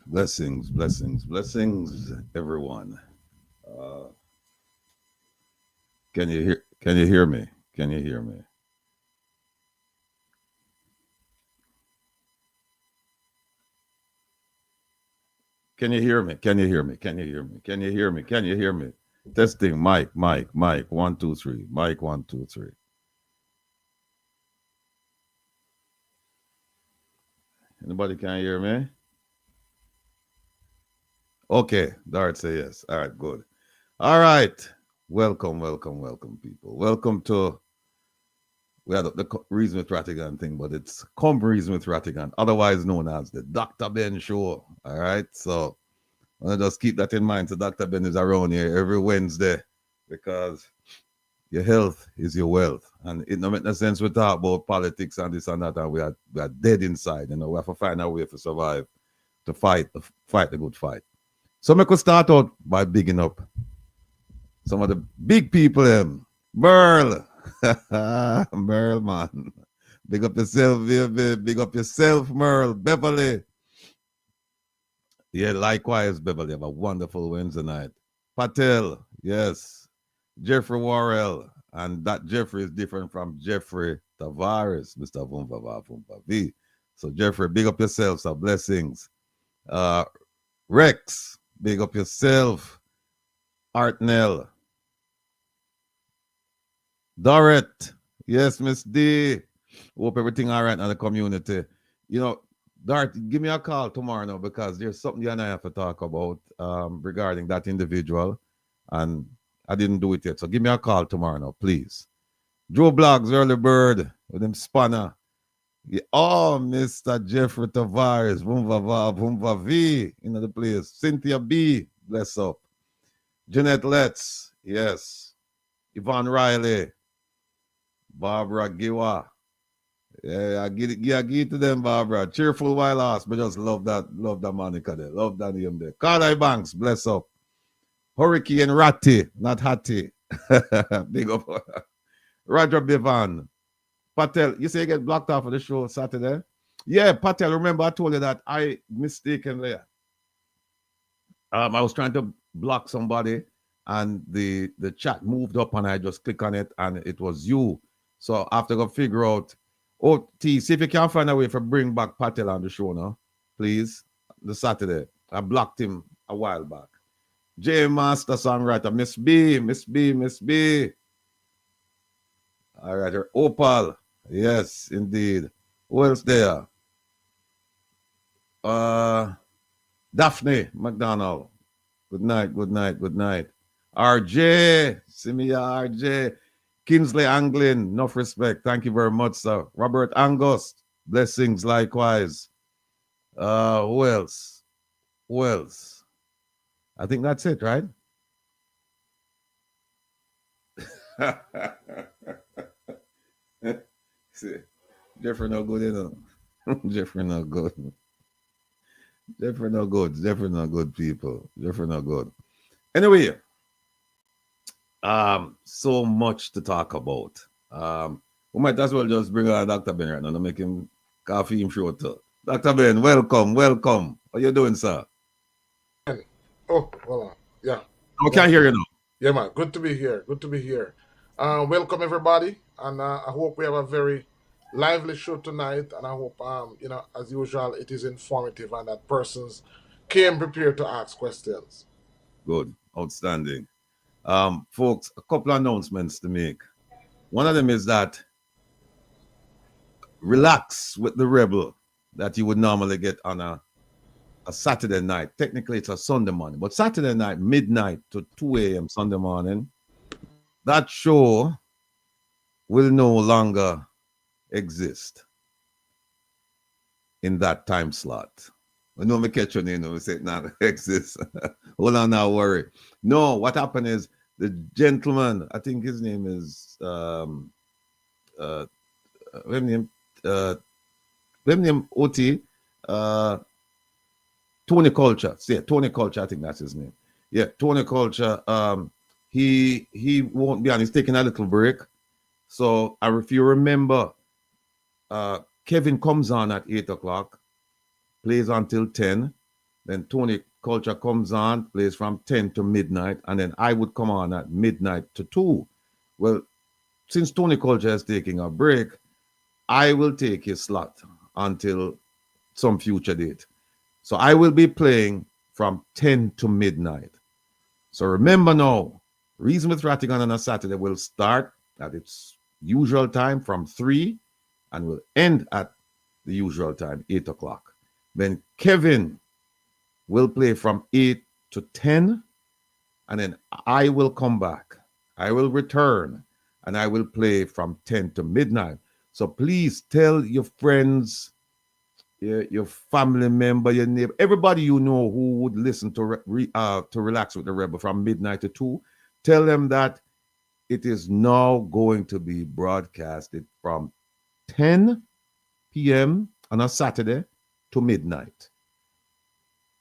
Blessings, blessings, blessings, everyone. Uh, can you hear? Can you hear me? Can you hear me? Can you hear me? Can you hear me? Can you hear me? Can you hear me? Can you hear me? Testing. Mike. 1, 2, 3. Mike. 1, 2, 3. Anybody can hear me? Okay. Dart say yes. All right. Good. All right. Welcome, people. Welcome to we had the Reason with Rattigan thing, but it's Come Reason with Rattigan, otherwise known as the Dr. Ben Show. All right. So I want to just keep that in mind. So Dr. Ben is around here every Wednesday because your health is your wealth. And it don't make no sense we talk about politics and this and that, and we are dead inside. You know, we have to find a way to survive, to fight the good fight. So we could start out by bigging up some of the big people. Merle. Merle, man. Big up yourself, baby. Big up yourself, Merle. Beverly. Yeah, likewise, Beverly. Have a wonderful Wednesday night. Patel, yes. Jeffrey Worrell. And that Jeffrey is different from Jeffrey Tavares, Mr. Vumva Vumva V. So, Jeffrey, big up yourself. So, blessings. Uh, Rex, big up yourself. Artnell. Dorrit, yes, Miss D. Hope everything all right in the community. You know, Dart, give me a call tomorrow now because there's something you and I have to talk about regarding that individual. And I didn't do it yet. So give me a call tomorrow now, please. Joe Blogs, Early Bird, with him spanner. Yeah. Oh, Mr. Jeffrey Tavares, Vumva V, in the place. Cynthia B, bless up. Jeanette Letts, yes. Yvonne Riley, Barbara Giwa. Yeah, give it to them, Barbara. Cheerful while lost, but just love that Monica there. Love that name there. Carly Banks, bless up. Hurricane Ratty, not Hattie. Big up. Roger Bevan. Patel, you say you get blocked off of the show Saturday? Yeah, Patel, remember I told you that I mistakenly I was trying to block somebody and the chat moved up and I just click on it and it was you. So after I figure out, oh, T, see if you can find a way to bring back Patel on the show now, please. The Saturday. I blocked him a while back. J Master songwriter, Miss B, Miss B, Miss B. All right, Opal. Yes, indeed. Who else there? Daphne McDonald. Good night, good night, good night. RJ, see me, RJ. Kinsley Anglin, enough respect. Thank you very much, sir. Robert Angus, blessings likewise. Who else? Who else? I think that's it, right? See, Jeffrey no good, you know. Jeffrey no good. Jeffrey no good. Jeffrey no good, people. Jeffrey no good. Anyway, so much to talk about. We might as well just bring on Dr. Ben right now to make him coffee him short. Dr. Ben, welcome. How you doing, sir? Oh, well, yeah. I can't hear you now. Yeah, man. Good to be here. Good to be here. Welcome everybody, and I hope we have a very lively show tonight. And I hope, as usual, it is informative and that persons came prepared to ask questions. Good, outstanding. Folks, a couple of announcements to make. One of them is that relax with the rebel that you would normally get on a Saturday night. Technically, it's a Sunday morning, but Saturday night, midnight to 2 a.m. Sunday morning, that show will no longer exist in that time slot. I know me catch your name, we say it now exists. Hold on now, worry. No, what happened is the gentleman, I think his name is OT, Tony Culture. Yeah, Tony Culture, I think that's his name. Yeah, Tony Culture. He won't be on. He's taking a little break. So if you remember, Kevin comes on at 8 o'clock, plays until 10. Then Tony Culture comes on, plays from 10 to midnight, and then I would come on at midnight to 2. Well, since Tony Culture is taking a break, I will take his slot until some future date. So I will be playing from 10 to midnight. So remember now, Reason with Rattigan on a Saturday will start at its usual time from 3 and will end at the usual time, 8 o'clock. Then Kevin will play from 8 to 10, and then I will come back. I will return, and I will play from 10 to midnight. So please tell your friends, your family member, your neighbor, everybody you know who would listen to Relax with the Rebel from midnight to 2. Tell them that it is now going to be broadcasted from 10 p.m. on a Saturday to midnight.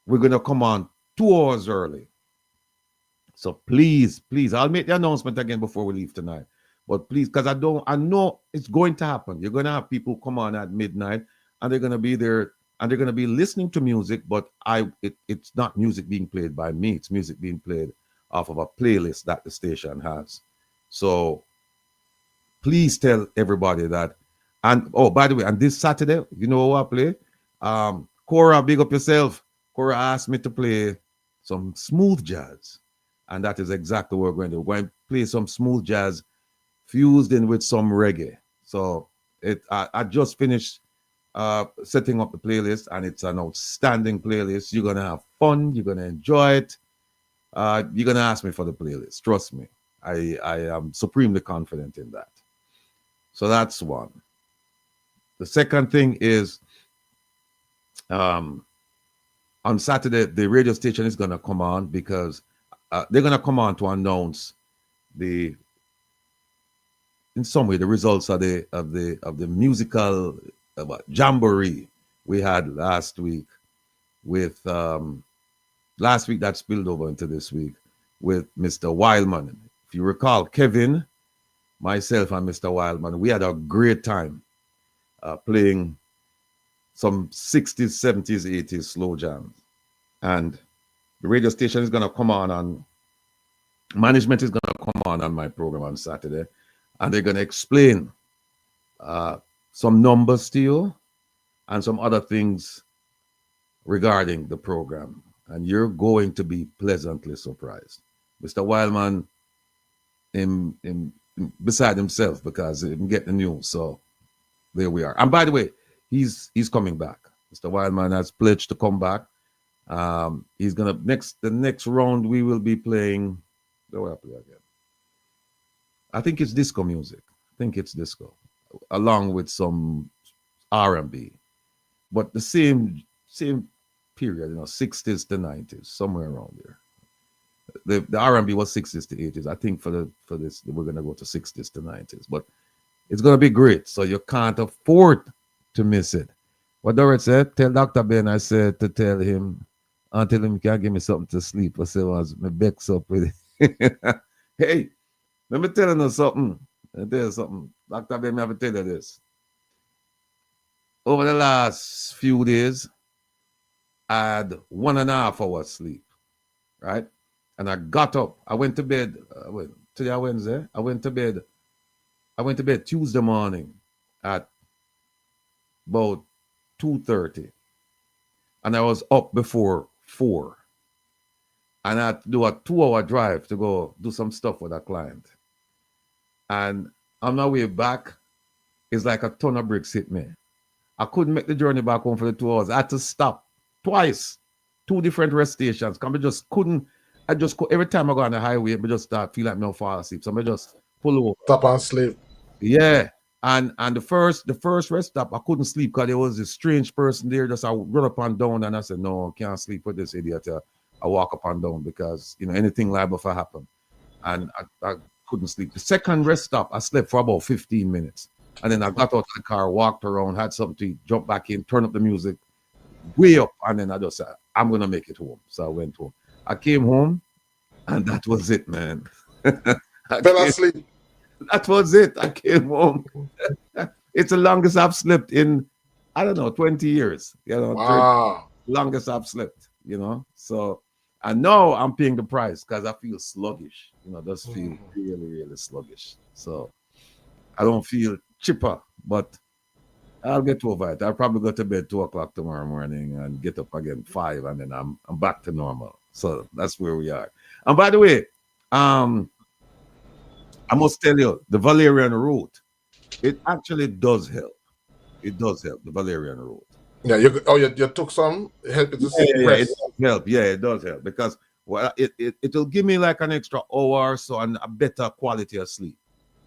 We're going to come on 2 hours early. So please, please, I'll make the announcement again before we leave tonight. But please, because I know it's going to happen. You're going to have people come on at midnight, and they're going to be there, and they're going to be listening to music, but it's not music being played by me. It's music being played off of a playlist that the station has. So please tell everybody that. And oh, by the way, and this Saturday, you know what I play? Cora, big up yourself. Cora asked me to play some smooth jazz. And that is exactly what we're going to do. We're going to play some smooth jazz fused in with some reggae. So I just finished setting up the playlist, and it's an outstanding playlist. You're going to have fun. You're going to enjoy it. You're going to ask me for the playlist. Trust me. I am supremely confident in that. So that's one. The second thing is on Saturday, the radio station is going to come on because they're going to come on to announce in some way, the results of the musical jamboree we had last week with last week that spilled over into this week with Mr. Wildman. If you recall, Kevin, myself, and Mr. Wildman, we had a great time playing some 60s, 70s, 80s slow jams. And the radio station is going to come on management is going to come on my program on Saturday, and they're going to explain some numbers to you and some other things regarding the program. And you're going to be pleasantly surprised. Mr. Wildman, beside himself because he didn't get the news. So there we are. And by the way, he's coming back. Mr. Wildman has pledged to come back. He's gonna the next round we will be playing. Where will I play again? I think it's disco music. I think it's disco, along with some R&B, but the same period, 60s to 90s, somewhere around there. The R&B was 60s to 80s. I think for this we're gonna go to 60s to 90s, but it's gonna be great. So you can't afford to miss it. What Dorrit said, tell Dr. Ben I said to tell him until him can give me something to sleep. I said, was my bex up with it. Hey, let me tell you something. Let me tell you something. Dr. Ben, I have to tell you this. Over the last few days, I had 1.5 hours sleep, right? And I got up. I went to bed. Today Wednesday. I went to bed Tuesday morning at about 2:30, and I was up before 4, and I had to do a 2-hour drive to go do some stuff with a client. And on my way back, it's like a ton of bricks hit me. I couldn't make the journey back home for the 2 hours. I had to stop twice, 2 different rest stations. Cause I just couldn't. Every time I go on the highway, I just start feel like I'm fall asleep. So I just pull over. Stop and sleep. Yeah. And the first rest stop, I couldn't sleep because there was this strange person there. Just I run up and down, and I said, no, I can't sleep with this idiot. I walk up and down because anything liable to happen. And I couldn't sleep. The second rest stop, I slept for about 15 minutes. And then I got out of the car, walked around, had something to eat, jumped back in, turned up the music, way up, and then I just said, I'm gonna make it home. So I went home. I came home, and that was it, man. Fell asleep. That was it. I came home. It's the longest I've slept in, I don't know, 20 years. Wow. 30, longest I've slept. you know. So I know I'm paying the price because I feel sluggish, you know, does feel really, really sluggish. So I don't feel chipper, but I'll get over it. I'll probably go to bed 2 o'clock tomorrow morning and get up again 5, and then I'm back to normal. So that's where we are. And by the way, um, I must tell you, the valerian root, it actually does help. It does help, the valerian root. Yeah, you took some help with the Yeah, it rest. does help. Yeah, it does help because well, it'll give me like an extra hour or so and a better quality of sleep.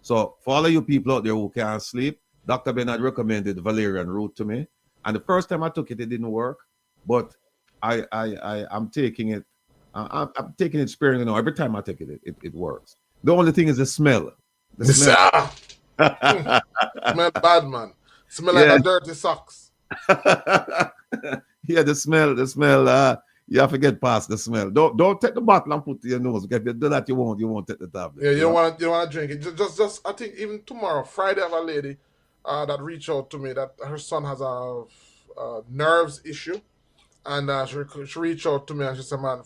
So for all of you people out there who can't sleep, Dr. Bernard recommended valerian root to me, and the first time I took it, it didn't work, but I'm taking it. I'm taking it sparingly now. Every time I take it, it works. The only thing is the smell. The smell. Smell bad, man. Smell like Yeah. a dirty socks. Yeah, the smell. You have to get past the smell. Don't take the bottle and put it to your nose. Because if you do that, you won't take the tablet. Yeah, you don't want to drink it. Just I think even tomorrow, Friday, I have a lady that reached out to me that her son has a nerves issue, and she reached out to me and she said, "Man,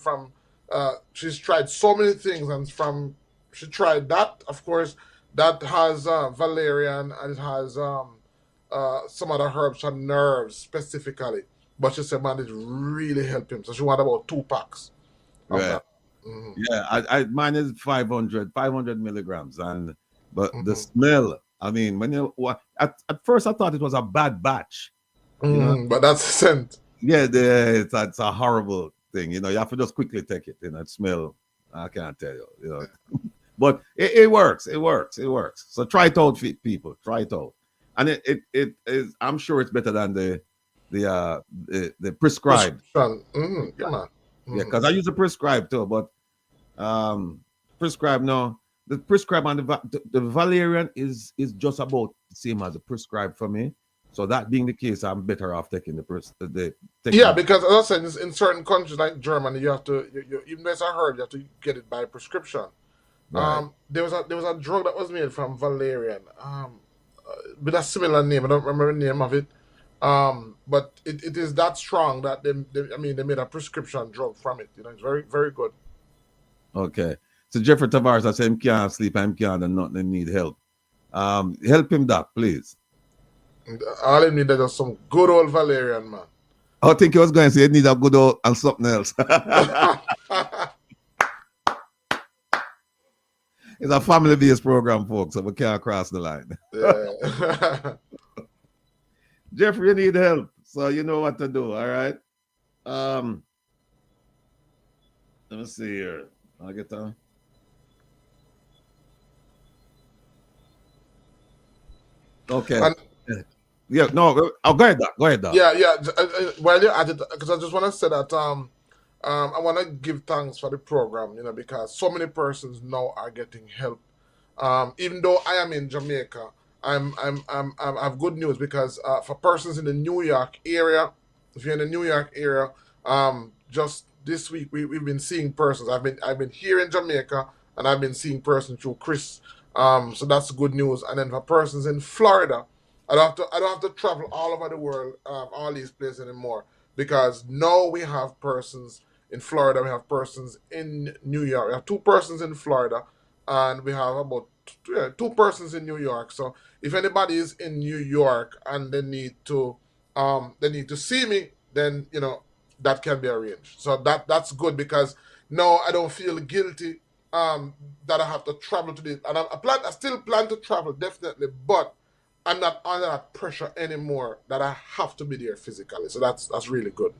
she's tried so many things, and she tried that, of course, that has valerian, and it has some other herbs for nerves specifically. But she said, man, it really helped him. So she wanted about 2 packs of Right. that. Mm-hmm. Yeah, mine is 500 milligrams, but the smell. I mean, when at first I thought it was a bad batch, you know. But that's the scent. Yeah, it's a horrible thing, you know. You have to just quickly take it, you know. It smell. I can't tell you, you know. But it works. It works. So try it out, people. Try it out, and it is. I'm sure it's better than the prescribed. Come on. Yeah, because I use the prescribed too, but prescribed no. The prescribed and the valerian is just about the same as the prescribed for me. So that being the case, I'm better off taking Yeah, because as I said, in certain countries like Germany, you have to even though it's a herb, you have to get it by prescription. Right. There was a drug that was made from valerian, with a similar name. I don't remember the name of it. But it is that strong that they made a prescription drug from it. You know, it's very, very good. Okay. So Jeffrey Tavares, I say him can't sleep, him can't and nothing, need help. Help him, Doc, please. And all he needed is some good old valerian, man. I think he was going to say he need a good old and something else. It's a family-based program, folks, so we can't cross the line. Yeah. Jeffrey, you need help, so you know what to do, all right? Let me see here. I'll get on. Okay. Yeah, no, go ahead, Doc. Go ahead, Doc. Yeah. While you're at it, because I just want to say that I want to give thanks for the program, you know, because so many persons now are getting help. Even though I am in Jamaica, I have good news because for persons in the New York area, if you're in the New York area, just this week we've been seeing persons. I've been here in Jamaica and I've been seeing persons through Chris. So that's good news. And then for persons in Florida, I don't have to travel all over the world, all these places anymore, because now we have persons in Florida, we have persons in New York. We have 2 persons in Florida, and we have about 2 persons in New York. So if anybody is in New York and they need to see me, then you know that can be arranged. So that's good because now I don't feel guilty that I have to travel to this, and I still plan to travel definitely, but I'm not under that pressure anymore that I have to be there physically. So that's really good.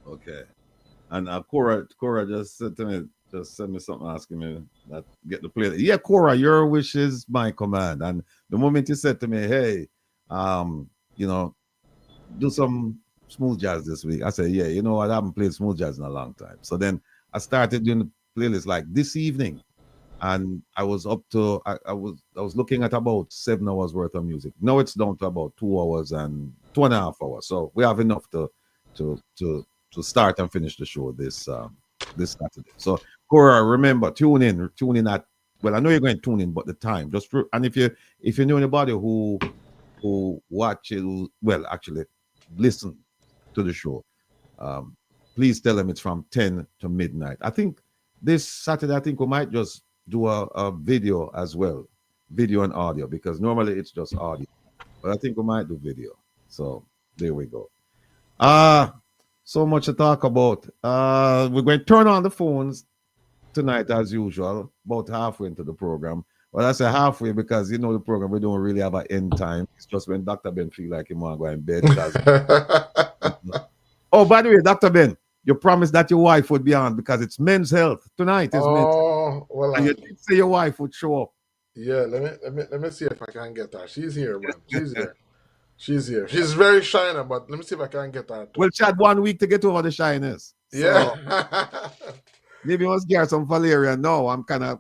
Okay. And Cora just said to me, just send me something asking me that get the play. Yeah, Cora, your wish is my command. And the moment you said to me, hey, you know, do some smooth jazz this week, I said, yeah, you know what, I haven't played smooth jazz in a long time. So then I started doing the playlist like this evening, and I was up to I was looking at about 7 hours worth of music. Now it's down to about 2 hours and 2.5 hours. So we have enough to start and finish the show this Saturday. So Cora, remember, tune in at, well, I know you're going to tune in, but the time and if you know anybody who watches, well, actually listen to the show, please tell them it's from 10 to midnight. I think this Saturday, I think we might just do a video as well, video and audio, because normally it's just audio, but I think we might do video. So there we go. So much to talk about. We're going to turn on the phones tonight as usual, about halfway into the program. Well, I say halfway because you know the program we don't really have an end time. It's just when Dr. Ben feel like he want to go in bed. Oh, by the way, Dr. Ben, you promised that your wife would be on because it's Men's Health tonight. Is Men's Health. Well, And you did say your wife would show up. yeah. Let me see if I can get her. She's here, man. She's here. She's here. She's very shiny, but let me see if I can get her. Well, she had 1 week to get over the shyness. So Yeah. maybe once get her some Valeria. No, I'm kind of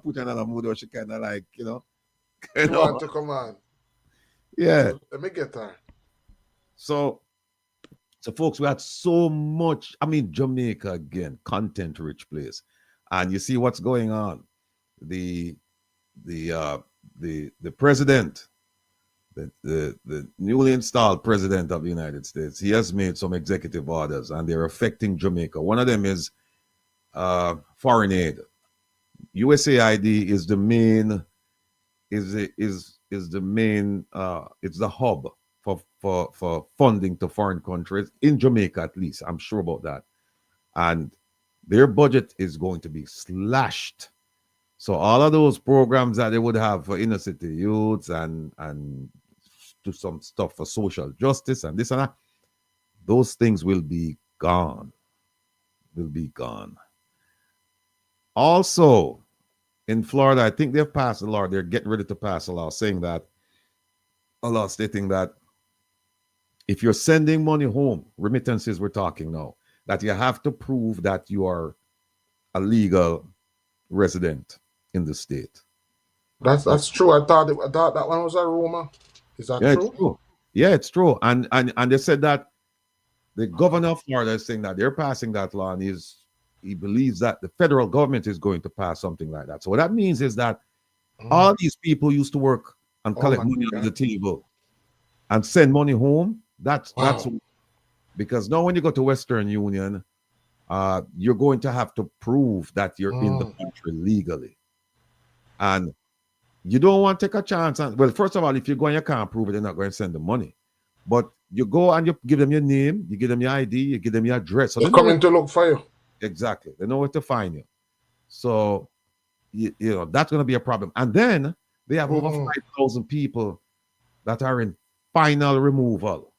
put her in another mood where she kind of like, You want to come on? Yeah. Let me get her. So folks, we had so much. I mean, Jamaica again, content-rich place, and you see what's going on. The president, the newly installed president of the United States, he has made some executive orders, and they're affecting Jamaica. One of them is foreign aid. USAID is the main it's the hub for funding to foreign countries, in Jamaica at least. I'm sure about that. And their budget is going to be slashed. So all of those programs that they would have for inner city youths and do some stuff for social justice and this and that, those things will be gone. Also, in Florida, I think they've passed a law. They're getting ready to pass a law stating that if you're sending money home, remittances we're talking now, that you have to prove that you are a legal resident in the state. That's true. I thought that one was a rumor. Is that true? It's true. Yeah, it's true. And they said that the governor of Florida is saying that they're passing that law, and he believes that the federal government is going to pass something like that. So what that means is that all these people used to work and collect money on the table and send money home. That's because now when you go to Western Union, you're going to have to prove that you're in the country legally. And you don't want to take a chance. Well, first of all, if you go and you can't prove it, they're not going to send the money. But you go and you give them your name, you give them your ID, you give them your address. So they're coming to look for you. Exactly. They know where to find you. So, you know, that's going to be a problem. And then they have over 5,000 people that are in final removal,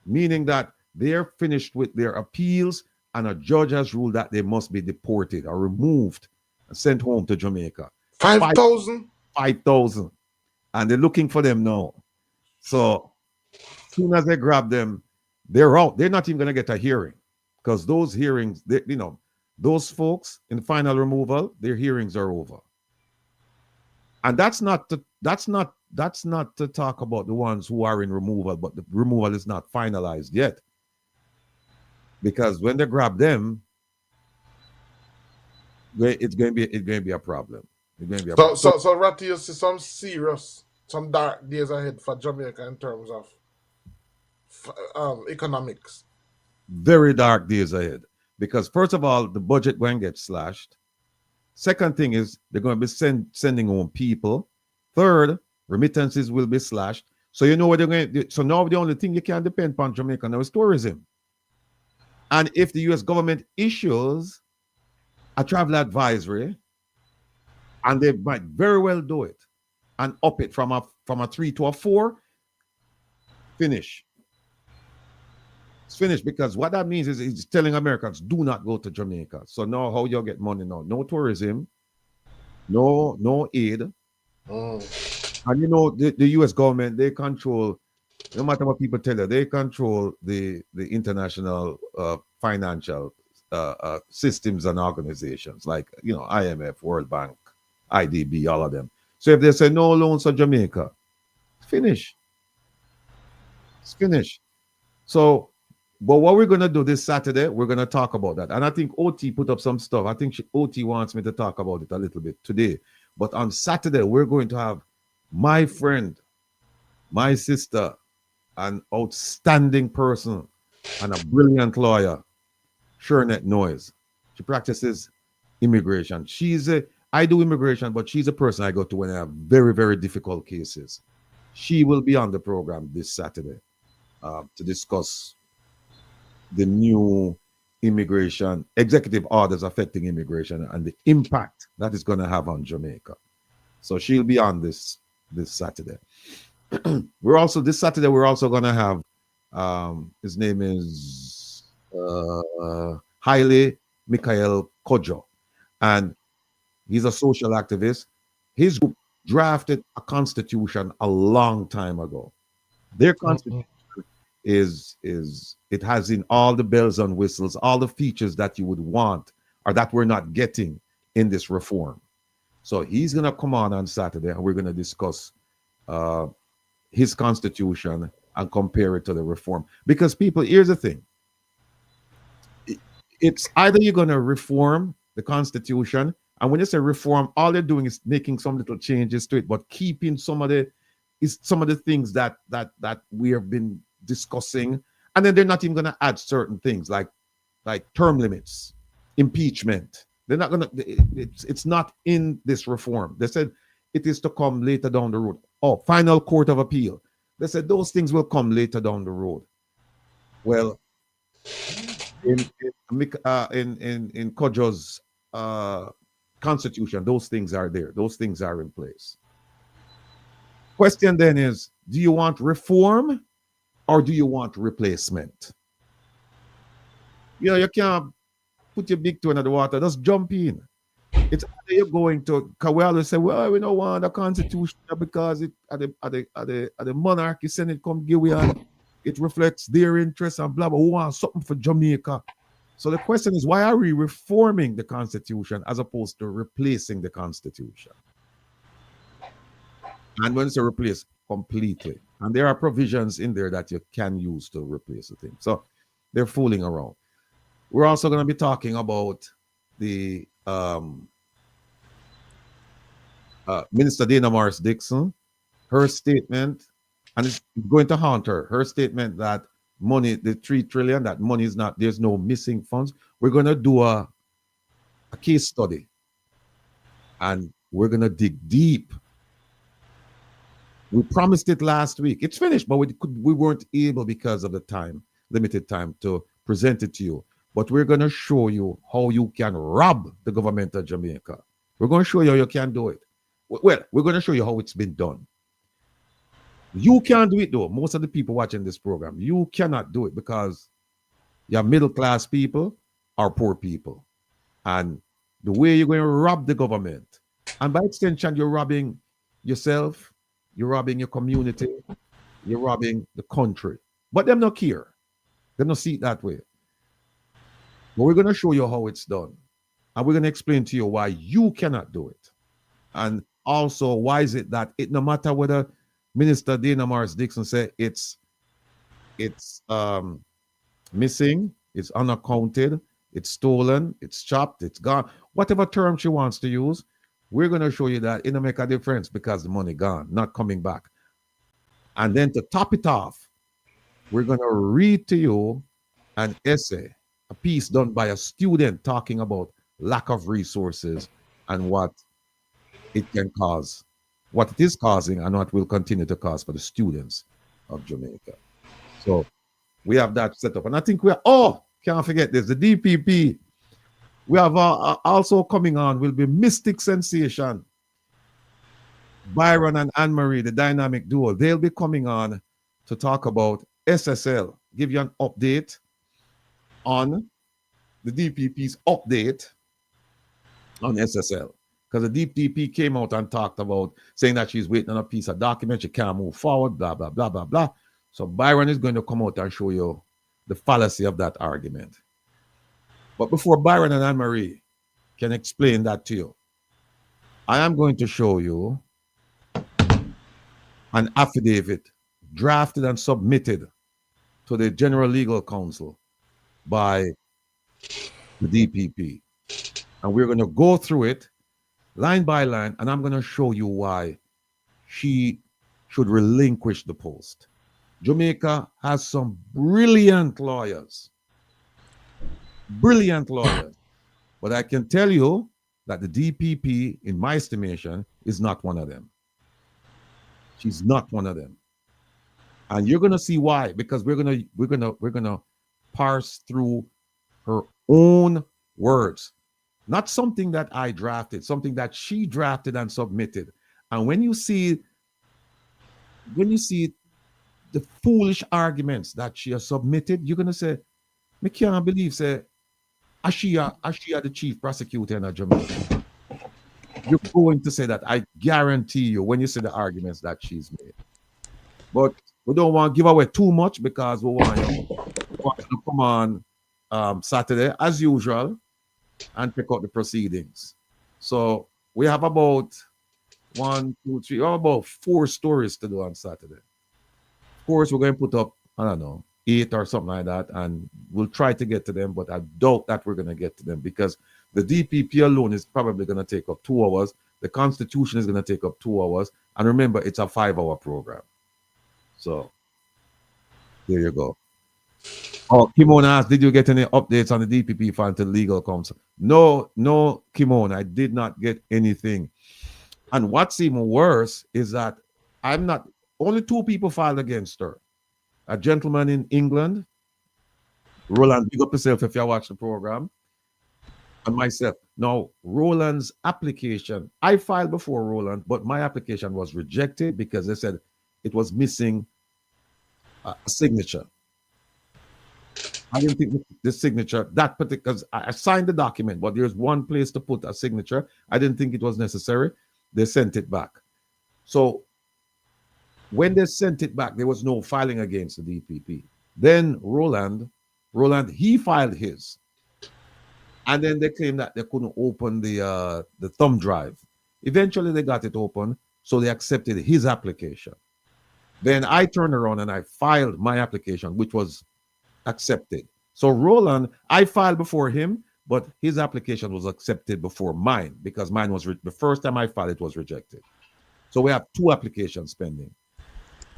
meaning that they're finished with their appeals and a judge has ruled that they must be deported or removed and sent home to Jamaica. 5,000? 5,000. And they're looking for them now. So, as soon as they grab them, they're out. They're not even going to get a hearing. Because those hearings, those folks in final removal, their hearings are over. And that's not to talk about the ones who are in removal, but the removal is not finalized yet. Because when they grab them, it's going to be a problem. So Ratty, you see some dark days ahead for Jamaica in terms of economics. Very dark days ahead, because first of all, the budget going to get slashed. Second thing is they're going to be sending home people. Third, remittances will be slashed. So you know what they're going to do. So now the only thing you can depend on Jamaica now is tourism. And if the U.S. government issues a travel advisory, and they might very well do it and up it from a 3 to a 4, finish. It's finished, because what that means is it's telling Americans, do not go to Jamaica. So now how you get money now? No tourism, no aid. And you know, the US government, they control, no matter what people tell you, they control the international financial systems and organizations like, you know, IMF, World Bank, IDB, all of them. So if they say no loans for Jamaica, it's finished. So, but what we're going to do this Saturday, we're going to talk about that. And I think OT put up some stuff. I think OT wants me to talk about it a little bit today. But on Saturday, we're going to have my friend, my sister, an outstanding person, and a brilliant lawyer, Shernet Noise. She practices immigration. I do immigration, but she's a person I go to when I have very, very difficult cases. She will be on the program this Saturday to discuss the new immigration executive orders affecting immigration and the impact that is going to have on Jamaica. So she'll be on this Saturday. We're also this Saturday. We're also going to have his name is Haile Michael Kojo, and he's a social activist. His group drafted a constitution a long time ago. Their constitution is it has in all the bells and whistles, all the features that you would want or that we're not getting in this reform. So he's gonna come on Saturday, and we're gonna discuss his constitution and compare it to the reform. Because people, here's the thing: it's either you're gonna reform the constitution, and when you say reform, all they're doing is making some little changes to it, but keeping some of the things that we have been discussing, and then they're not even going to add certain things like term limits, impeachment. They're not going to. It's not in this reform. They said it is to come later down the road. Oh, final court of appeal. They said those things will come later down the road. Well, in Kojo's constitution, those things are there. Those things are in place. Question then is: do you want reform or do you want replacement? You can't put your big toe in the water, just jump in. It's either you're going to, because we always say, well, we don't want a constitution because it at the monarchy Senate come give we on, it reflects their interests and blah blah. We want something for Jamaica. So the question is, why are we reforming the constitution as opposed to replacing the constitution? And when it's replace completely, and there are provisions in there that you can use to replace the thing. So they're fooling around. We're also going to be talking about the Minister Dana Morris Dixon, her statement, and it's going to haunt her. Her statement that money, the 3 trillion, that money is not, there's no missing funds. We're going to do a case study, and we're going to dig deep. We promised it last week. It's finished, but we weren't able because of the limited time to present it to you. But we're going to show you how you can rob the government of Jamaica. We're going to show you how you can do it. Well, we're going to show you how it's been done. You can't do it though. Most of the people watching this program, you cannot do it because you have middle class people or poor people. And the way you're going to rob the government, and by extension, you're robbing yourself, you're robbing your community, you're robbing the country. But them not care. They don't see it that way. But we're going to show you how it's done. And we're going to explain to you why you cannot do it. And also, why is it that no matter whether Minister Dana Morris Dixon said it's missing, it's unaccounted, it's stolen, it's chopped, it's gone, whatever term she wants to use, we're going to show you that it don't make a difference because the money gone, not coming back. And then to top it off, we're going to read to you an essay, a piece done by a student talking about lack of resources and what it can cause, what it is causing, and what will continue to cause for the students of Jamaica. So we have that set up. And I think can't forget this, the DPP. We have also coming on will be Mystic Sensation. Byron and Anne-Marie, the dynamic duo, they'll be coming on to talk about SSL, give you an update on the DPP's update on SSL. Because the DPP came out and talked about saying that she's waiting on a piece of document, she can't move forward, blah, blah, blah, blah, blah. So Byron is going to come out and show you the fallacy of that argument. But before Byron and Anne-Marie can explain that to you, I am going to show you an affidavit drafted and submitted to the General Legal Counsel by the DPP. And we're going to go through it line by line, and I'm going to show you why she should relinquish the post. Jamaica has some brilliant lawyers. brilliant lawyers. But I can tell you that the DPP, in my estimation, is not one of them. She's not one of them. And you're gonna see why, because we're gonna parse through her own words, not something that I drafted, something that she drafted and submitted. And when you see the foolish arguments that she has submitted, you're gonna say, "Me can't believe say Ashia the chief prosecutor in Jamaica." You're going to say that. I guarantee you when you see the arguments that she's made. But we don't want to give away too much because we want you to come on Saturday as usual and pick up the proceedings. So we have about one, two, three, about 4 stories to do on Saturday. Of course, we're going to put up, I don't know, 8 or something like that, and we'll try to get to them, but I doubt that we're going to get to them because the DPP alone is probably going to take up 2 hours. The Constitution is going to take up 2 hours. And remember, it's a 5-hour program. So there you go. Oh, Kimon asked, did you get any updates on the DPP file to the legal counsel? No, no, Kimon, I did not get anything. And what's even worse is that only 2 people filed against her. A gentleman in England, Roland, big up yourself if you watch the program, and myself. Now, Roland's application, I filed before Roland, but my application was rejected because they said it was missing a signature. I didn't think the signature, that particular, I signed the document, but there's one place to put a signature. I didn't think it was necessary. They sent it back. So when they sent it back, there was no filing against the DPP. Then Roland, he filed his. And then they claimed that they couldn't open the thumb drive. Eventually they got it open, so they accepted his application. Then I turned around and I filed my application, which was accepted. So Roland, I filed before him, but his application was accepted before mine because mine was the first time I filed, it was rejected. So we have 2 applications pending.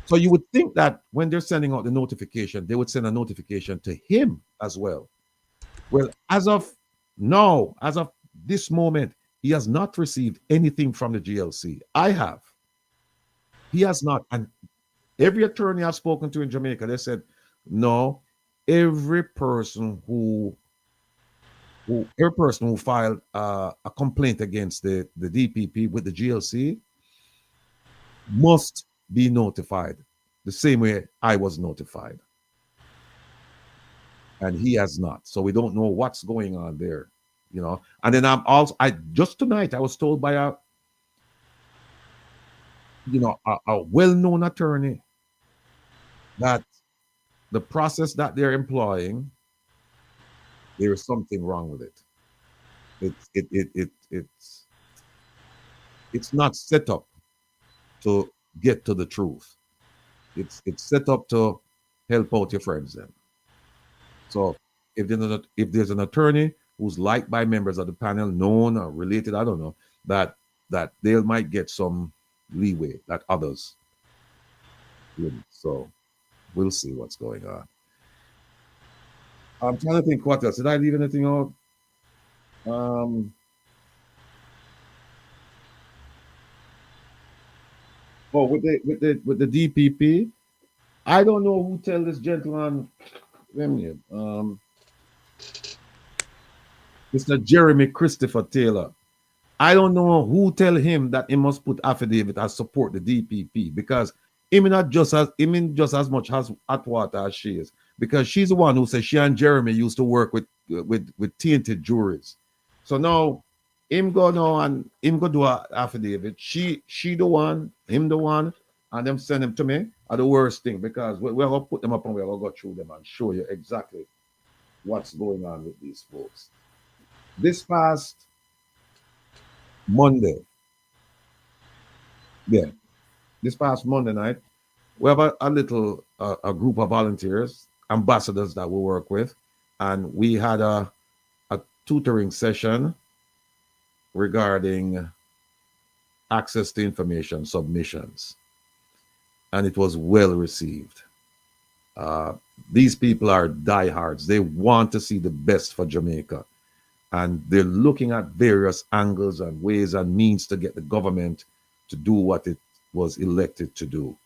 So you would think that when they're sending out the notification, they would send a notification to him as well. Well, as of now, as of this moment, he has not received anything from the GLC. I have. He has not. And every attorney I've spoken to in Jamaica, they said, no, every person who filed a complaint against the DPP with the GLC must be notified the same way I was notified. And he has not. So we don't know what's going on there, you know. And then just tonight I was told by a well-known attorney that the process that they're employing, there is something wrong with it. It's not set up to get to the truth. It's set up to help out your friends then. So if there's an attorney who's liked by members of the panel, known or related, I don't know, that they might get some leeway that others wouldn't. So we'll see what's going on. I'm trying to think what else. Did I leave anything out? With the DPP, I don't know who tell this gentleman. Mr. Jeremy Christopher Taylor. I don't know who tell him that he must put affidavit as support the DPP because him just as much as Atwater as she is, because she's the one who says she and Jeremy used to work with tainted juries. So now him go now and him go do an affidavit. She the one, him the one, and them send him to me are the worst thing because we're gonna put them up and we're gonna go through them and show you exactly what's going on with these folks. This past Monday, this past Monday night, we have a little group of volunteers, ambassadors that we work with, and we had a tutoring session regarding access to information submissions, and it was well received. These people are diehards. They want to see the best for Jamaica. And they're looking at various angles and ways and means to get the government to do what it was elected to do.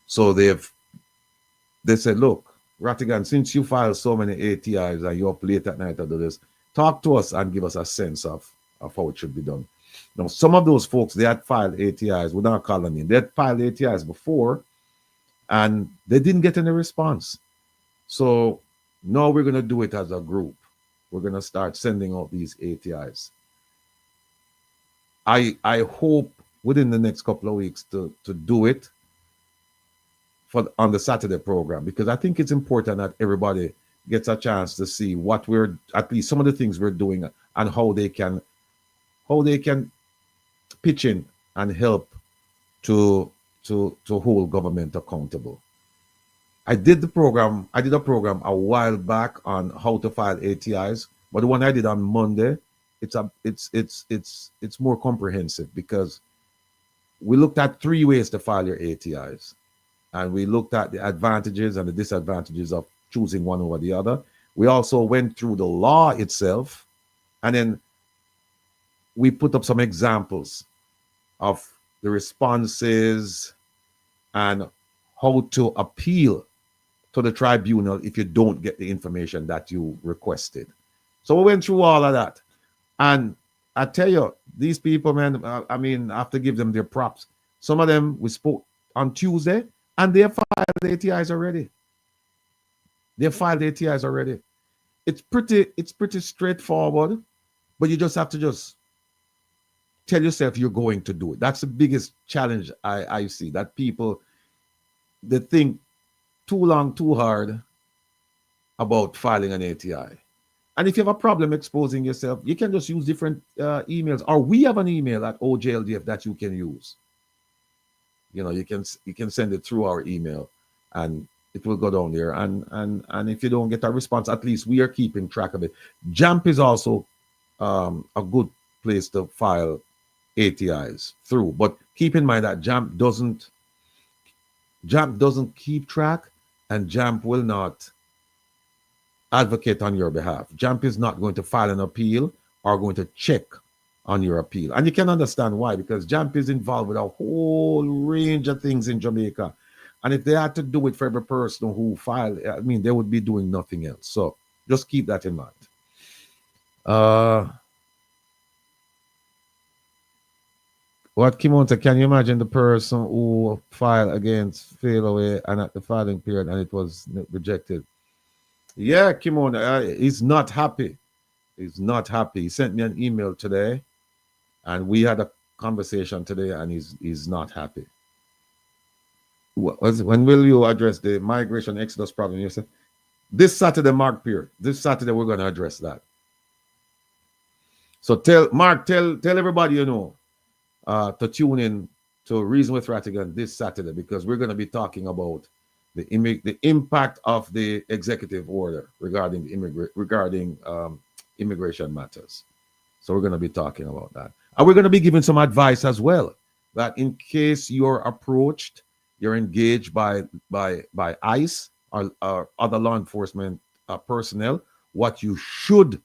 So they said, look, Rattigan, since you file so many ATIs and you're up late at night to do this, talk to us and give us a sense of how it should be done. Now, some of those folks, they had filed ATIs, we're not calling them, they had filed ATIs before, and they didn't get any response. So now we're going to do it as a group. We're going to start sending out these ATIs. I hope within the next couple of weeks to do it on the Saturday program, because I think it's important that everybody gets a chance to see what we're, at least some of the things we're doing, and how they can pitch in and help to hold government accountable. I did a program a while back on how to file ATIs, but the one I did on Monday, it's more comprehensive, because we looked at 3 ways to file your ATIs, and we looked at the advantages and the disadvantages of choosing one over the other. We also went through the law itself, and then we put up some examples of the responses and how to appeal to the tribunal if you don't get the information that you requested. So we went through all of that. And I tell you, these people, man, I mean, I have to give them their props. Some of them we spoke on Tuesday, and they have filed ATIs already. They have filed ATIs already. It's pretty straightforward, but you just have to just tell yourself you're going to do it. That's the biggest challenge I see, that people, they think too long, too hard about filing an ATI. And if you have a problem exposing yourself, you can just use different emails, or we have an email at OJLDF that you can use. You know, you can send it through our email, and it will go down there. And if you don't get a response, at least we are keeping track of it. JAMP is also a good place to file ATIs through, but keep in mind that JAMP doesn't keep track, and JAMP will not advocate on your behalf. JAMP is not going to file an appeal or going to check on your appeal. And you can understand why, because JAMP is involved with a whole range of things in Jamaica. And if they had to do it for every person who filed, I mean, they would be doing nothing else. So just keep that in mind. What Kimonta, can you imagine the person who filed against fail away and at the filing period and it was rejected? Yeah, Kimonta, he's not happy. He's not happy. He sent me an email today, and we had a conversation today, and he's not happy. When will you address the migration exodus problem? You said this Saturday, Mark Pierre. This Saturday we're going to address that. So tell everybody you know to tune in to Reason with Rattigan this Saturday, because we're going to be talking about the impact of the executive order regarding immigration matters. So we're going to be talking about that, and we're going to be giving some advice as well, that in case you're approached, you're engaged by ICE or other law enforcement personnel, what you should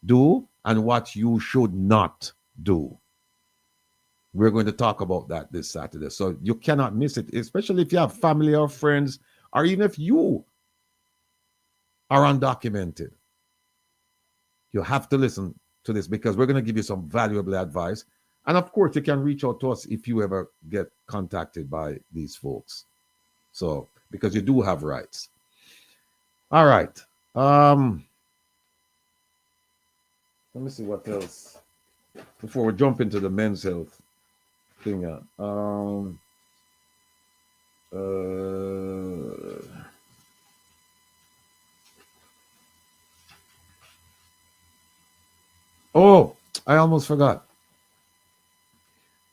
do and what you should not do. We're going to talk about that this Saturday. So you cannot miss it, especially if you have family or friends, or even if you are undocumented. You have to listen to this, because we're going to give you some valuable advice. And of course, you can reach out to us if you ever get contacted by these folks. So, because you do have rights. All right. Let me see what else before we jump into the men's health thing. Oh, I almost forgot.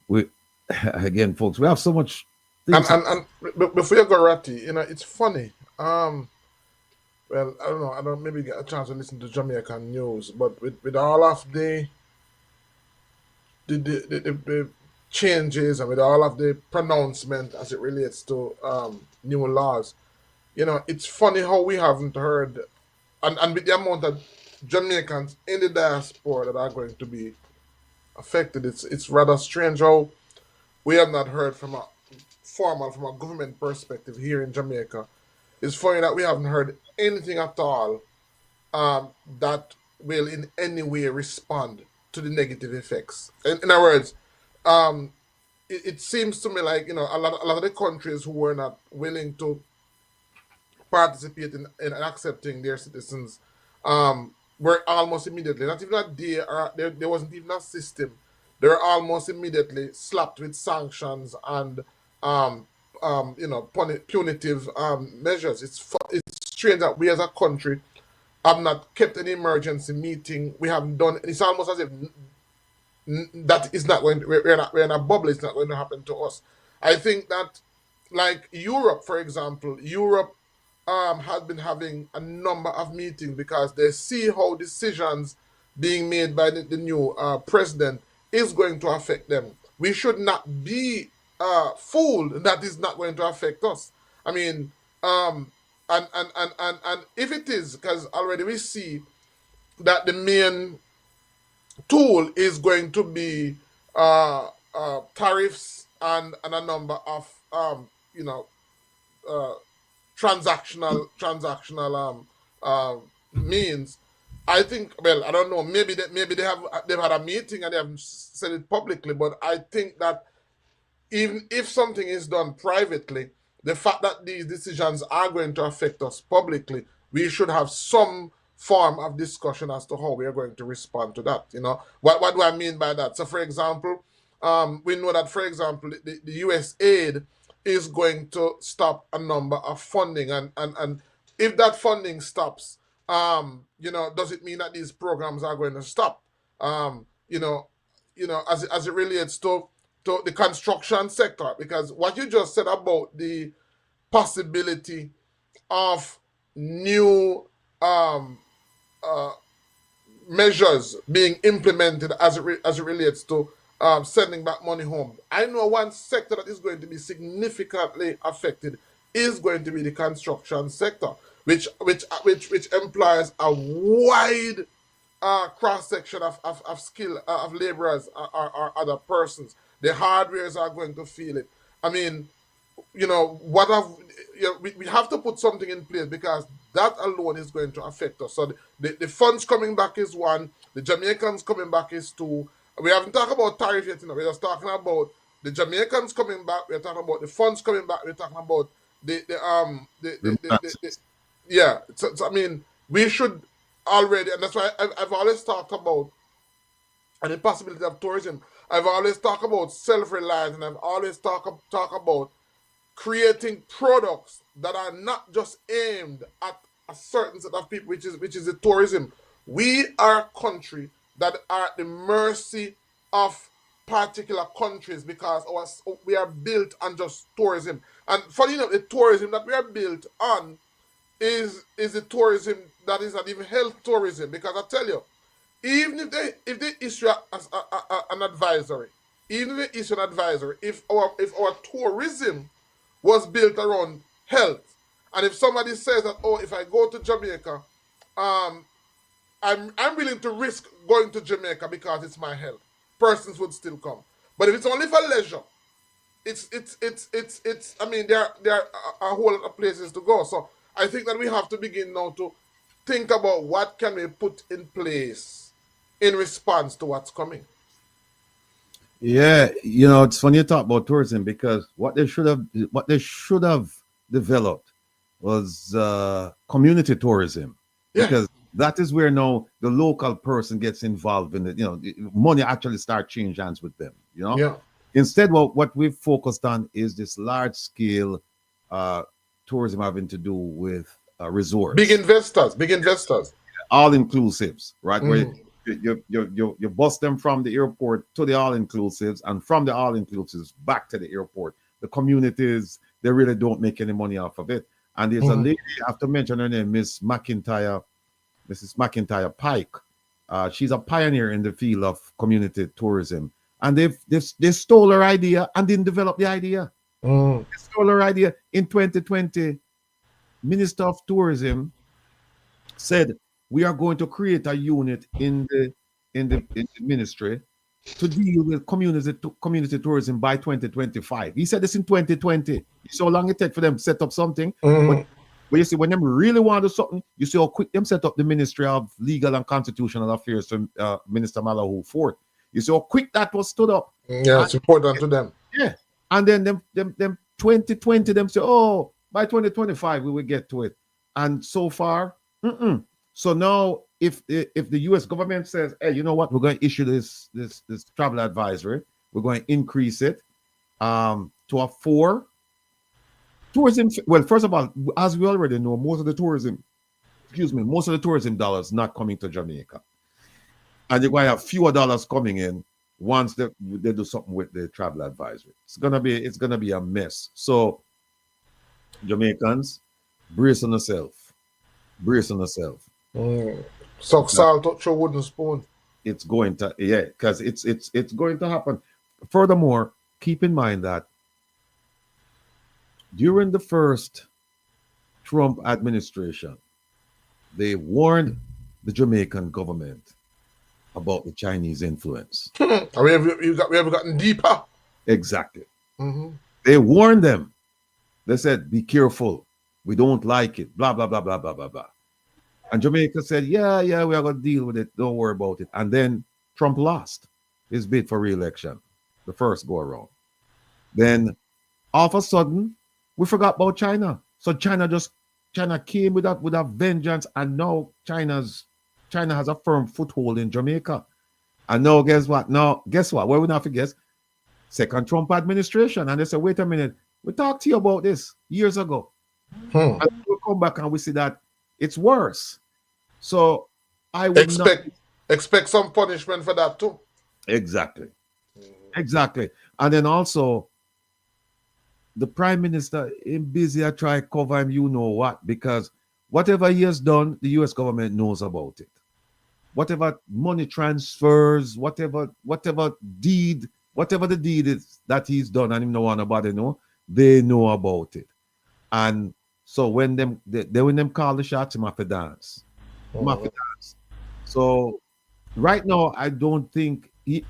We again, folks, we have so much things. And before you go, Ratty, you know, it's funny. Well, I don't know. I don't maybe get a chance to listen to Jamaican news, but with all of the changes and with all of the pronouncement as it relates to new laws, it's funny how we haven't heard, and with the amount of Jamaicans in the diaspora that are going to be affected, it's rather strange how we have not heard from a from a government perspective here in Jamaica. It's funny that we haven't heard anything at all that will in any way respond to the negative effects. In other words, um, it seems to me like a lot of the countries who were not willing to participate in accepting their citizens were almost immediately, not even a day, or there wasn't even a system. They were almost immediately slapped with sanctions and um, punitive measures. It's strange that we as a country have not kept an emergency meeting. We haven't done. It's almost as if that is not going. We're in a bubble. It's not going to happen to us. I think that, like Europe, for example, Europe has been having a number of meetings because they see how decisions being made by the new president is going to affect them. We should not be fooled that is not going to affect us. I mean, and if it is, because already we see that the main tool is going to be tariffs and a number of uh, transactional means. I think, well, I don't know. They've had a meeting and they haven't said it publicly, but I think that even if something is done privately, the fact that these decisions are going to affect us publicly, we should have some form of discussion as to how we are going to respond to that. What do I mean by that? So, for example, we know that, for example, the US aid is going to stop a number of funding, and if that funding stops, does it mean that these programs are going to stop? Um, you know, as it relates to the construction sector, because what you just said about the possibility of new um, uh, measures being implemented as it relates to sending back money home. I know one sector that is going to be significantly affected is going to be the construction sector, which employs a wide cross section of skill of laborers or other persons. The hardwares are going to feel it. I mean, what have we have to put something in place because that alone is going to affect us. So the funds coming back is one, the Jamaicans coming back is two. We haven't talked about tariff yet, we're just talking about the Jamaicans coming back, we're talking about the funds coming back, we're talking about the yeah. So I mean, we should already, and that's why I've always talked about and the possibility of tourism. I've always talked about self-reliance, and I've always talk about creating products that are not just aimed at a certain set of people, which is the tourism. We are a country that are at the mercy of particular countries because we are built on just tourism. And funny enough, the tourism that we are built on is the tourism that is not even health tourism. Because I tell you, even if they issue an advisory, even if they issue an advisory, if our tourism was built around health. And if somebody says that, oh, if I go to Jamaica, um, I'm willing to risk going to Jamaica because it's my health, persons would still come. But if it's only for leisure, it's. I mean, there are a whole lot of places to go. So I think that we have to begin now to think about what can we put in place in response to what's coming. Yeah, it's funny you talk about tourism because what they should have developed was community tourism, Yeah. because that is where now the local person gets involved in it. Money actually start change hands with them. Yeah. Instead, what we've focused on is this large scale uh, tourism having to do with Big resorts, investors, big investors. all inclusives, right? Where Mm. you bus them from the airport to the all inclusives, and from the all inclusives back to the airport. The communities, they really don't make any money off of it. And there's a Mm. lady, I have to mention her name, Mrs. McIntyre Pike. She's a pioneer in the field of community tourism. and they stole her idea and didn't develop the idea. Mm. They stole her idea in 2020. Minister of Tourism said we are going to create a unit in the ministry to deal with community tourism by 2025. He said this in 2020. You see how long it take for them to set up something. Mm. But you see, when them really want to do something, you see how quick them set up the Ministry of Legal and Constitutional Affairs to Minister Malahoo Fort. You see how quick that was stood up. Yeah, it's important to them. Yeah. And then them 2020, them say, oh, by 2025 we will get to it. And so far, So now if the US government says, hey, you know what, we're going to issue this travel advisory, we're going to increase it to a 4 tourism. Well, first of all, as we already know, most of the tourism dollars not coming to Jamaica. And you're going to have fewer dollars coming in once they do something with the travel advisory. It's gonna be a mess. So Jamaicans, brace on yourself. Suck salt touch your wooden spoon. It's going to, because it's going to happen. Furthermore, keep in mind that during the first Trump administration, they warned the Jamaican government about the Chinese influence. We have gotten deeper. Exactly. Mm-hmm. They warned them. They said, be careful. We don't like it. Blah, blah, blah, blah, blah, blah, blah. And Jamaica said, yeah, we are going to deal with it. Don't worry about it. And then Trump lost his bid for re-election, the first go around. Then all of a sudden, we forgot about China. So China came with a vengeance, and now China has a firm foothold in Jamaica. And now guess what? Well, we not forget, second Trump administration. And they said, wait a minute, we talked to you about this years ago. And we come back and we see that it's worse. So I would expect some punishment for that too. Exactly. And then also, the Prime Minister is busy to try to cover him, you know what, because whatever he has done, the US government knows about it. Whatever money transfers, whatever the deed is that he's done, and him no want nobody know, they know about it. And so when them call the shots, him have to dance. So right now, I don't think he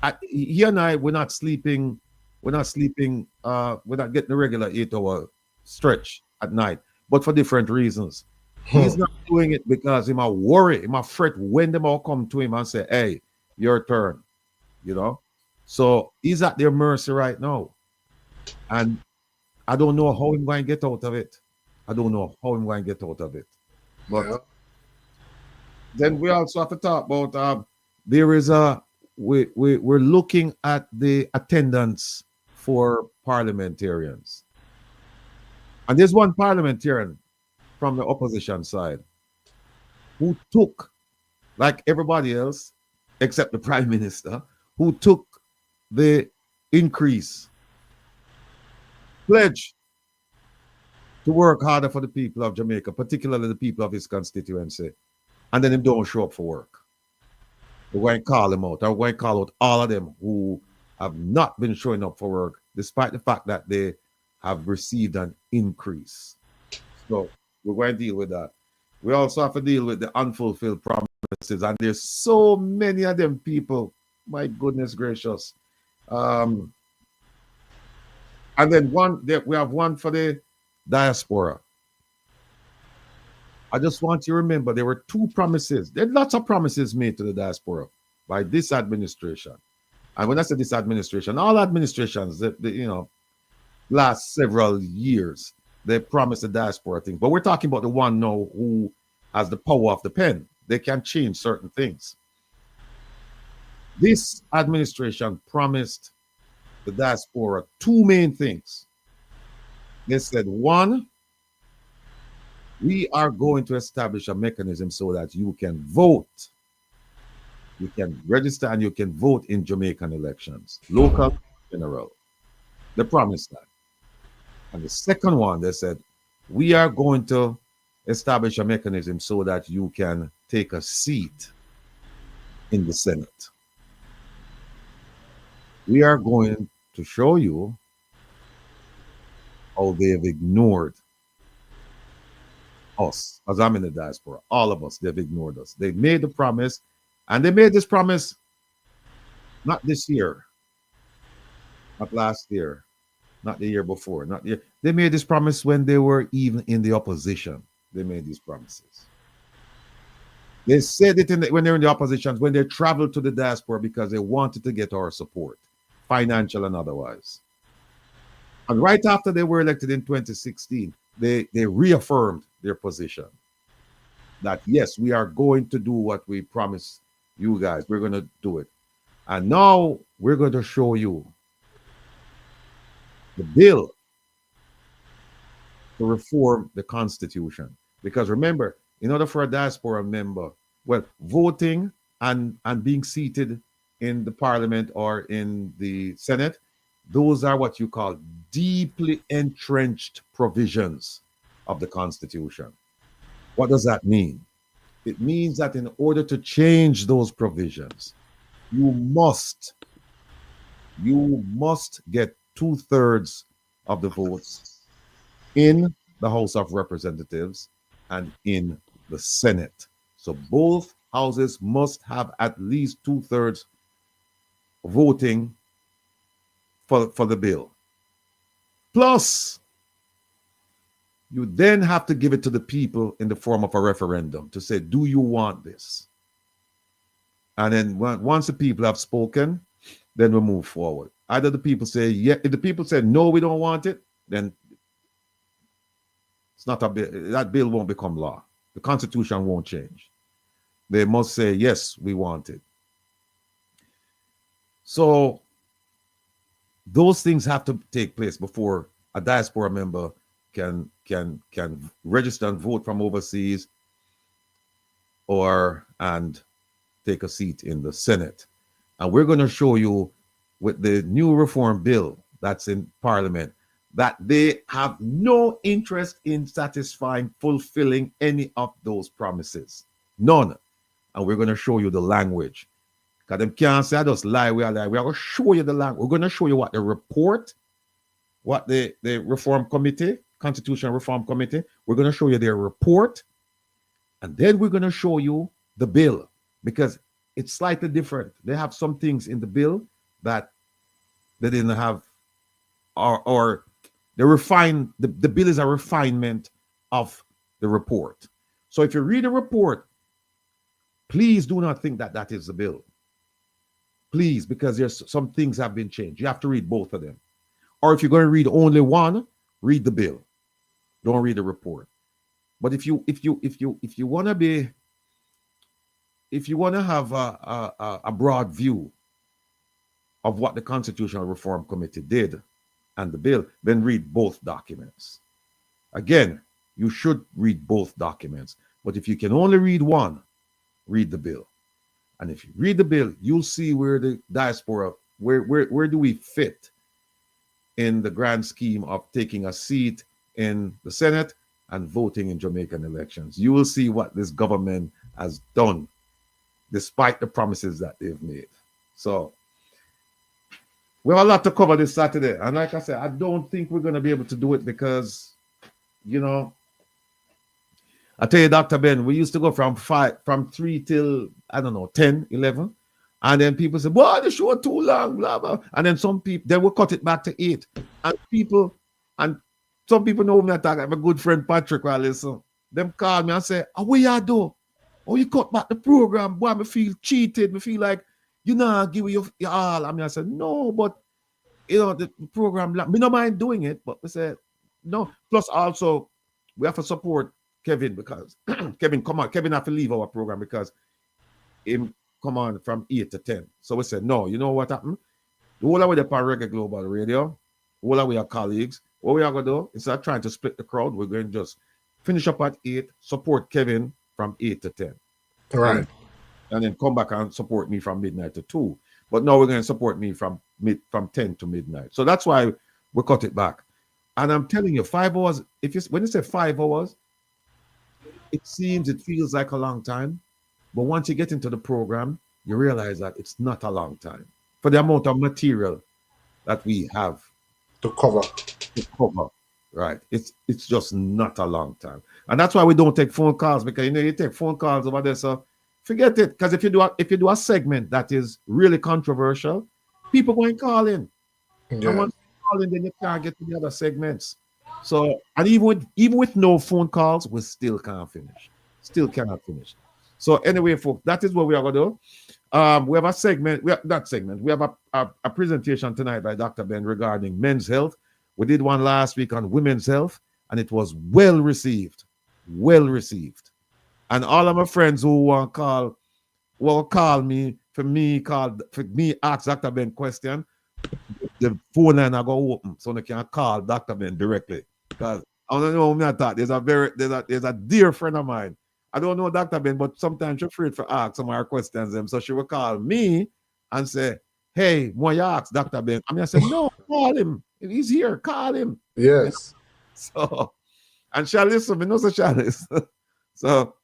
and I, we're not sleeping. We're not getting a regular 8-hour stretch at night, but for different reasons. He's not doing it because he might worry, he might fret when them all come to him and say, hey, your turn, So he's at their mercy right now. And I don't know how he's going to get out of it. But then we also have to talk about we're looking at the attendance for parliamentarians. And there's one parliamentarian from the opposition side who took, like everybody else, except the Prime Minister, who took the increase, pledge to work harder for the people of Jamaica, particularly the people of his constituency, and then him don't show up for work. We're going to call him out. We're going to call out all of them who have not been showing up for work, despite the fact that they have received an increase. So we're going to deal with that. We also have to deal with the unfulfilled promises, and there's so many of them people. My goodness gracious. And then we have one for the diaspora. I just want you to remember there were 2 promises. There are lots of promises made to the diaspora by this administration. And when I say this administration, all administrations, last several years, they promised the diaspora thing. But we're talking about the one now who has the power of the pen. They can change certain things. This administration promised the diaspora 2 main things. They said, 1, we are going to establish a mechanism so that you can vote. You can register and you can vote in Jamaican elections, local, general. They promised that. And the second one, they said, we are going to establish a mechanism so that you can take a seat in the Senate. We are going to show you how they have ignored us, as I'm in the diaspora. All of us, they've ignored us. They made the promise, and they made this promise not this year, not last year, not the year before, not the year. They made this promise when they were even in the opposition. They made these promises. They said it when they're in the opposition, when they traveled to the diaspora because they wanted to get our support, financial and otherwise. And right after they were elected in 2016, they reaffirmed their position that yes, we are going to do what we promised you guys. We're going to do it. And now we're going to show you the bill to reform the Constitution. Because remember, in order for a diaspora member, well, voting and being seated in the parliament or in the Senate, those are what you call deeply entrenched provisions of the Constitution. What does that mean? It means that in order to change those provisions, you must get 2/3 of the votes in the House of Representatives and in the Senate. So both houses must have at least 2/3 voting for the bill. Plus, you then have to give it to the people in the form of a referendum to say, do you want this? And then once the people have spoken, then we move forward. Either the people say, yeah, if the people say, no, we don't want it, then it's not a bill. That bill won't become law. The Constitution won't change. They must say, yes, we want it. So those things have to take place before a diaspora member can register and vote from overseas and take a seat in the Senate. And we're going to show you with the new reform bill that's in Parliament that they have no interest in satisfying, fulfilling any of those promises. None. And we're going to show you the language. Because them can't say, I just lie, we are lie. We are going to show you the language. We're going to show you what the report, what the Reform Committee, Constitutional Reform Committee, we're going to show you their report. And then we're going to show you the bill. Because it's slightly different. They have some things in the bill that they didn't have, or they refine, the bill is a refinement of the report. So if you read the report, please do not think that that is the bill. Please, because there's some things have been changed. You have to read both of them. Or if you're going to read only one, read the bill. Don't read the report. But if you want to be, if you want to have a broad view of what the Constitutional Reform Committee did and the bill, then read both documents. Again, you should read both documents. But if you can only read one, read the bill. And if you read the bill, you'll see where the diaspora, where do we fit in the grand scheme of taking a seat in the Senate and voting in Jamaican elections. You will see what this government has done despite the promises that they've made. So we have a lot to cover this Saturday. And like I said, I don't think we're going to be able to do it because, you know, I tell you, Dr. Ben, we used to go from 3 till, I don't know, 10, 11. And then people say, boy, the show too long, blah, blah. And then some people, then we'll cut it back to 8. And some people know me attack. I have a good friend, Patrick, while listen. Them call me and say, oh, what you do? Oh, you cut back the program. Boy, I feel cheated. I feel like, you know, give you your all. I mean, I said, no, but, you know, the program, me no mind doing it. But we said, no. Plus also, we have to support Kevin because Kevin have to leave our program because him come on from 8 to 10. So we said, no, you know what happened? The whole way up on Reggae Global Radio, all way our colleagues, what we are going to do, instead of trying to split the crowd, we're going to just finish up at 8, support Kevin from 8 to 10. Right. And then come back and support me from midnight to 2. But now we're going to support me from 10 to midnight. So that's why we cut it back. And I'm telling you, 5 hours, when you say 5 hours, it feels like a long time. But once you get into the program, you realize that it's not a long time. for the amount of material that we have To cover. to cover. Right. It's just not a long time. And that's why we don't take phone calls, because you take phone calls over there. So forget it. Because if you do a segment that is really controversial, people going to call in. And Yeah. once you call in, then you can't get to the other segments. So, and even with no phone calls, we still can't finish. Still cannot finish. So anyway, folks, that is what we are gonna do. We have a segment. We have that segment. We have a presentation tonight by Dr. Ben regarding men's health. We did one last week on women's health, and it was well received. Well received. And all of my friends who want call will call me for me ask Dr. Ben question. The phone line I go open so they can call Dr. Ben directly. Because I don't know who I thought. There's a dear friend of mine. I don't know Dr. Ben, but sometimes she's afraid to ask some of her questions them. So she will call me and say, "Hey, why you ask Dr. Ben?" I said, "No, call him. He's here, call him." Yes. So and she'll listen, me know so she'll listen. So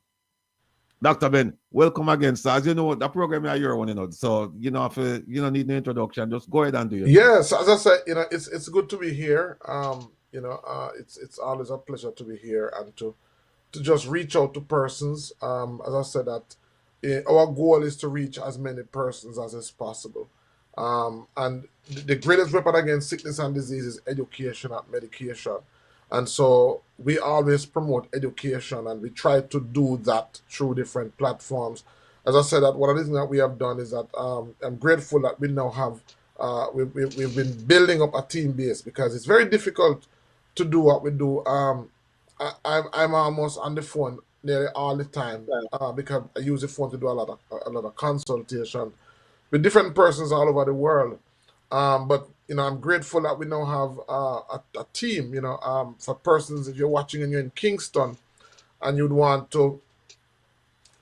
Dr. Ben, welcome again, sir. As you know, the program is your one, So, if you don't need an introduction, just go ahead and do your thing. Yes, as I said, it's good to be here. It's always a pleasure to be here and to just reach out to persons. As I said, that our goal is to reach as many persons as is possible. And the greatest weapon against sickness and disease is education and medication. And so we always promote education, and we try to do that through different platforms. As I said, that one of the things that we have done is that I'm grateful that we now have we've been building up a team base, because it's very difficult to do what we do. I'm almost on the phone nearly all the time, because I use the phone to do a lot of consultation with different persons all over the world. But I'm grateful that we now have a team. For persons, if you're watching and you're in Kingston and you'd want to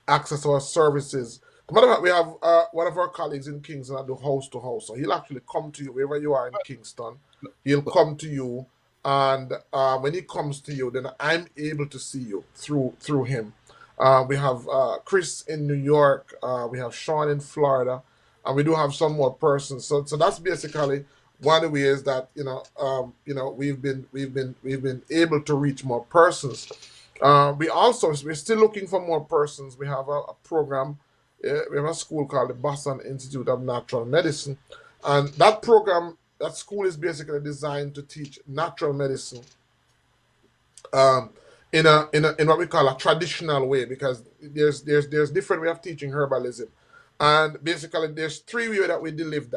access our services. As a matter of fact, we have one of our colleagues in Kingston that do house to house. So he'll actually come to you wherever you are in Kingston. He'll come to you, and when he comes to you, then I'm able to see you through him. We have Chris in New York. We have Sean in Florida, and we do have some more persons. So that's basically one of the ways that we've been able to reach more persons. We're still looking for more persons. We have a program. We have a school called the Boston Institute of Natural Medicine, and that school is basically designed to teach natural medicine um, in what we call a traditional way, because there's different way of teaching herbalism, and basically there's three ways that we deliver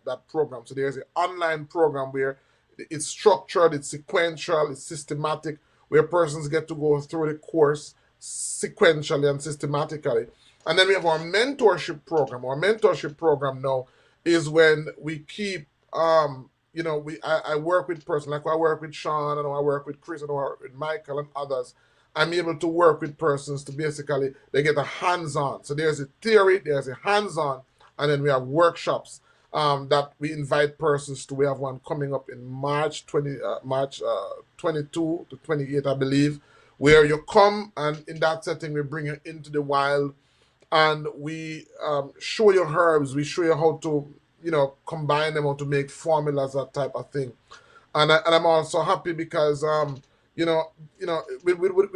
that program. So there's an online program where it's structured, it's sequential, it's systematic, where persons get to go through the course sequentially and systematically. And then we have our mentorship program. Our mentorship program now is when we keep I work with person, like I work with Sean, and I work with Chris, and I work with Michael and others. I'm able to work with persons to basically they get a hands-on. So there's a theory, there's a hands-on, and then we have workshops that we invite persons to. We have one coming up in March 22 to 28, I believe, where you come, and in that setting we bring you into the wild, and we show you herbs. We show you how to combine them, how to make formulas, that type of thing. And I'm also happy because with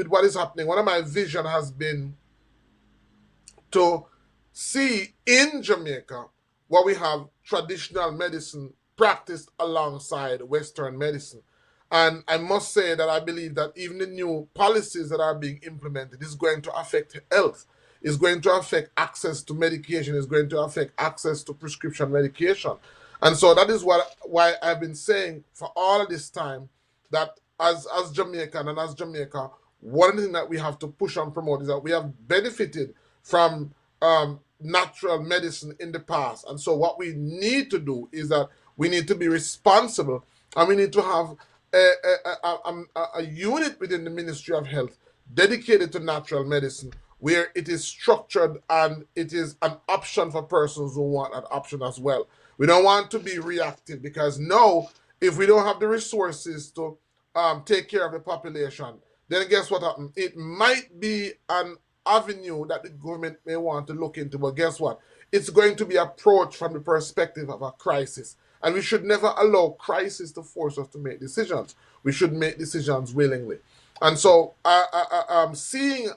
what is happening, one of my vision has been to see in Jamaica where we have traditional medicine practiced alongside Western medicine. And I must say that I believe that even the new policies that are being implemented is going to affect health, is going to affect access to medication, is going to affect access to prescription medication. And so that is why I've been saying for all of this time that as Jamaican and as Jamaica, one thing that we have to push and promote is that we have benefited from natural medicine in the past. And so what we need to do is that we need to be responsible, and we need to have a unit within the Ministry of Health dedicated to natural medicine, where it is structured and it is an option for persons who want that option as well. We don't want to be reactive, because now, if we don't have the resources to take care of the population, then guess what happens? It might be an avenue that the government may want to look into, but guess what? it's going to be approached from the perspective of a crisis. And we should never allow crisis to force us to make decisions. We should make decisions willingly. And so, seeing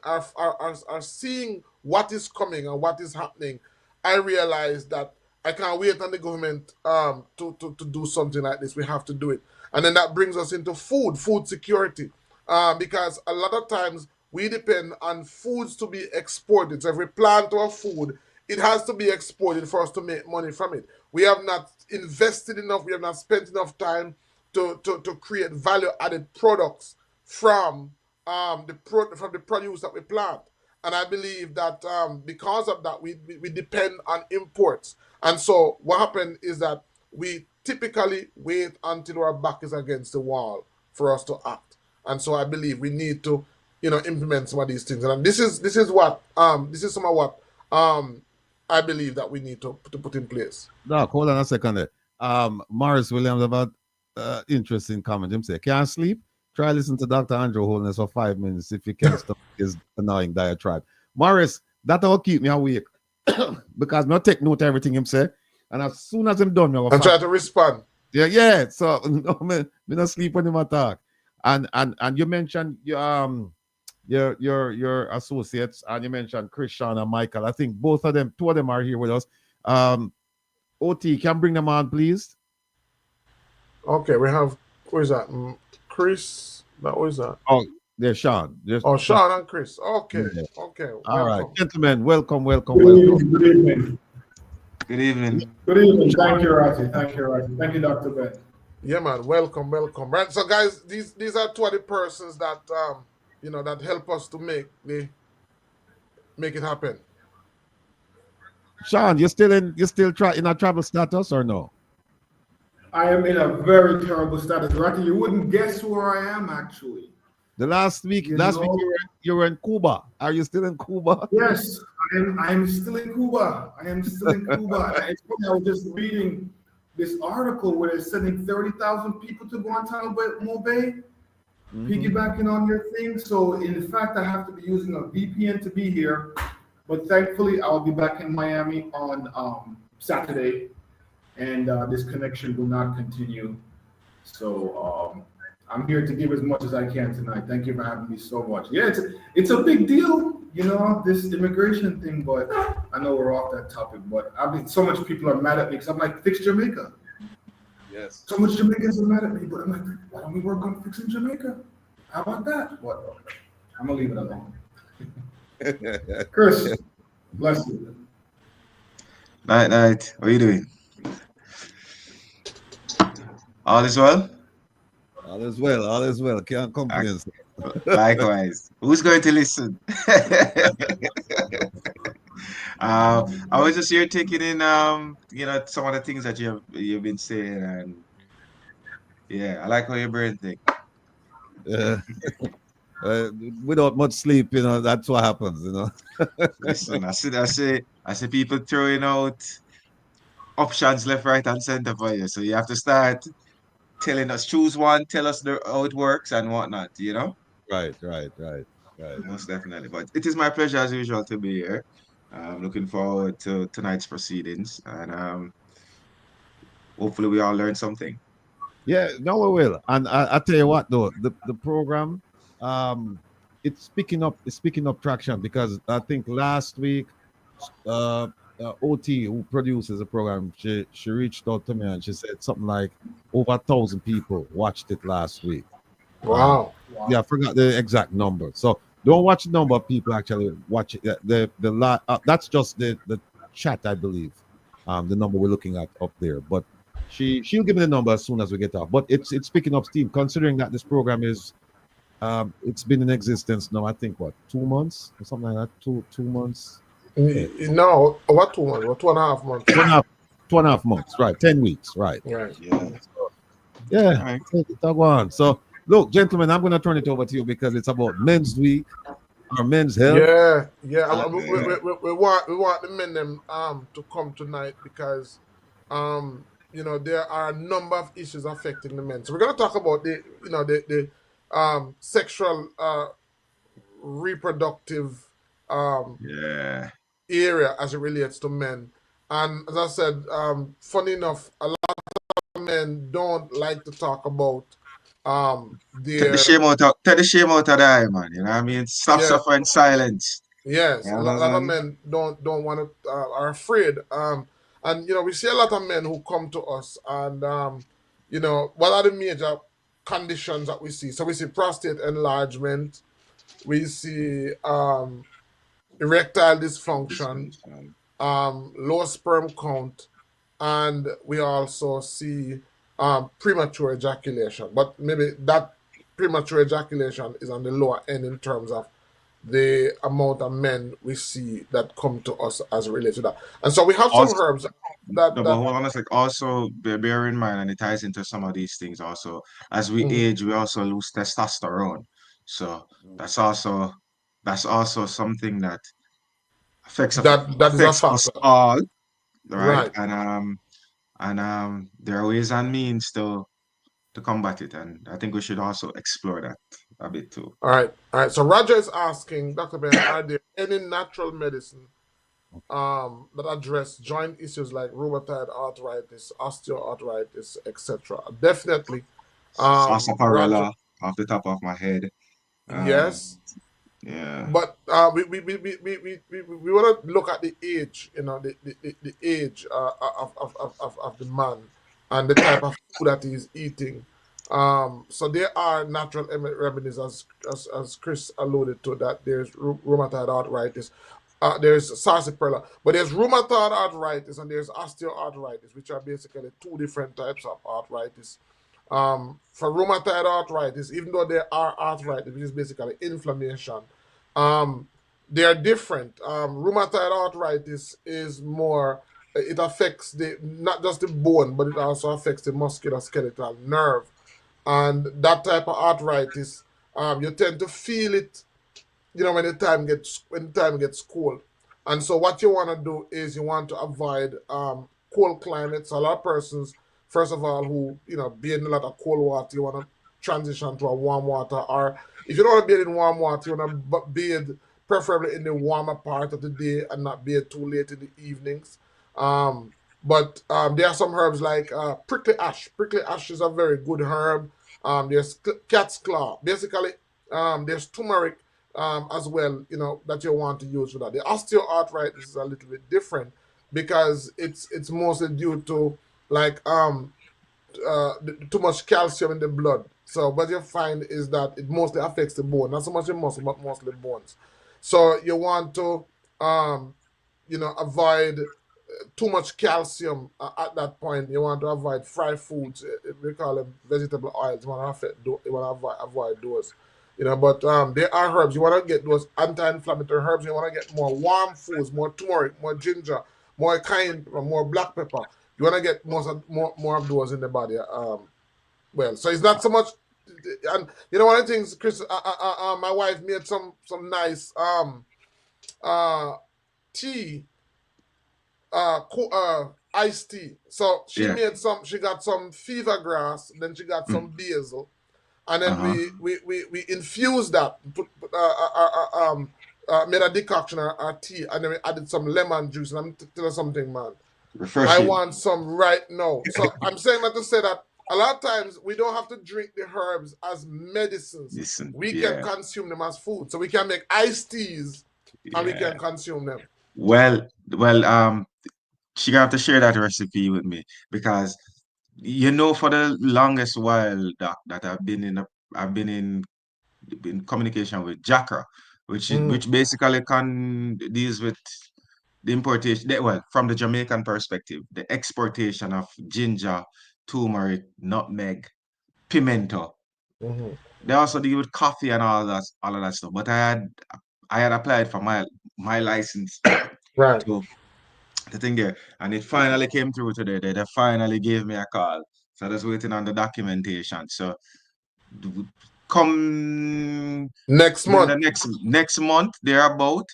seeing what is coming and what is happening, I realize that I can't wait on the government to do something like this. We have to do it. And then that brings us into food security. Because a lot of times we depend on foods to be exported. So if we plant our food, it has to be exported for us to make money from it. We have not invested enough, we have not spent enough time to create value added products from from the produce that we plant. And I believe that because of that, we depend on imports. And so what happened is that we typically wait until our back is against the wall for us to act. And so I believe we need to, implement some of these things. And this is some of what I believe that we need to put in place. Doc, hold on a second there. Morris Williams about interesting comment. Him say, can't sleep? Try listen to Dr. Andrew Holness for 5 minutes if you can stop his annoying diatribe. Morris, that'll keep me awake. Because me take note of everything him say. And as soon as I'm done, I'm trying to respond. Yeah. So no, me not sleep when him attack. And you mentioned your associates, and you mentioned Christian and Michael. I think two of them are here with us. OT, can bring them on, please? Okay, we have, who is that? Chris? Who is that? Oh, there's Sean. Sean and Chris. Okay, yeah. Okay. All right, gentlemen, welcome. Good evening. Good evening. Good evening. Good evening. Thank you, Ratty. Thank you, Dr. Ben. Yeah, man. Welcome. Right. So, guys, these are two of the persons that that help us to make it happen. Sean, you still in a travel status or no? I am in a very terrible status, Ratty. You wouldn't guess where I am actually. The last week you were in Cuba. Are you still in Cuba? Yes, I am still in Cuba. It's funny, I was just reading this article where they're sending 30,000 people to Guantanamo Bay, piggybacking on your thing. So in fact, I have to be using a VPN to be here, but thankfully I'll be back in Miami on Saturday, and this connection will not continue. So I'm here to give as much as I can tonight. Thank you for having me so much. Yeah, it's a big deal, this immigration thing, but I know we're off that topic, but so much people are mad at me because I'm like, fix Jamaica. Yes. So much Jamaicans are mad at me, but I'm like, why don't we work on fixing Jamaica? How about that? What? I'm gonna leave it alone. Chris, bless you. Night. What are you doing? All is well? All is well. Can't complain. Likewise. Who's going to listen? I was just here taking in some of the things that you've been saying, and yeah, I like how your brain think. Without much sleep, that's what happens, Listen, I see people throwing out options left, right, and center for you. So you have to start telling us, choose one, tell us how it works and whatnot, Right. Most definitely. But it is my pleasure as usual to be here. I'm looking forward to tonight's proceedings, and hopefully we all learn something. Yeah, no, we will. And I tell you what, though, the program, it's picking up traction, because I think last week, OT, who produces the program, she reached out to me and she said something like over 1,000 people watched it last week. Wow. Yeah, I forgot the exact number. So don't watch the number of people actually watch it. That's just the chat, I believe. The number we're looking at up there. But she'll give me the number as soon as we get off. But it's picking up steam, considering that this program is it's been in existence now, I think 2 months or something like that. Two months. No, what 2 months? What 2.5 months? 2.5 months, right? 10 weeks, right? Right. Yeah. Go on. So look, gentlemen, I'm gonna turn it over to you because it's about Men's Week or Men's Health. Yeah. We want the men them to come tonight because there are a number of issues affecting the men. So we're gonna talk about the sexual reproductive area as it relates to men. And as I said, funny enough, a lot of men don't like to talk about their Take the shame out of the eye, man. You know what I mean? Stop yeah. suffering silence. Yes, You a lot of understand? men don't want to are afraid. And we see a lot of men who come to us, and what are the major conditions that we see? So we see prostate enlargement, we see erectile dysfunction, Dysfunction. low sperm count, and we also see premature ejaculation. But maybe that premature ejaculation is on the lower end in terms of the amount of men we see that come to us as related to that. And so we have some Also, herbs that no, but hold on a sec. Also, bear in mind, and it ties into some of these things also. As we mhm, age, we also lose testosterone. So that's also something that that is a affects us factor, all, right? right? And there are ways and means to combat it, and I think we should also explore that a bit too. All right. So Roger is asking, Dr. Ben, are there any natural medicine that address joint issues like rheumatoid arthritis, osteoarthritis, etc.? Definitely, Roger. Sarsaparilla off the top of my head. Um, Yes, yeah. but we want to look at the age, the age of the man and the type of food that he's eating. So there are natural remedies, as Chris alluded to, that there's rheumatoid arthritis, there's sarsaparilla, but there's rheumatoid arthritis and there's osteoarthritis, which are basically two different types of arthritis. For rheumatoid arthritis, even though there are arthritis, which is basically inflammation, um, they are different. Rheumatoid arthritis is more, it affects the not just the bone, but it also affects the musculoskeletal nerve. And that type of arthritis, you tend to feel it, when the time gets cold. And so what you want to do is you want to avoid cold climates. A lot of persons, first of all, who be in a lot of cold water, you want to transition to a warm water. Or if you don't want to bathe in warm water, you want to bathe preferably in the warmer part of the day and not bathe too late in the evenings. But there are some herbs like prickly ash. Prickly ash is a very good herb. There's cat's claw. Basically, there's turmeric as well, that you want to use for that. The osteoarthritis is a little bit different because it's mostly due to like too much calcium in the blood. So what you find is that it mostly affects the bone, not so much the muscle, but mostly bones. So you want to avoid too much calcium at that point. You want to avoid fried foods. We call them vegetable oils. You want to avoid those. But there are herbs. You want to get those anti-inflammatory herbs. You want to get more warm foods, more turmeric, more ginger, more cayenne pepper, more black pepper. You want to get more of those in the body. So it's not so much. And one of the things, Chris, my wife made some nice uh tea, iced tea. So she Yeah. made some. She got some fever grass, then she got Mm. some basil, and then Uh-huh. we infused that. Made a decoction or tea, and then we added some lemon juice. And I'm tell you something, man. I Refreshing. want some right now. So I'm saying that to say that a lot of times we don't have to drink the herbs as medicines. Listen, We can yeah, consume them as food. So we can make iced teas and we yeah. can consume them. Well, she gonna have to share that recipe with me because for the longest while, Doc, that I've been in communication with Jackra, Mm, which basically deals with the importation, well, from the Jamaican perspective, the exportation of ginger, turmeric, nutmeg, pimento. mhm. They also deal with coffee and all of that stuff. But I had applied for my license Right. to the thing there, and it finally came through today. They finally gave me a call. So I was waiting on the documentation. So d- come Next in the month. next month, thereabout,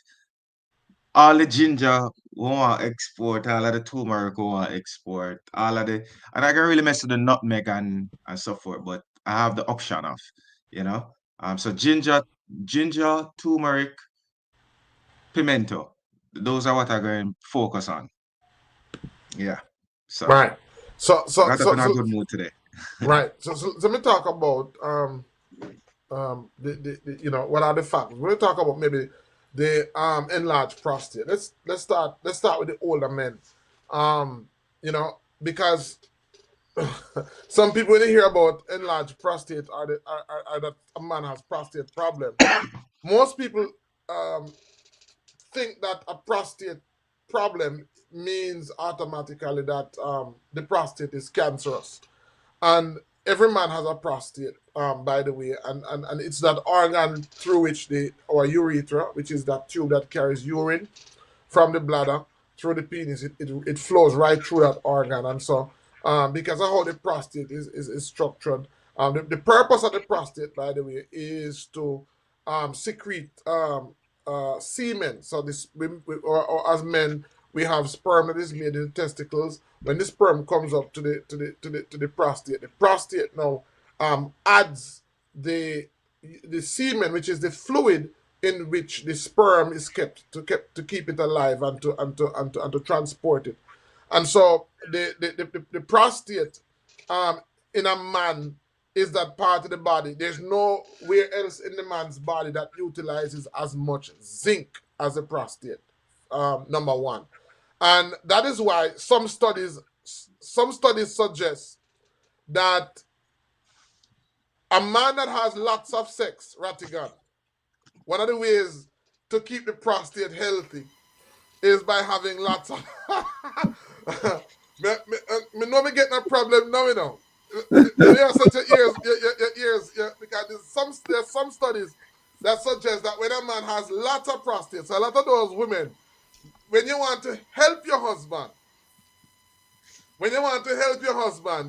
all the ginger we want to export, all of the turmeric we want to export, all of the, and I can really mess with the nutmeg and so forth, but I have the option of, you know. So ginger, turmeric, pimento. Those are what I'm going to focus on. Yeah. So Right. So got up in a good mood today. right. So let me talk about the you know, what are the factors? We're gonna talk about maybe the enlarged prostate. Let's start with the older men. You know, because some people when they hear about enlarged prostate are that a man has prostate problem. Most people think that a prostate problem means automatically that the prostate is cancerous. And every man has a prostate, by the way, and it's that organ through which our urethra, which is that tube that carries urine from the bladder through the penis, it flows right through that organ. And so, because of how the prostate is structured, the purpose of the prostate, by the way, is to secrete semen. So this, or as men, we have sperm that is made in the testicles. When the sperm comes up to the prostate now adds the semen, which is the fluid in which the sperm is kept to keep it alive and to transport it. And so the prostate in a man is that part of the body. There's nowhere else in the man's body that utilizes as much zinc as the prostate. Number one. And that is why some studies suggest that a man that has lots of sex, Rattigan, one of the ways to keep the prostate healthy is by having lots of me know me getting a problem now, you know. You have such your ears, because there's some studies that suggest that when a man has lots of prostates, a lot of those women, when you want to help your husband,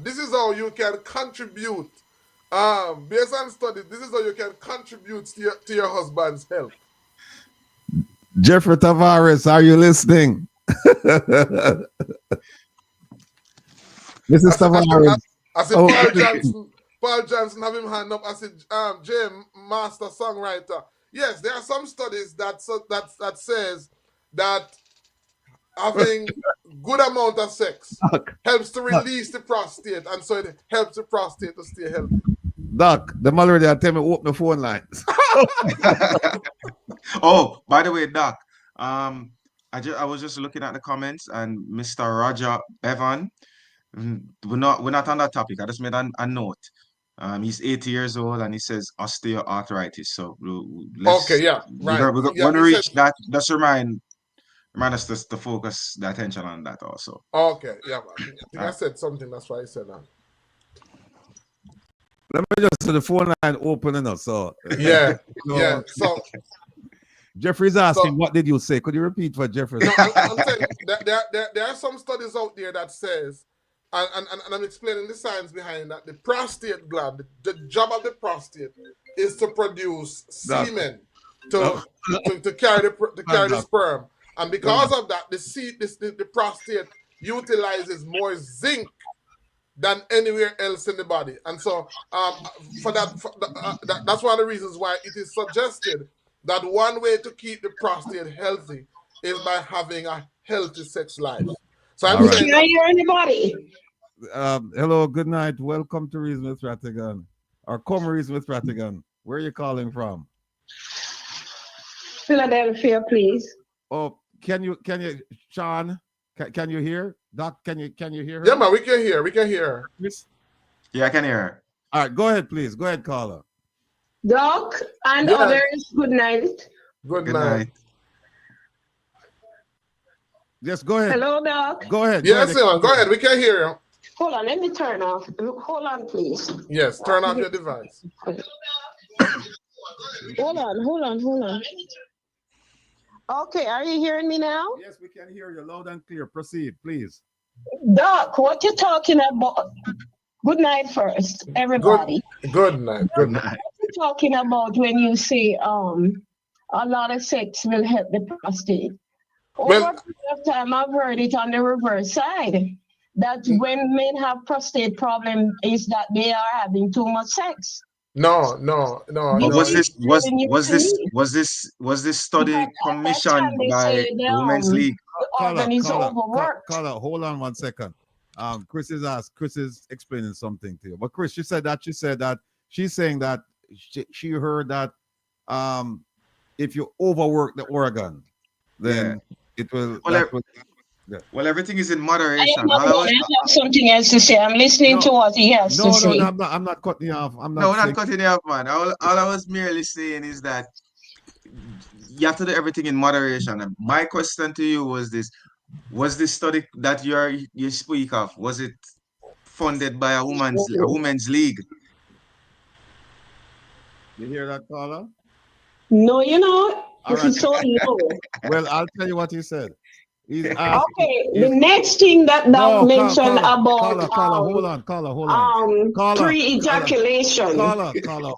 this is how you can contribute. Based on studies, this is how you can contribute to your husband's health. Jeffrey Tavares, are you listening? Mrs. Tavares. I said, Paul Johnson have him hand up. I said, Jim, master songwriter. Yes, there are some studies that says that having good amount of sex helps to release the prostate, and so it helps the prostate to stay healthy. Doc, the already tell me open the phone lines. Oh, by the way, Doc, I was just looking at the comments, and Mr. Roger Bevan, we're not on that topic. I just made a note. He's 80 years old, and he says osteoarthritis. So let's, okay, yeah, right. When we reach that, just remind us to focus the attention on that also. Okay, yeah, I think I said something. That's why I said that. Let me just say the phone line open enough. So yeah, yeah. So Jeffrey's asking, what did you say? Could you repeat for Jeffrey? No, I'm saying there are some studies out there that says, and I'm explaining the science behind that. The prostate gland, the job of the prostate is to produce semen to carry the sperm, and because of that, the prostate utilizes more zinc than anywhere else in the body, and so that's one of the reasons why it is suggested that one way to keep the prostate healthy is by having a healthy sex life. So I'm saying, can I hear anybody? Hello, good night. Welcome to Reason with Rattigan. Or come Reason with Rattigan. Where are you calling from? Philadelphia, please. Oh, can you, Sean? Can you hear? Doc, can you hear her? Yeah, man, we can hear her. Yeah, I can hear her. All right, go ahead, please. Go ahead, caller. Doc and others, good night. Good night. Yes, go ahead. Hello, Doc. Go ahead. Yes, go ahead. We can hear you. Hold on, let me turn off. Hold on, please. Yes, turn off your device. Hold on. Okay, are you hearing me now? Yes, we can hear you loud and clear. Proceed, please. Doc, what you're talking about? Good night first, everybody. Good night. Good night. What you're talking about when you say a lot of sex will help the prostate? Over a period of time, I've heard it on the reverse side. That when men have prostate problem is that they are having too much sex. No. Was this study commissioned by the Women's League? organ is overworked. Carla, hold on 1 second. Chris is explaining something to you. But Chris, she's saying that she heard that if you overwork the organ, then it will. Well, everything is in moderation. I have something else to say. I'm listening to what he has to say. No, I'm not cutting you off. We're not cutting you off, man. All I was merely saying is that you have to do everything in moderation. And my question to you was this: was this study that you speak of, was it funded by a women's league? You hear that, Carla? No, this is so low. Well, I'll tell you what he said. The next thing that Doc mentioned about hold on. Pre-ejaculation. Carla,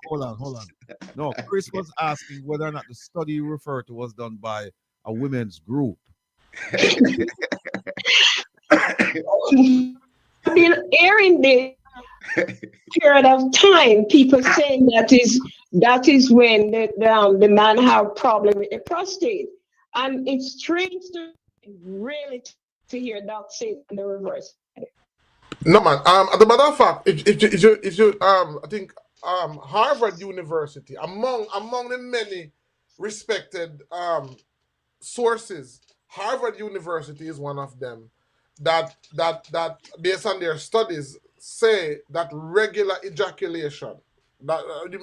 hold on. No, Chris was asking whether or not the study you referred to was done by a women's group. I've been hearing this period of time, people saying that is when the man have problem with the prostate, and it's strange to really to hear Doc say the reverse. No, man. As a matter of fact, I think Harvard University, among the many respected sources, Harvard University is one of them that based on their studies say that regular ejaculation, that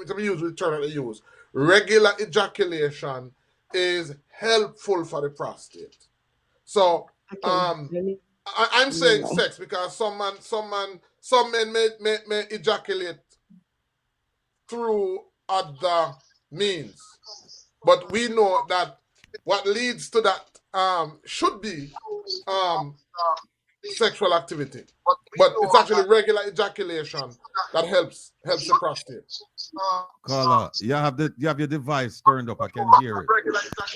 to be used with the term that they use, regular ejaculation is helpful for the prostate. So I'm saying sex because some men may ejaculate through other means, but we know that what leads to that should be sexual activity, but it's actually regular ejaculation that helps the prostate. Carla, you have your device turned up. I can hear it.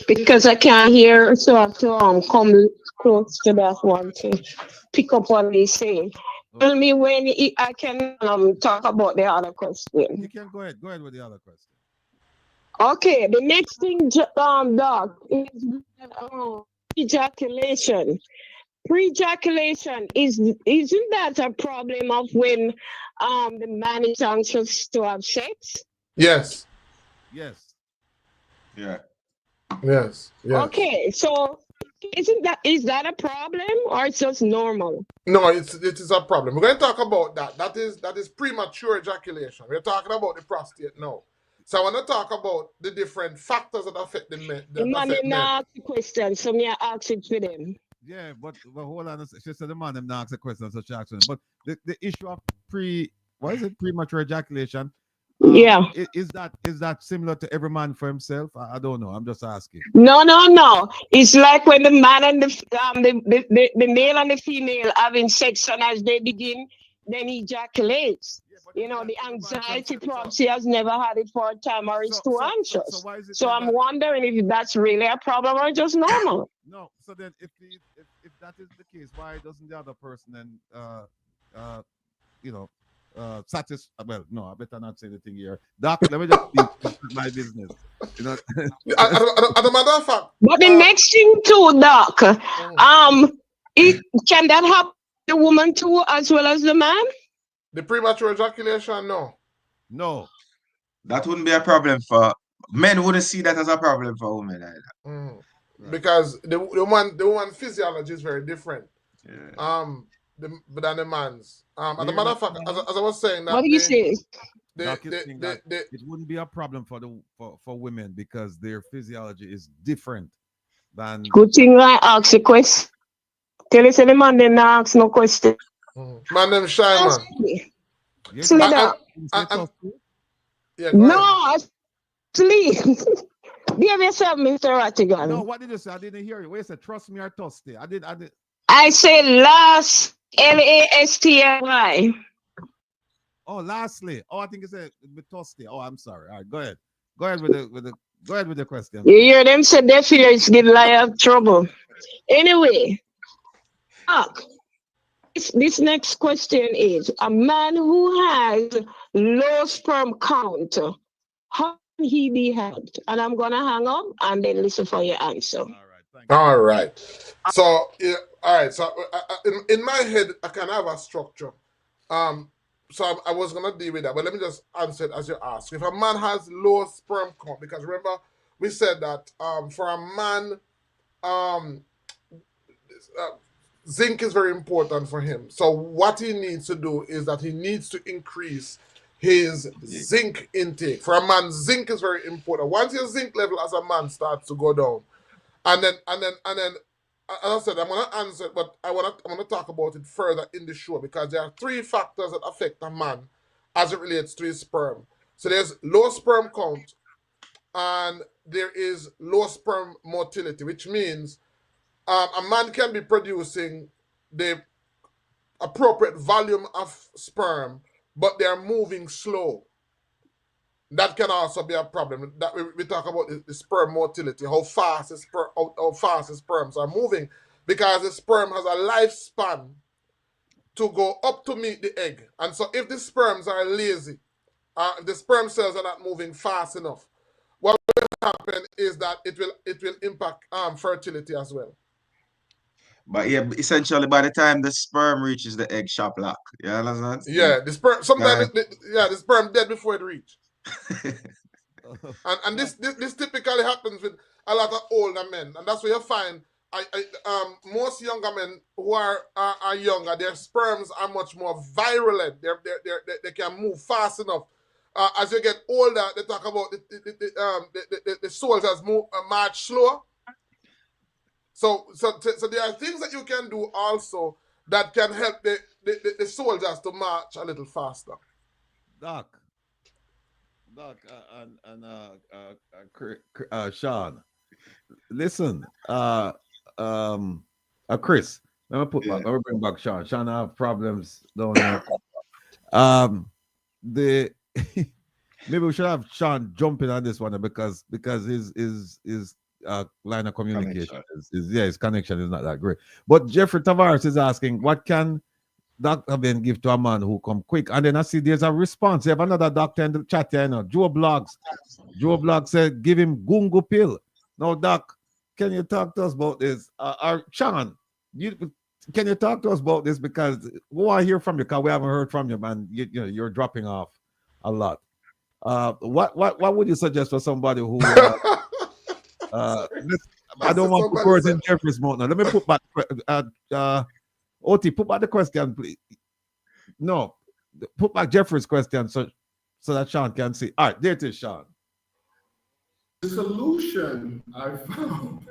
Because I can't hear, so I have to come close to that one to pick up what he's saying. Tell me when I can talk about the other question. You can go ahead with the other question. Okay, the next thing, Doc, is ejaculation. Pre-ejaculation isn't that a problem of when the man is anxious to have sex? Yes. Yeah. Yes. Okay, so is that a problem or it's just normal? No, it is a problem. We're going to talk about that. That is premature ejaculation. We're talking about the prostate now. So I want to talk about the different factors that affect the men. The man didn't ask the question, so me ask it for them. Yeah, but hold on. She said the man them ask a question, such action. But the issue of premature ejaculation? Is that similar to every man for himself? I don't know. I'm just asking. No. It's like when the man and the male and the female having sex, and as they begin, then he ejaculates. The anxiety perhaps he has never had it for a time or is too anxious. So I'm wondering if that's really a problem or just normal. No. So then if that is the case, why doesn't the other person then well, no, I better not say the thing here. Doc, let me just be my business. As a matter of fact. But the next thing too, Doc, can that happen to the woman too as well as the man? The premature ejaculation, no. That wouldn't be a problem for men. Wouldn't see that as a problem for women either. Because the woman physiology is very different. Yeah. Than the man's. As a matter of fact, as I was saying, that what do you say? It wouldn't be a problem for women because their physiology is different than. Good thing I ask a question. Tell us the man didn't ask no question. Man, them shy man. No, I sleep. Behave yourself, Mr. Rattigan. No, what did you say? I didn't hear you. Wait a second. Trust me or toasty. I did. I say last, LASTLY. Oh, lastly. Oh, I think you said toasty. Oh, I'm sorry. All right, go ahead. Go ahead with the question. You hear them say their feelings get like of trouble. Anyway, this next question is: a man who has low sperm count, how can he be helped? And I'm gonna hang up and then listen for your answer. All right, All right. So, yeah, all right. So, in my head, I can have a structure. So I was gonna deal with that, but let me just answer it as you ask. If a man has low sperm count, because remember we said that for a man, um, uh, zinc is very important for him. So what he needs to do is that he needs to increase his zinc intake. For a man, zinc is very important. Once your zinc level as a man starts to go down, and then as I said, I'm gonna answer it, but I'm gonna talk about it further in the show because there are three factors that affect a man as it relates to his sperm. So there's low sperm count, and there is low sperm motility, which means a man can be producing the appropriate volume of sperm, but they are moving slow. That can also be a problem. That we talk about the sperm motility, how fast the sperms are moving, because the sperm has a lifespan to go up to meet the egg. And so if the sperms are lazy, if the sperm cells are not moving fast enough, what will happen is that it will impact fertility as well. But yeah, essentially by the time the sperm reaches the egg shop lock, you understand? Yeah, the sperm sometimes the sperm dead before it reach. And this typically happens with a lot of older men, and that's where you find most younger men who are younger, their sperms are much more virulent. They can move fast enough. As you get older, they talk about the soldiers move march slower. So there are things that you can do also that can help the soldiers to march a little faster. Doc, and Sean, listen, Chris, let me bring back Sean. Sean, I have problems down here. The maybe we should have Sean jumping on this one because his line of communication his connection is not that great. But Jeffrey Tavares is asking, what can Dr. Ben give to a man who come quick? And then I see there's a response. You have another doctor in the chat here, you know. Joe Blogs said, give him gungo pill. Now, Doc, can you talk to us about this? Sean, can you talk to us about this? Because we want to hear from you, because we haven't heard from you, man. You're dropping off a lot. What would you suggest for somebody who I don't want to put words in Jeffrey's mouth now. Let me put back Oti, put back the question, please. No, put back Jeffrey's question so that Sean can see. All right, there it is, Sean. The solution I found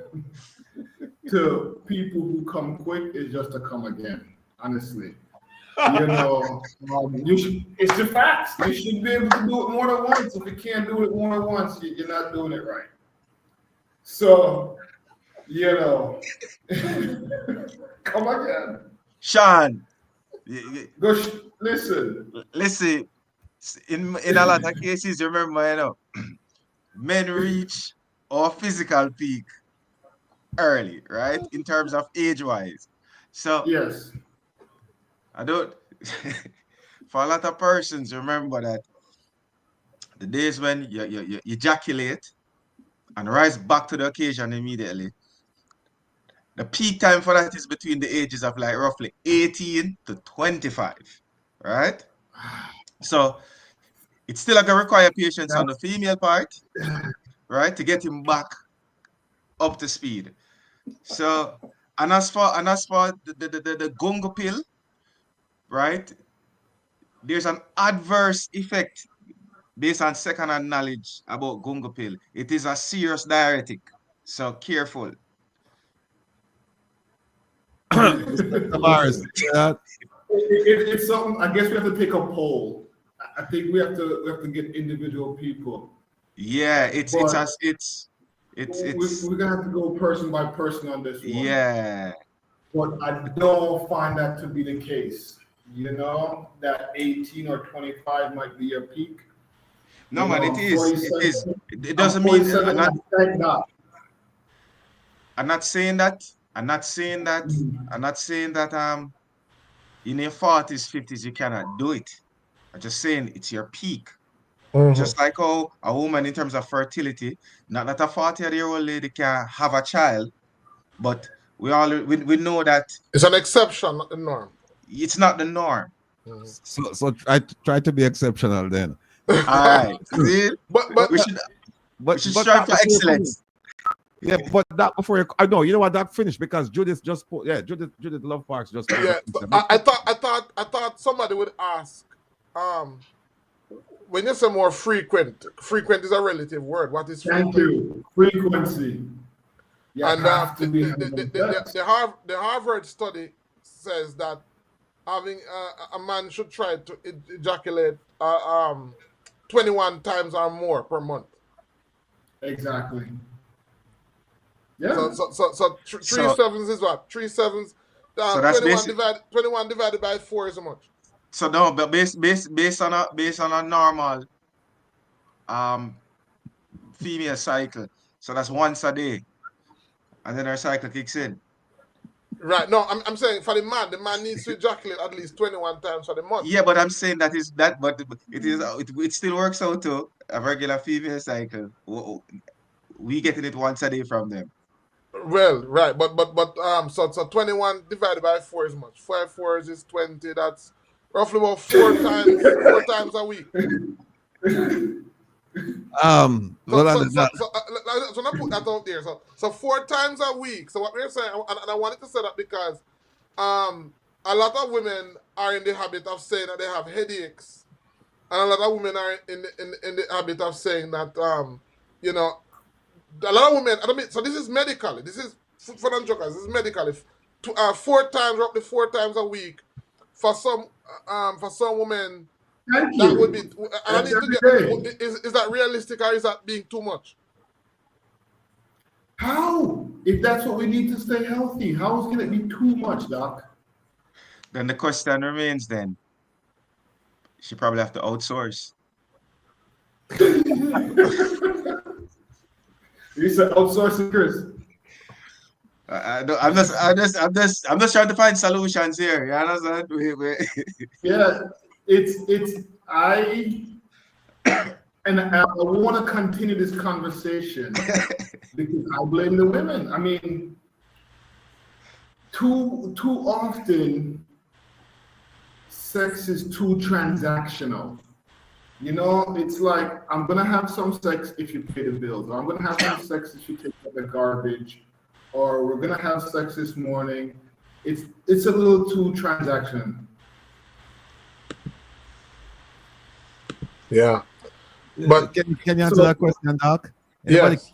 to people who come quick is just to come again, honestly. It's the facts. You should be able to do it more than once. If you can't do it more than once, you're not doing it right. So, come again. Sean, listen. In a lot of cases, remember, men reach our physical peak early, right? In terms of age-wise. So yes, I don't. For a lot of persons, remember that the days when you ejaculate and rise back to the occasion immediately, the peak time for that is between the ages of like roughly 18 to 25, right? So it's still going to require patience on the female part, right, to get him back up to speed. So, and as for the gungo pill, right, there's an adverse effect based on second-hand knowledge about gungo pill. It is a serious diuretic, so careful. It's something. I guess we have to take a poll. I think we have to get individual people. Yeah, we're gonna have to go person by person on this one. Yeah, but I don't find that to be the case. That 18 or 25 might be your peak. No, man, it is. It doesn't mean I'm not saying that in your 40s, 50s you cannot do it. I'm just saying it's your peak. Just like how a woman in terms of fertility, not that a 40-year-old lady can have a child, but we know that It's an exception, not the norm. it's not the norm. So try to be exceptional then. All right. See? But we should strive that for before you excellence. yeah, but that before you, I know, you know what, that finished because Judith just put, Judith Love Parks just put, yeah, so I thought somebody would ask, when you say more frequent is a relative word. What is frequent? Thank you. Frequency. You And have to be having sex. the Harvard study says that having a man should try to ejaculate 21 times or more per month. Exactly. Yeah. So 3 sevens is what? 3 sevens. So that's 21 divided by 4 is how much? So no, but based on a normal female cycle. So that's once a day. And then her cycle kicks in. Right. No, I'm saying for the man needs to ejaculate at least 21 times for the month. Yeah, but I'm saying but it still works out to a regular female cycle. We getting it once a day from them. Well, right, but so 21 divided by 4 is much. 5 4s is 20. That's roughly about 4 times a week. So I put that out there. So 4 times a week. So what we're saying, and I wanted to say that because a lot of women are in the habit of saying that they have headaches, and a lot of women are in the habit of saying that you know, a lot of women. I mean, so this is medically. This is for non-jokers. This is medically. 4 times, roughly 4 times a week, for some women. Thank That you. would be. I need to get. Is that realistic or is that being too much? How? If that's what we need to stay healthy, how is it be too much, Doc? Then the question remains then. She probably have to outsource. You said outsourcing, Chris. I'm just trying to find solutions here. You understand? Yeah, and I want to continue this conversation because I blame the women. I mean, too often, sex is too transactional. You know, it's like, I'm gonna have some sex if you pay the bills, or I'm gonna have some sex if you take out the garbage, or we're gonna have sex this morning. It's a little too transactional. Yeah. But can you answer that question, Doc? Yes.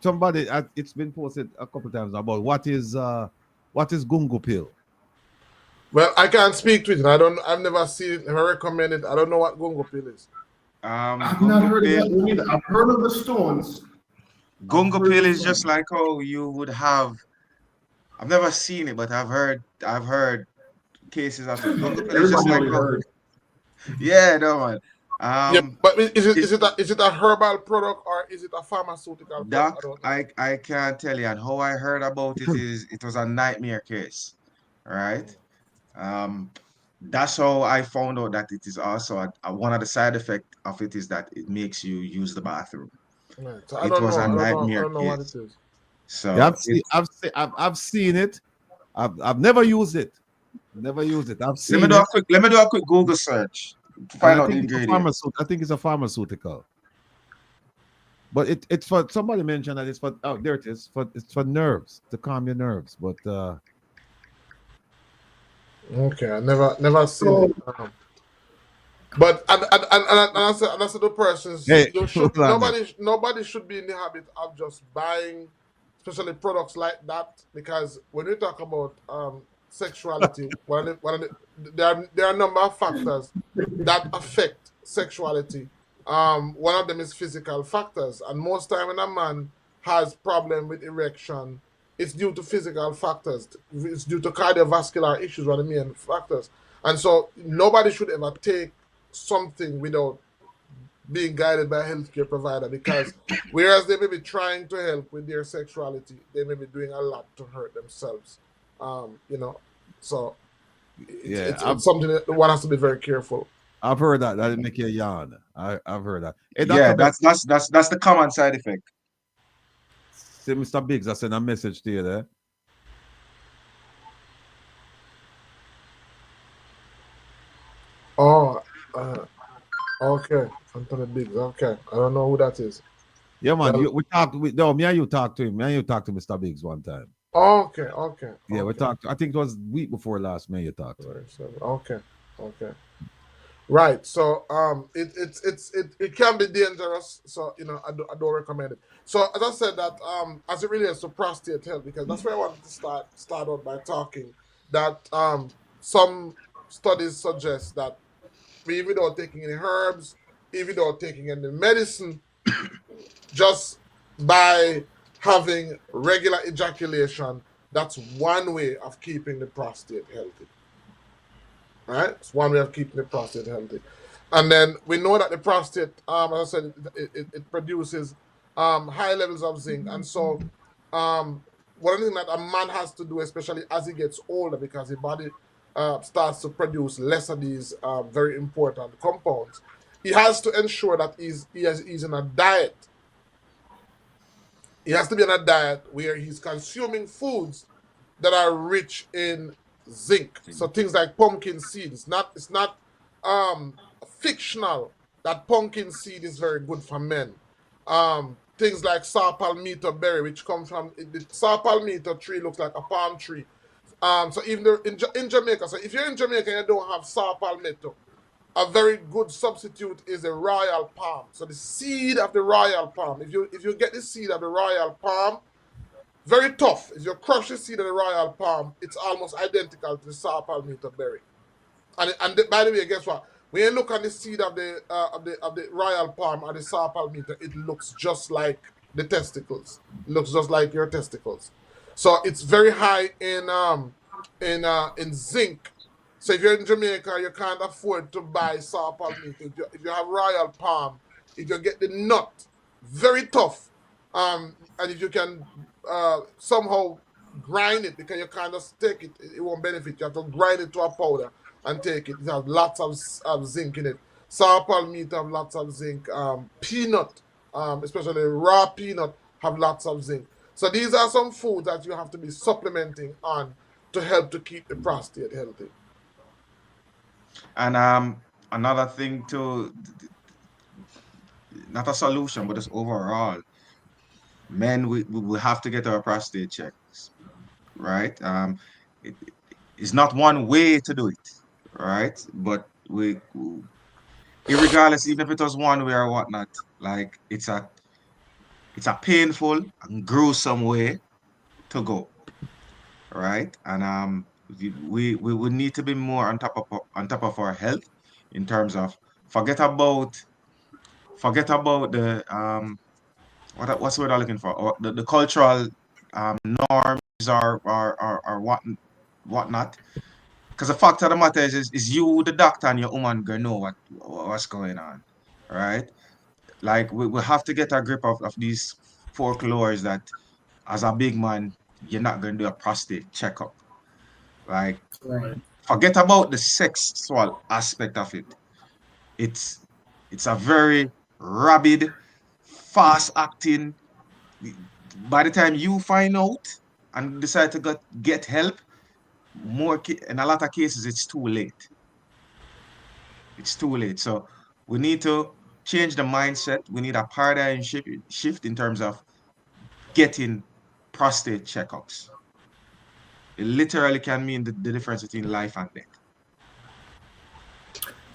Somebody, it's been posted a couple of times about what is gungo pill. Well, I can't speak to it. I've never seen it, never recommend it. I don't know what gungo pill is. I've not heard of that either. I've heard of the stones. Gungo pill is just like how you would have. I've never seen it, but I've heard cases of it. Gungo pill is just like how. Yeah, no man. Yeah, but is it a herbal product or is it a pharmaceutical Doc, product? I can't tell you. And how I heard about it is it was a nightmare case, right? That's how I found out that it is also one of the side effects of it is that it makes you use the bathroom. Right. So It was a nightmare I don't know what it case. is. So Yeah, I've seen it. I've never used it. Never used it. I've seen let me do a quick Google search to find out the ingredients. I think it's a pharmaceutical. But it's for, somebody mentioned that it's for, oh, there it is. It's for nerves, to calm your nerves. But okay, I never seen it. But and I said the persons, Hey, nobody should be in the habit of just buying, especially products like that, because when we talk about sexuality, there are a number of factors that affect sexuality. One of them is physical factors, and most time when a man has problem with erection, it's due to physical factors. It's due to cardiovascular issues, one of the main factors. And so nobody should ever take something without being guided by a healthcare provider, because whereas they may be trying to help with their sexuality, they may be doing a lot to hurt themselves. So it's something that one has to be very careful. I've heard that. That'll make you yawn. I've heard that. Hey, Yeah, that's the common side effect. See, Mr. Biggs, I sent a message to you there. Okay, Anthony Biggs. Okay, I don't know who that is. Yeah, man. Well, We talked. No, me and you talked to him. Me and you talked to Mr. Biggs one time. okay, Yeah, we okay. talked. I think it was week before last. Me and you talked to him. Right, so, okay. Right. So it can be dangerous. So I don't recommend it. So as I said that as it relates to prostate health, because that's where I wanted to start out by talking that some studies suggest that even without taking any herbs, even without taking any medicine, just by having regular ejaculation, that's one way of keeping the prostate healthy. Right? It's one way of keeping the prostate healthy. And then we know that the prostate, as I said, it produces high levels of zinc. And so one thing that a man has to do, especially as he gets older, because his body starts to produce less of these very important compounds, he has to ensure that he's in a diet. He has to be on a diet where he's consuming foods that are rich in zinc. So things like pumpkin seed. It's not fictional that pumpkin seed is very good for men. Things like saw palmetto berry, which comes from the saw palmetto tree, looks like a palm tree. So even in Jamaica, so if you're in Jamaica and you don't have saw palmetto, a very good substitute is the royal palm. So the seed of the royal palm. If you get the seed of the royal palm, very tough. If you crush the seed of the royal palm, it's almost identical to the saw palmetto berry. And by the way, guess what? When you look at the seed of the royal palm or the saw palmetto, it looks just like the testicles. It looks just like your testicles. So it's very high in zinc. So if you're in Jamaica, you can't afford to buy saw palmetto. If you have royal palm, if you get the nut, very tough. And if you can somehow grind it, because you can't just take it, it won't benefit. You have to grind it to a powder and take it. It has lots of zinc in it. Saw palmetto have lots of zinc. Peanut, especially raw peanut, have lots of zinc. So these are some foods that you have to be supplementing on to help to keep the prostate healthy. And another thing too, not a solution, but just overall, men, we have to get our prostate checks, right? It's not one way to do it, right? But irregardless, even if it was one way or whatnot, like it's a painful and gruesome way to go, right? And we need to be more on top of our health in terms of forget about the what's the word I'm looking for, or the cultural norms or whatnot. Because the fact of the matter is you, the doctor, and your woman gonna know what's going on, right? Like we have to get a grip of these folklores that as a big man, you're not gonna do a prostate checkup. Like Right. forget about the sexual aspect of it. It's a very rabid, fast acting. By the time you find out and decide to get help, in a lot of cases it's too late. It's too late. So we need to change the mindset. We need a paradigm shift in terms of getting prostate checkups. It literally can mean the difference between life and death.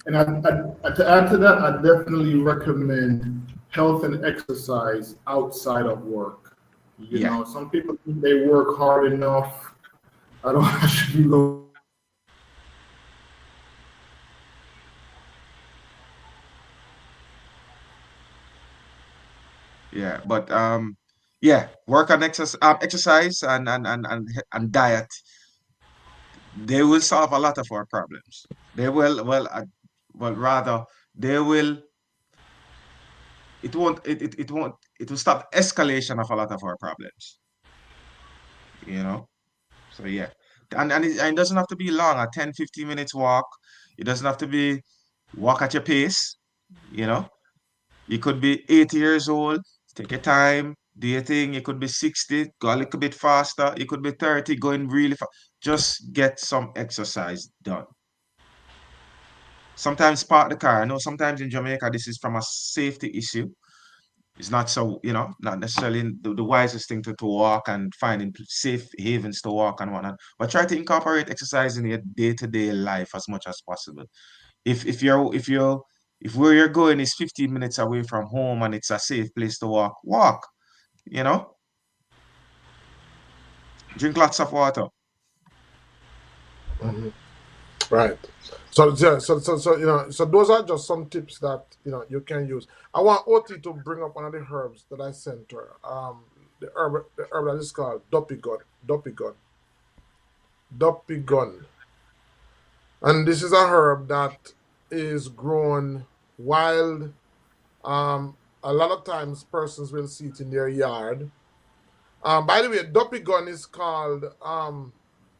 And to add to that, I definitely recommend health and exercise outside of work. You know, some people think they work hard enough. I don't actually go. Yeah, but work on exercise and diet. They will solve a lot of our problems. They will, rather they will. It won't. It won't. It will stop escalation of a lot of our problems. You know. So yeah, and it doesn't have to be long. A 10-15 minutes walk. It doesn't have to be walk at your pace. You know. You could be 80 years old, take your time, do your thing. You could be 60, go a little bit faster. You could be 30, going really fast. Just get some exercise done. sometimes park the car. I know sometimes in Jamaica, this is from a safety issue. It's not so, not necessarily the wisest thing to walk and finding safe havens to walk and whatnot. But try to incorporate exercise in your day-to-day life as much as possible. If where you're going is 15 minutes away from home and it's a safe place to walk, drink lots of water. Right. So yeah, so those are just some tips that you can use. I want Oti to bring up one of the herbs that I sent her. The herb that is called dopigon, and this is a herb that is grown wild. A lot of times persons will see it in their yard. By the way, dopigon is called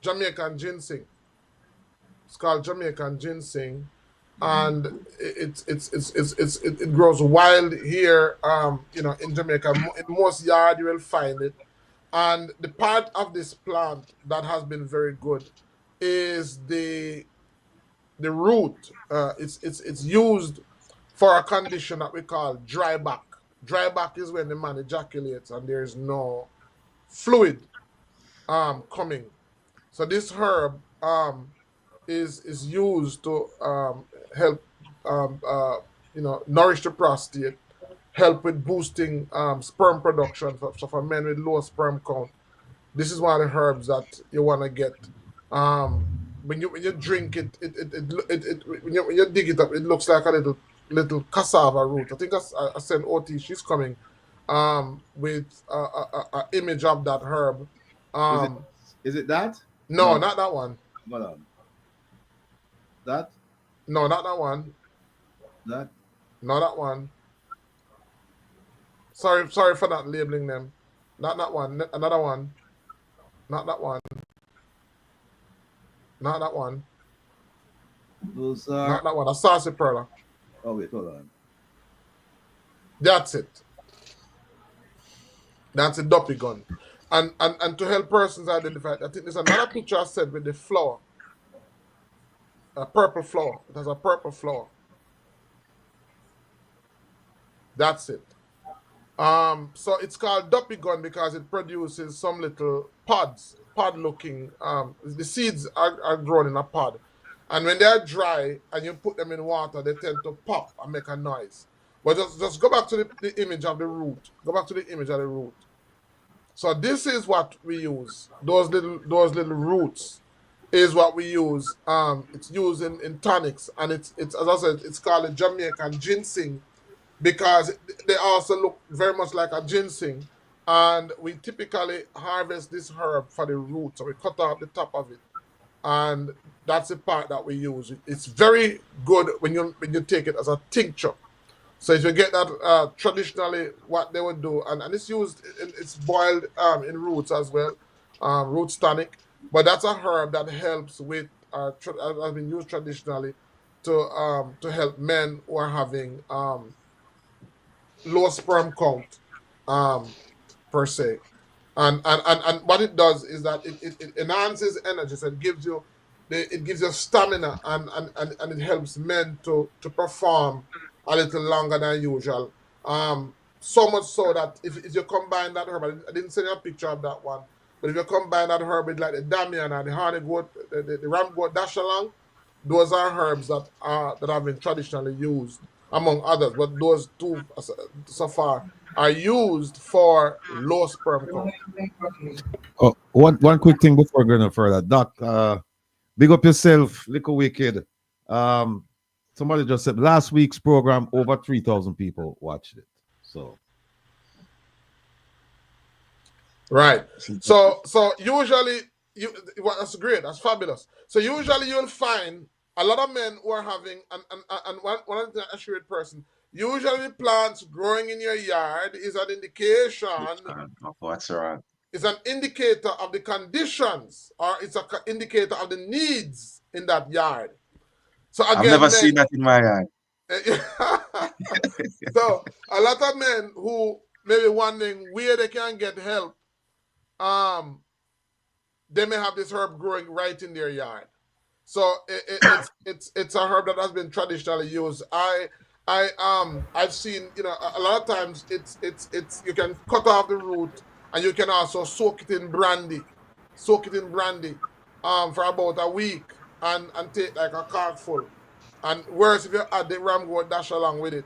Jamaican ginseng. It's called Jamaican ginseng, and it grows wild here. In Jamaica, in most yard you will find it. And the part of this plant that has been very good is the root. It's used for a condition that we call dry back. Dry back is when the man ejaculates and there is no fluid coming. So this herb is used to help nourish the prostate, help with boosting sperm production for men with low sperm count. This is one of the herbs that you want to get. When you drink it, when you dig it up, it looks like a little cassava root. I think I sent Oti. She's coming with a image of that herb. Is it that? No, not that one. Hold on. That? No, not that one. That? Not that one. Sorry for not labeling them. Not that one. Another one. Not that one. Not that one. Those are... Not that one. A saucy perla. Oh, wait, hold on. That's it. That's a duppy gun. And to help persons identify it, I think there's another picture I sent with the flower. A purple flower. It has a purple flower. That's it. So it's called duppy gun because it produces some little pod looking. The seeds are grown in a pod. And when they are dry and you put them in water, they tend to pop and make a noise. But just go back to the image of the root. Go back to the image of the root. So this is what we use. Those little roots is what we use. It's used in tonics, and it's as I said, it's called a Jamaican ginseng because they also look very much like a ginseng. And we typically harvest this herb for the root, so we cut off the top of it, and that's the part that we use. It's very good when you take it as a tincture. So if you get that traditionally, what they would do, and it's used, it's boiled in roots as well, roots tonic. But that's a herb that helps with, has been used traditionally to help men who are having low sperm count, per se. And what it does is that it enhances energy, so it gives you stamina, and it helps men to perform a little longer than usual. So much so that if you combine that herb, I didn't send you a picture of that one, but if you combine that herb with like the damian and the honey goat, the ram goat dash along, those are herbs that have been traditionally used among others. But those two so far are used for low sperm count. Oh, one quick thing before going no further. Doc, big up yourself, little wicked. Somebody just said last week's program, over 3,000 people watched it. So, right. So usually that's great. That's fabulous. So usually you'll find a lot of men who are having and one of the assured person. Usually plants growing in your yard is an indication of what's wrong. It's an indicator of the conditions, or it's an indicator of the needs in that yard. So again, I've never seen that in my yard. So a lot of men who may be wondering where they can get help, they may have this herb growing right in their yard. So it's a herb that has been traditionally used. I've seen, you know, a lot of times it's you can cut off the root and you can also soak it in brandy, for about a week and take like a cark full. And whereas if you add the ramgoat dash along with it,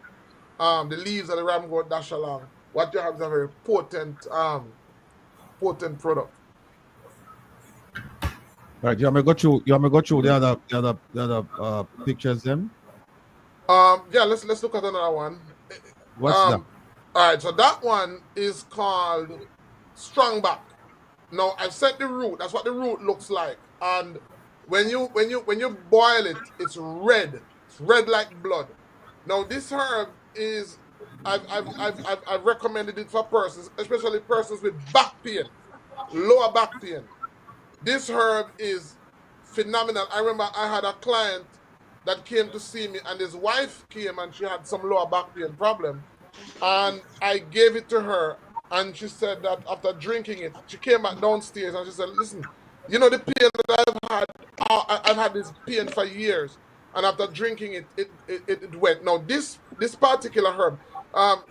the leaves of the ramgoat dash along, what you have is a very potent product. Right, you want me to go through the other pictures then? Yeah, let's look at another one. What's that? All right, so that one is called strongback. Now I've sent the root. That's what the root looks like. And when you boil it, it's red. It's red like blood. Now this herb is I've recommended it for persons, especially persons with back pain, lower back pain. This herb is phenomenal. I remember I had a client that came to see me, and his wife came and she had some lower back pain problem. And I gave it to her, and she said that after drinking it, she came back downstairs and she said, listen, you know the pain that I've had this pain for years, and after drinking it, it went. Now this particular herb,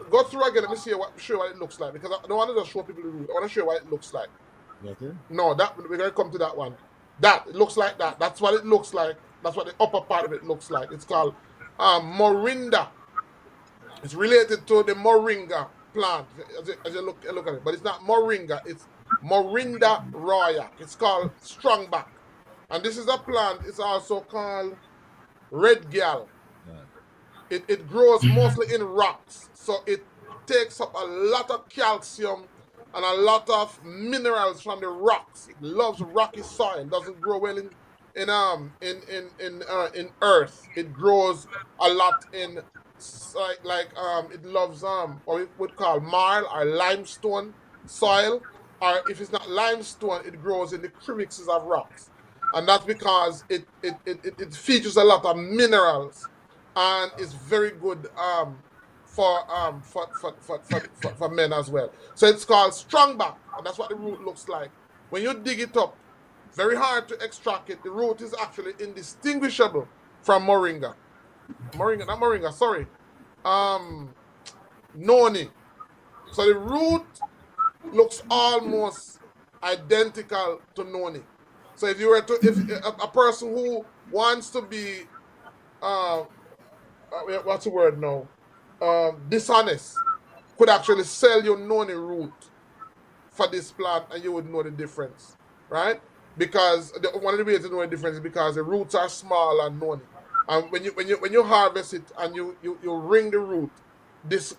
go through again. Let me show you what it looks like, because I don't want to just show people the root. I want to show you what it looks like. Okay. No, that we're gonna come to that one. That it looks like that. That's what it looks like. That's what the upper part of it looks like. It's called morinda. It's related to the moringa plant as you look at it, but it's not moringa. It's morinda roya. It's called strongback, and this is a plant. It's also called red gal. It grows mostly in rocks, so it takes up a lot of calcium and a lot of minerals from the rocks. It loves rocky soil. It doesn't grow well in earth. It grows a lot in it loves what we would call marl or limestone soil, or if it's not limestone, it grows in the crevices of rocks, and that's because it features a lot of minerals and is very good for men as well. So it's called strongback, and that's what the root looks like. When you dig it up, very hard to extract it. The root is actually indistinguishable from moringa. Not moringa, sorry. Noni. So the root looks almost identical to noni. So if a person who wants to be what's the word now? Dishonest, could actually sell you noni root for this plant, and you would know the difference, right? Because one of the ways to know the difference is because the roots are small and noni, and when you harvest it and you wring the root, this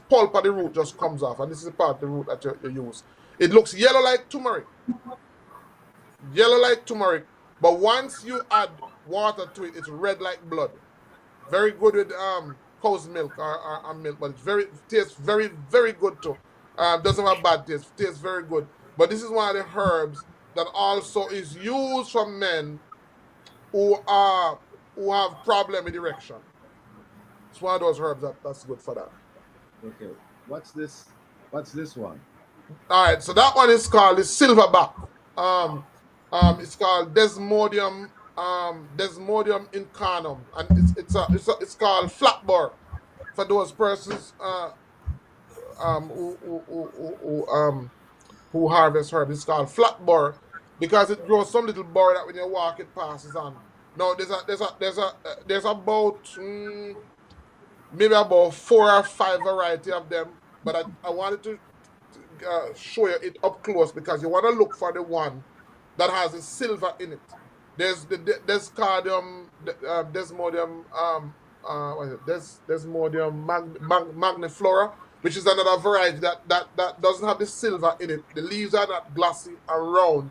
pulp of the root just comes off, and this is the part of the root that you use. It looks yellow like turmeric, but once you add water to it, it's red like blood. Very good with cow's milk or milk, but it tastes very, very good too. Doesn't have bad taste. Tastes very good. But this is one of the herbs that also is used for men who have problem with erection. It's one of those herbs that's good for that. Okay. What's this one? All right. So that one is called the silverback. It's called Desmodium incarnum, and it's called flatbur for those persons who harvest herb. It's called flatbur because it grows some little burr that when you walk it passes on. Now there's about maybe about 4 or 5 variety of them, but I wanted to show you it up close because you want to look for the one that has a silver in it. There's Desmodium magniflora, which is another variety that doesn't have the silver in it. The leaves are not glossy and round.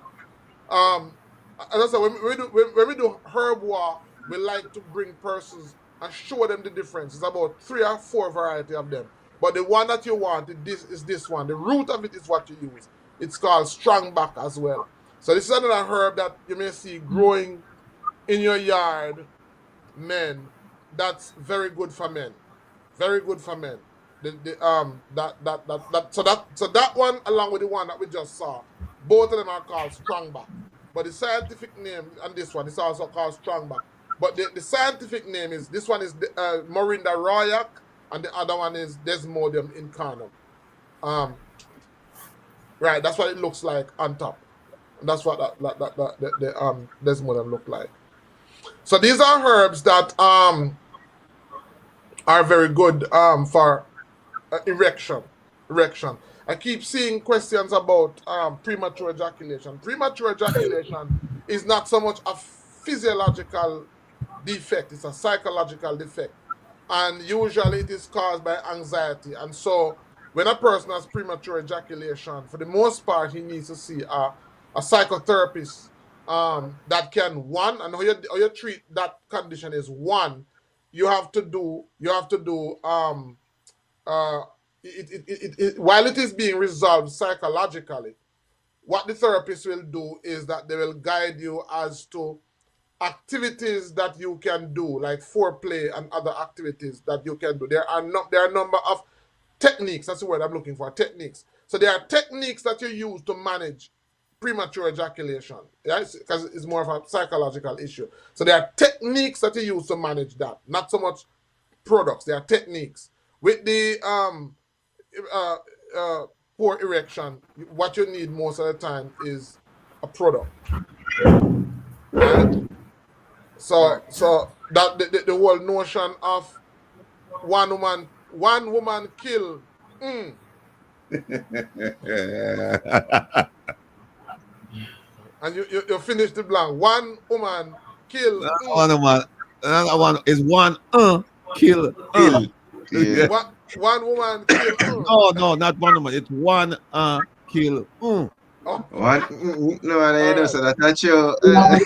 As I said, when we do herb walk, we like to bring persons and show them the difference. It's about 3 or 4 variety of them. But the one that you want is this one. The root of it is what you use. It's called strongback as well. So this is another herb that you may see growing in your yard, men. That's very good for men. Very good for men. So that one along with the one that we just saw, both of them are called strongback. but the scientific name and this one is also called strongback. But the scientific name is, this one is Morinda royak, and the other one is Desmodium incarnum. Right, that's what it looks like on top. And that's what the Desmodium look like. So these are herbs that are very good for erection. I keep seeing questions about premature ejaculation. Premature ejaculation is not so much a physiological defect, it's a psychological defect. And usually it is caused by anxiety. And so when a person has premature ejaculation, for the most part, he needs to see a psychotherapist that can, one, and how you treat that condition is, one, while it is being resolved psychologically, what the therapist will do is that they will guide you as to activities that you can do, like foreplay and other activities that you can do. There are a number of techniques. That's the word I'm looking for. Techniques. So there are techniques that you use to manage premature ejaculation, right? Because it's more of a psychological issue. So there are techniques that you use to manage that, not so much products. There are techniques. With the poor erection, what you need most of the time is a product. Right? So that the whole notion of one woman kill. And you finish the blank. One woman kill. Another one is one kill. Yeah. One woman kill. No, not one woman. It's one kill. Oh. One, no, I know, so that's not true. I'm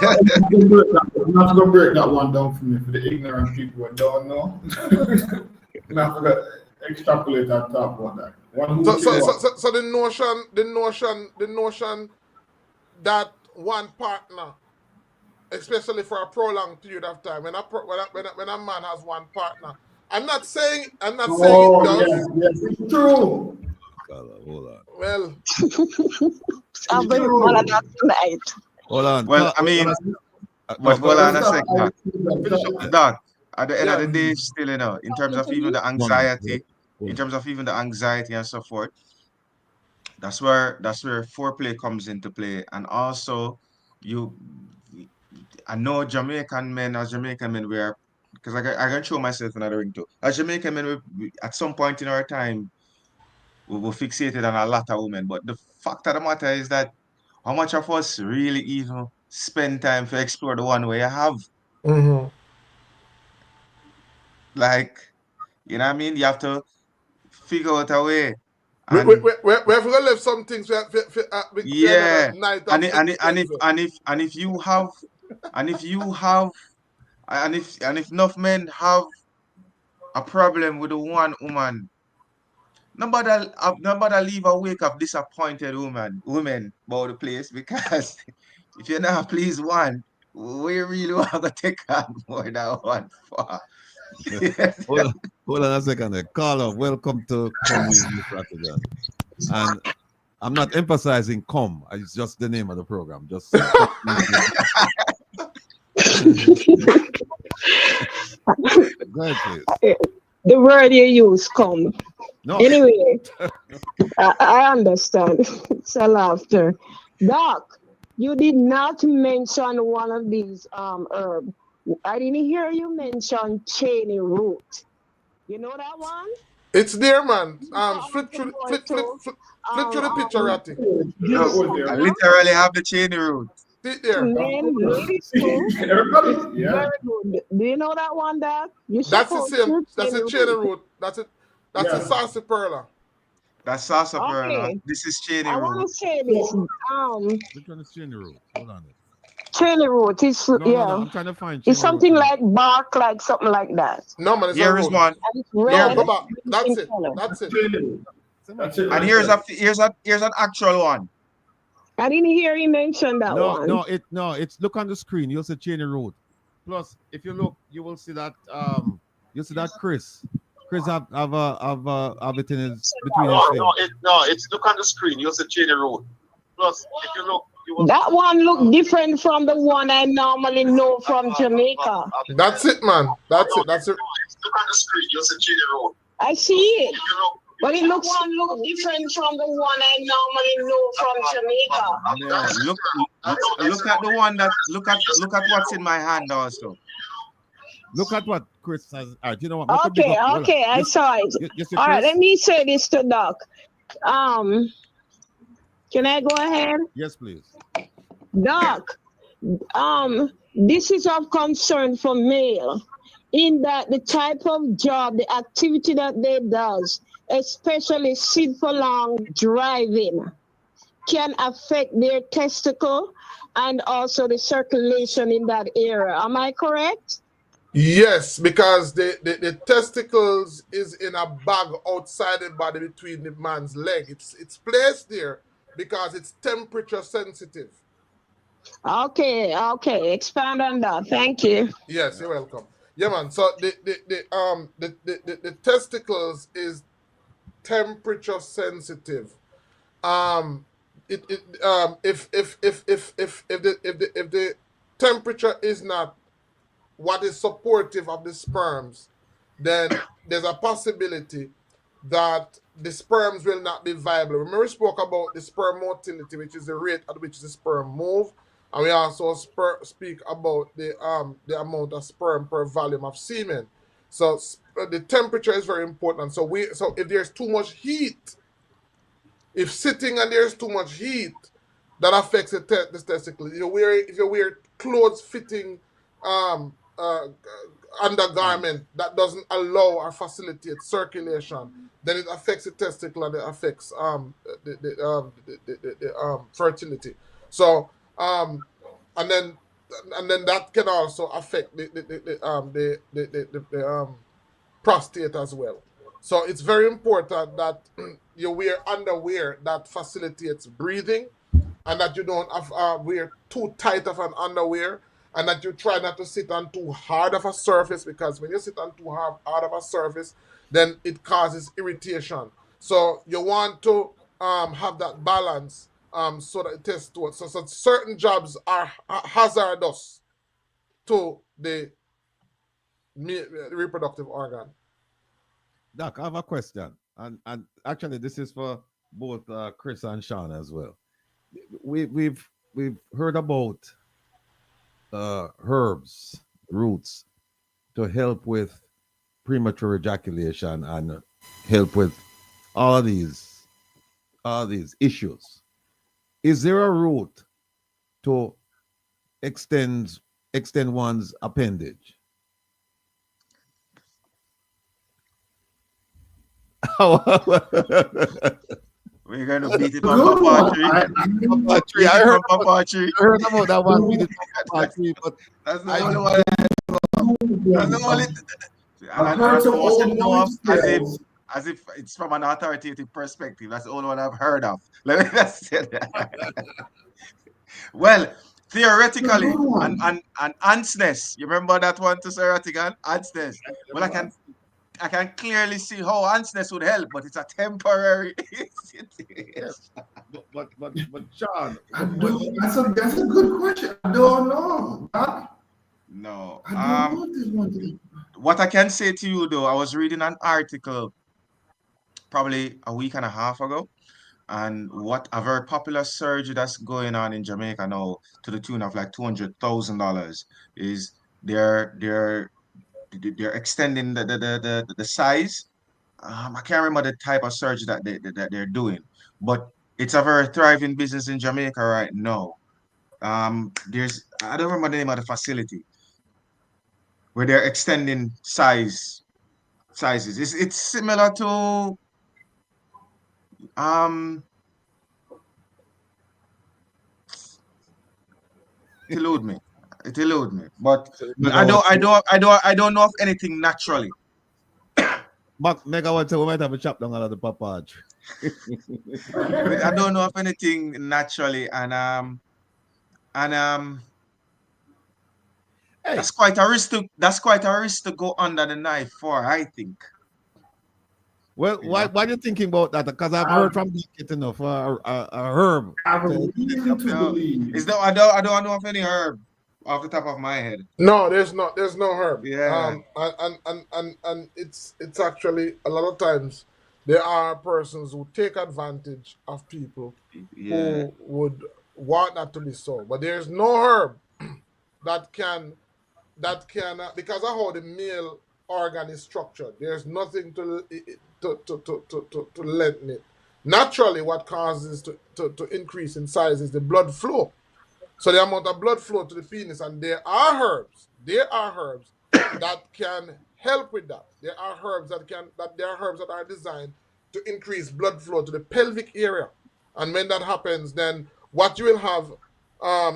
not going to break that one down for me, for the ignorant people who don't know. I'm not going to extrapolate that top on that. So the notion that one partner, especially for a prolonged period of time, when a man has one partner, I'm not saying it does. Yes, it's true. Hold on. Well, I'll bring one of that tonight. Hold on. Well, I mean, but hold on a second. Doc, at the end of the day, still, in terms of even the anxiety, and so forth, that's where foreplay comes into play. And also, I know Jamaican men, we are, because I can show myself another ring too. As Jamaican men, we, at some point in our time, we were fixated on a lot of women. But the fact of the matter is that how much of us really even spend time to explore the one way you have? mm-hmm. Like, you know what I mean? You have to figure out a way. We have to leave some things. Yeah. Night And if enough men have a problem with the one woman, nobody leave a wake up disappointed women about the place, because if you're not pleased one, we really want to take on more than one for. Hold on a second there. Carlo, welcome to Come with Wil Rattigan. And I'm not emphasizing come, it's just the name of the program. Just go ahead, please. The word you use, come. No. Anyway, I understand. It's a laughter. Doc, you did not mention one of these herbs. I didn't hear you mention cheney root. You know that one? It's there, man. Flip through the picture, Ratty. I literally have the cheney root. Sit there. Men, ladies too. Everybody? Yeah. Very good. Do you know that one, Doc? That's the same. That's a cheney root. That's a sarsaparilla. That's sarsaparilla. Okay. This is cheney I root. want to say this. Which one is cheney root? Hold on. Cheney root is No, I'm trying to find it's something like bark, like something like that. No, man, it's Here is one. And it's red. Go back. That's in it. color. That's it. That's it. And here's an actual one. I didn't hear you mention that one. It's look on the screen. You'll see cheney root. Plus, if you look, you will see that Chris have it in his between his feet. It's look on the screen. You'll see cheney root. Plus, if you look, That one look different from the one I normally know from Jamaica. That's it, man. That's it. That's it. I see it. But it looks different from the one I normally know from Jamaica. Yeah, look at the one that look at what's in my hand also. Look at what Chris has. You know what? Okay, I saw it. All right, let me say this to Doc. Can I go ahead? Yes, please. Doc, this is of concern for male in that the type of job, the activity that they does, especially sit for long driving, can affect their testicle and also the circulation in that area. Am I correct? Yes, because the testicles is in a bag outside the body between the man's leg. It's placed there because it's temperature sensitive. Okay. Expand on that. Thank you. Yes, you're welcome. Yeah, man. So the testicles is temperature sensitive. If the temperature is not what is supportive of the sperms, then there's a possibility that the sperms will not be viable. Remember, we spoke about the sperm motility, which is the rate at which the sperm move, and we also speak about the amount of sperm per volume of semen. So the temperature is very important. So if there's too much heat, if sitting and there's too much heat, that affects the testicles. If you wear clothes fitting undergarment that doesn't allow or facilitate circulation, then it affects the testicle and it affects the fertility. So and then that can also affect the prostate as well. So it's very important that you wear underwear that facilitates breathing, and that you don't wear too tight of an underwear, and that you try not to sit on too hard of a surface, because when you sit on too hard of a surface, then it causes irritation. So you want to have that balance so that it tests to it. So certain jobs are hazardous to the reproductive organ. Doc, I have a question, and actually this is for both Chris and Sean as well. We've heard about herbs, roots to help with premature ejaculation and help with all these issues. Is there a route to extend one's appendage? We're gonna beat it on Papa Tree. I heard about that one. Beat it on Papa Tree, but that's the only one. That's the only. I've heard some old noise as if it's from an authoritative perspective. That's the only one I've heard of. Let me just say that. Well, theoretically, and ants nest. You remember that one to Sir Rattigan? Ants nest. Well, I can clearly see how ants nest would help, but it's a temporary. Yes. But Sean, that's a good question. I don't know. No. I don't know this one. What I can say to you though, I was reading an article probably a week and a half ago, and what a very popular surgery that's going on in Jamaica now to the tune of like $200,000 is they're extending the size. I can't remember the type of surgery that they're doing, but it's a very thriving business in Jamaica right now. I don't remember the name of the facility where they're extending sizes. It's similar to it elude me. But I don't know of anything naturally. But Mega would say we might have a chop down out of the Papa Tree. I don't know of anything naturally, and Hey. that's quite a risk to go under the knife for, I think. Well, why are you thinking about that? Because I've heard from Blackett enough a herb. I have a reason to believe. I don't know of any herb off the top of my head. No, there's no herb. Yeah. And it's actually a lot of times there are persons who take advantage of people who would want that to be so. But there's no herb that can because of how the male organ is structured, there's nothing to lengthen it. Naturally, what causes to increase in size is the blood flow. So the amount of blood flow to the penis, and there are herbs that can help with that. There are herbs that are designed to increase blood flow to the pelvic area. And when that happens, then what you will have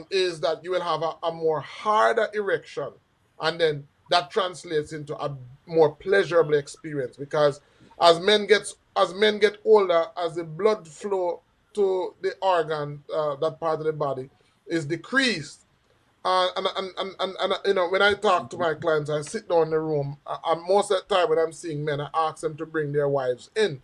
is that you will have a more harder erection, and then that translates into a more pleasurable experience, because as men get older, as the blood flow to the organ, that part of the body, is decreased. And you know, when I talk to my clients, I sit down in the room. Most of the time when I'm seeing men, I ask them to bring their wives in,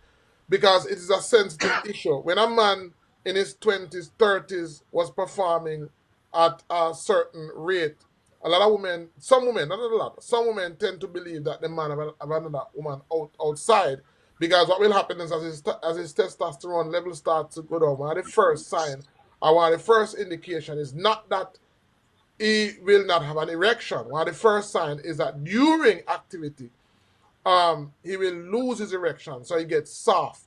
because it is a sensitive issue. When a man in his 20s, 30s was performing at a certain rate, a lot of women, some women, not a lot, some women tend to believe that the man have another woman outside, because what will happen is as his testosterone level starts to go down, one of the first sign or one of the first indication is not that he will not have an erection. One of the first sign is that during activity, he will lose his erection, so he gets soft,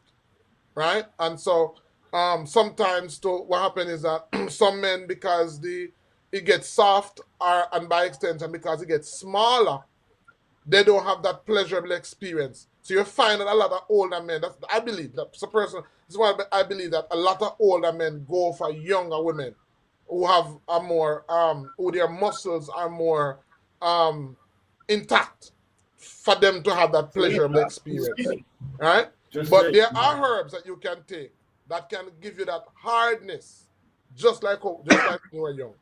right? And so sometimes what happens is that some men, because it gets soft, and by extension because it gets smaller, they don't have that pleasurable experience. So you find that a lot of older men, I believe that a lot of older men go for younger women who have a more who their muscles are more intact, for them to have that pleasurable experience, right? But there are herbs that you can take that can give you that hardness, just like when you were young.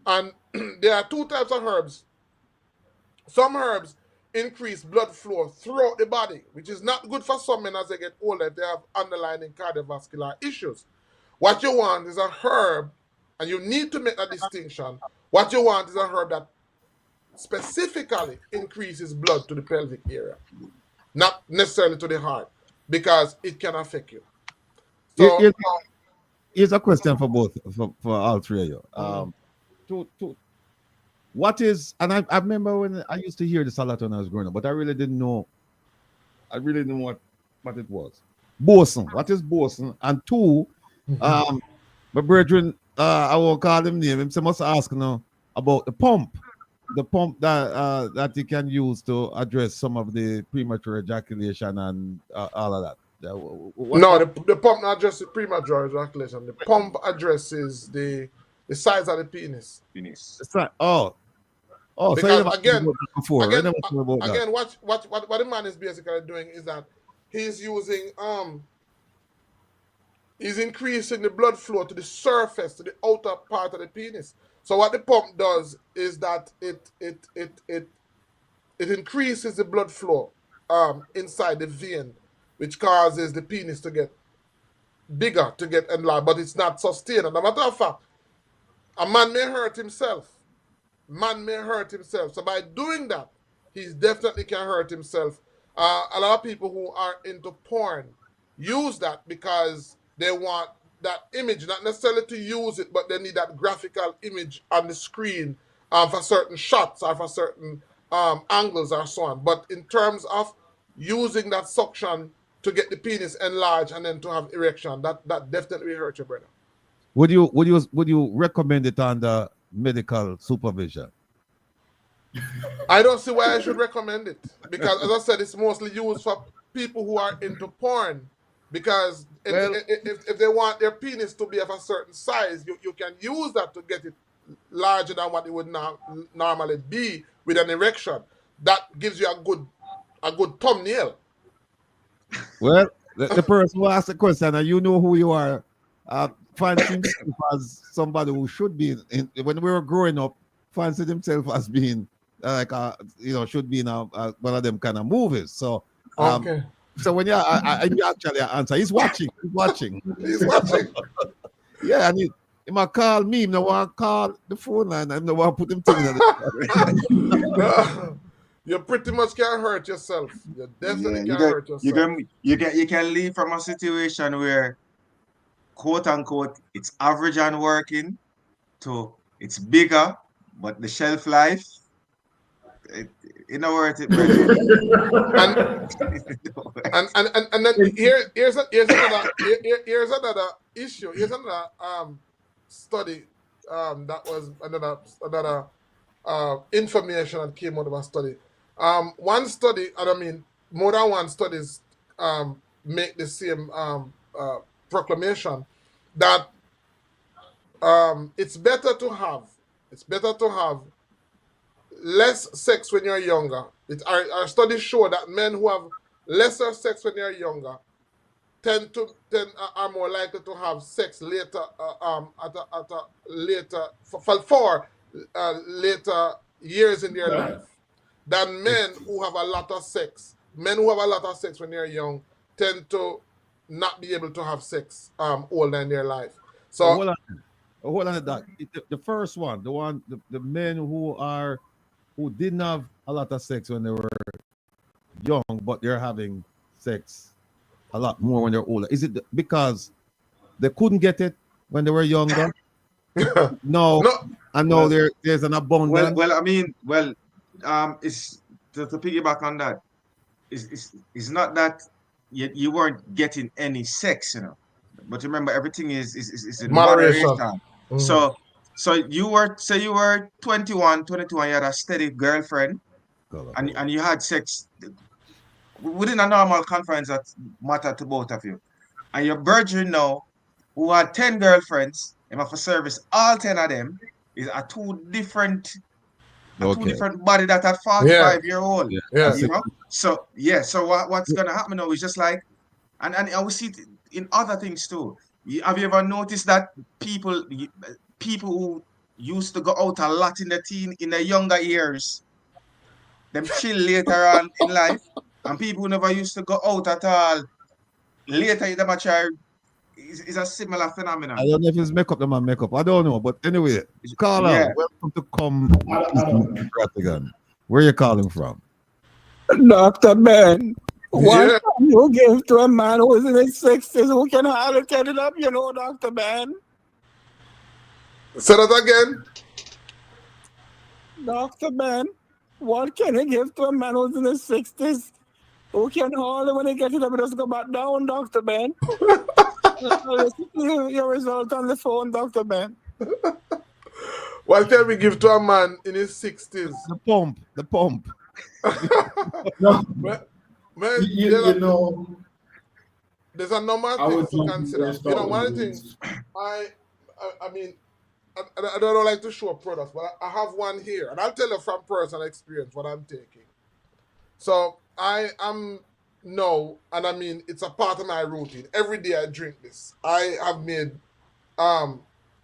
And there are two types of herbs. Some herbs increase blood flow throughout the body, which is not good for some men as they get older if they have underlying cardiovascular issues. What you want is a herb, and you need to make a distinction. What you want is a herb that specifically increases blood to the pelvic area, not necessarily to the heart, because it can affect you. So here's a question for both, for all three of you. What is, and I remember when I used to hear this a lot when I was growing up, but I really didn't know what it was. Bosun. What is bosun? And two, my brethren, I won't call him name. He must ask now about the pump that you can use to address some of the premature ejaculation and all of that. The pump not addresses premature ejaculation. The pump addresses the size of the penis. Because again, what the man is basically doing is that he's using he's increasing the blood flow to the surface, to the outer part of the penis. So what the pump does is that it increases the blood flow inside the vein, which causes the penis to get bigger, to get enlarged, but it's not sustained. And as a matter of fact, a man may hurt himself. So by doing that, he definitely can hurt himself. A lot of people who are into porn use that because they want that image, not necessarily to use it, but they need that graphical image on the screen for certain shots or for certain angles or so on. But in terms of using that suction to get the penis enlarged and then to have erection, that definitely hurt your brother. Would you recommend it under medical supervision? I don't see why I should recommend it, because as I said, it's mostly used for people who are into porn, because if they want their penis to be of a certain size, you can use that to get it larger than what it would normally be with an erection. That gives you a good thumbnail. Well, the person who asked the question, and you know who you are, fancy himself as somebody who should be when we were growing up, fancied himself as being should be in one of them kind of movies. So okay. So when you actually answer, he's watching. He's watching. He's watching. Yeah, and he might call me. He don't want to call the phone line. I don't want to put him thing in the You pretty much can hurt yourself. You definitely can hurt yourself. You can leave from a situation where, quote unquote, it's average and working to it's bigger, but the shelf life, you know where it brother. and then here's another issue. Here's another study that was another information that came out of a study. One study, and I mean more than one studies make the same proclamation that it's better to have less sex when you're younger. Our studies show that men who have lesser sex when they're younger are more likely to have sex later later years in their life than men who have a lot of sex. Men who have a lot of sex when they're young tend to not be able to have sex older in their life. So hold on to that. The first one, the men who didn't have a lot of sex when they were young, but they're having sex a lot more when they're older. Is it because they couldn't get it when they were younger? No. I know there's an abundance. It's to piggyback on that. It's not that you weren't getting any sex, but remember everything is in moderation. Mm-hmm. So you were 21, 22, and you had a steady girlfriend, and you had sex within a normal confines that matter to both of you. And your virgin now, who had 10 girlfriends, and have to service all 10 of them, is a two different body that are 45-year-old. Yeah. You know? So what's gonna happen now is just like, and I will see it in other things too. Have you ever noticed that people who used to go out a lot in the younger years, them chill later on in life, and people who never used to go out at all later in the mature is a similar phenomenon. I don't know if it's makeup. I don't know, but anyway, caller, welcome to Come Rattigan. Where are you calling from? Dr. Ben, what can you give to a man who is in his 60s who can hardly get it up, Dr. Ben? Say that again. Dr. Ben, what can you give to a man who's in his 60s who can hardly, when he gets it up, just go back down, Dr. Ben? Your result on the phone, Dr. Ben. What can we give to a man in his 60s? The pump. Man, there's a number of things to consider. One of the things I mean, I don't like to show products, but I have one here, and I'll tell you from personal experience what I'm taking. So I am and I mean it's a part of my routine. Every day I drink this. I have made a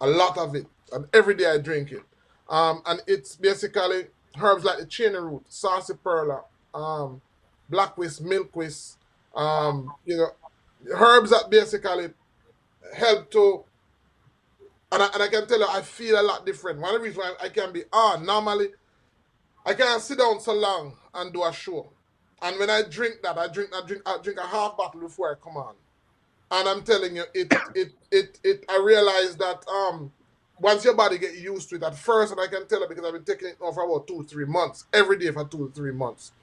lot of it, and every day I drink it. And it's basically herbs like the chain root, sarsaparilla, black whisk, milk whisk, herbs that basically help to. And I can tell you, I feel a lot different. One of the reasons why I can be normally, I can't sit down so long and do a show. And when I drink that, I drink a half bottle before I come on. And I'm telling you, I realize that once your body get used to it at first, and I can tell you because I've been taking it now for about 2-3 months, every day for 2-3 months.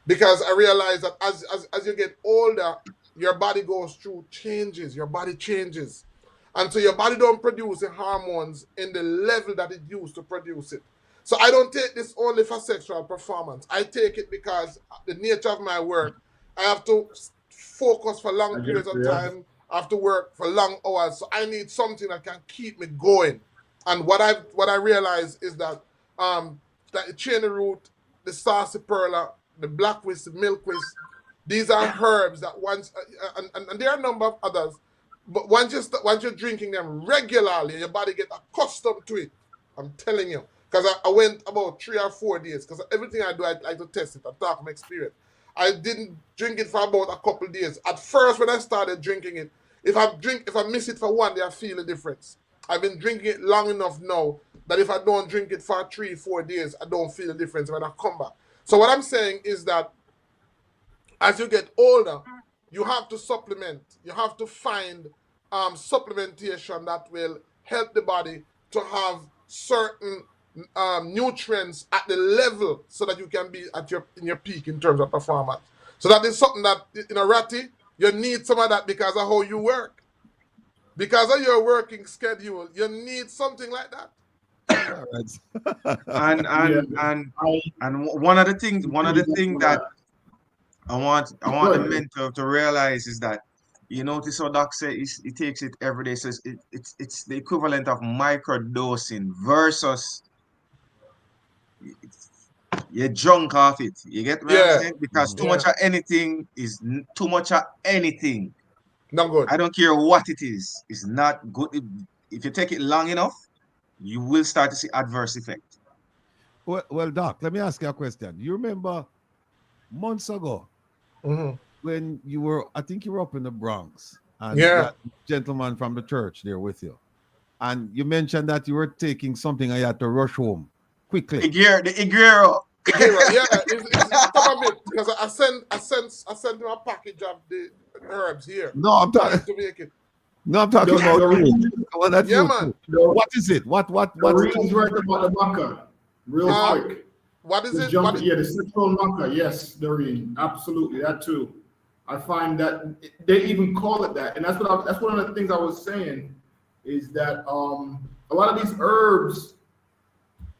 Because I realize that as you get older, your body goes through changes, your body changes. And so your body don't produce the hormones in the level that it used to produce it. So I don't take this only for sexual performance. I take it because the nature of my work, I have to focus for long periods of time. I have to work for long hours. So I need something that can keep me going. And what I realize is that that the chain root, the sarsaparilla, the black whisk, the milk whisk, these are herbs that once, and there are a number of others. But once you're drinking them regularly, your body gets accustomed to it. I'm telling you. Because I went about 3 or 4 days. Because everything I do, I like to test it. I talk from experience. I didn't drink it for about a couple days. At first, when I started drinking it, if I miss it for one day, I feel a difference. I've been drinking it long enough now that if I don't drink it for 3-4 days, I don't feel a difference when I come back. So what I'm saying is that as you get older, you have to supplement. You have to find supplementation that will help the body to have certain nutrients at the level so that you can be at in your peak in terms of performance. So that is something that, Ratty, you need some of that because of how you work. Because of your working schedule, you need something like that. and one of the things that I want the mentor to realize is that, you notice how Doc says he takes it every day. So it's the equivalent of microdosing versus you're drunk off it. You get what I'm saying? Because too much of anything is too much of anything. Not good. I don't care what it is. It's not good. If you take it long enough, you will start to see adverse effect. Well, Doc, let me ask you a question. You remember months ago when you were, I think you were up in the Bronx, and that gentleman from the church there with you, and you mentioned that you were taking something and you had to rush home quickly. The Iguero. It's come a bit because I sent him a package of the herbs here. No, I'm talking about man. What is it? What is right about the maca. Real quick. What is it? The sexual maca. Yes, Doreen. Absolutely, that too. I find that they even call it that, and that's one of the things I was saying is that a lot of these herbs,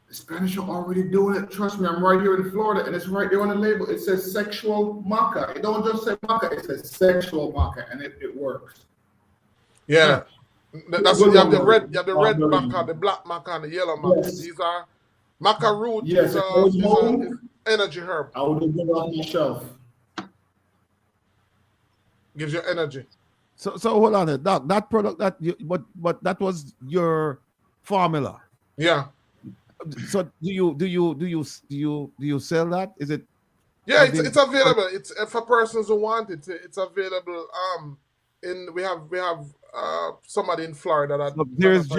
the Spanish are already doing it. Trust me, I'm right here in Florida, and it's right there on the label. It says sexual maca. It don't just say maca, it says sexual maca, and it works. Yeah. That's what you have the red maca, the black maca, and the yellow maca. Yes. These are maca root. Yes, is energy herb. I would give it on myself. Gives you energy. So hold on, Doc. That product but that was your formula. Yeah. So do you sell that? Is it? Yeah, it's available. It's for persons who want it. It's available. We have somebody in Florida that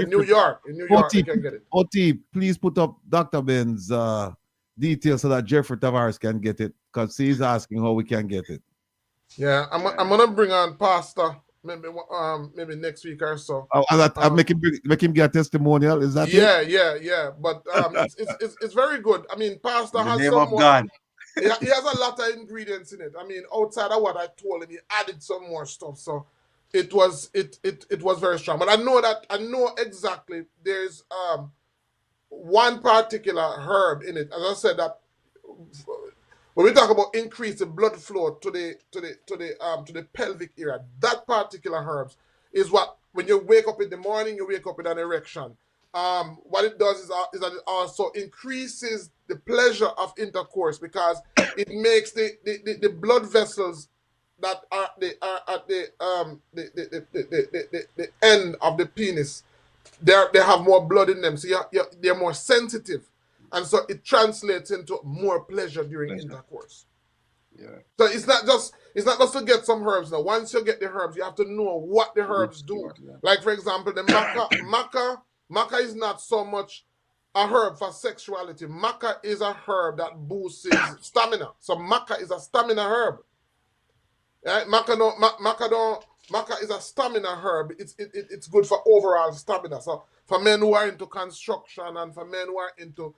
in New York. In New York, you can get it. OT, please put up Dr. Ben's details so that Jeffrey Tavares can get it, because he's asking how we can get it. Yeah, I'm gonna bring on Pastor maybe next week or so. Make him get a testimonial. Is that it? Yeah. But it's very good. I mean, Pastor has name of God. He has a lot of ingredients in it. I mean, outside of what I told him, he added some more stuff. So it was very strong. But I know exactly there's one particular herb in it. As I said, that when we talk about increase the blood flow to the pelvic area, that particular herbs is what, when you wake up in the morning, you wake up with an erection. What it does is that it also increases the pleasure of intercourse, because it makes the blood vessels that are at the end of the penis, they have more blood in them, so they're more sensitive. And so it translates into more pleasure during intercourse. Yeah. So it's not just to get some herbs now. Once you get the herbs, you have to know what the herbs do. Yeah. Like, for example, the maca is not so much a herb for sexuality. Maca is a herb that boosts stamina. So maca is a stamina herb. Right? Maca is a stamina herb. It's good for overall stamina. So for men who are into construction and for men who are into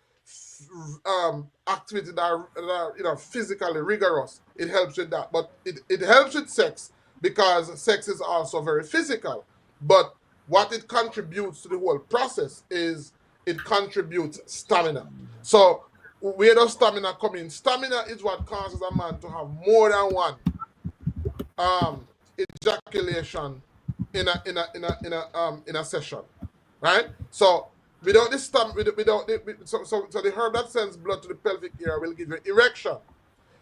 activity that are physically rigorous, it helps with that. But it helps with sex, because sex is also very physical. But what it contributes to the whole process is it contributes stamina. So where does stamina come in? Stamina is what causes a man to have more than one ejaculation in a session, right? So without this so the herb that sends blood to the pelvic area will give you erection.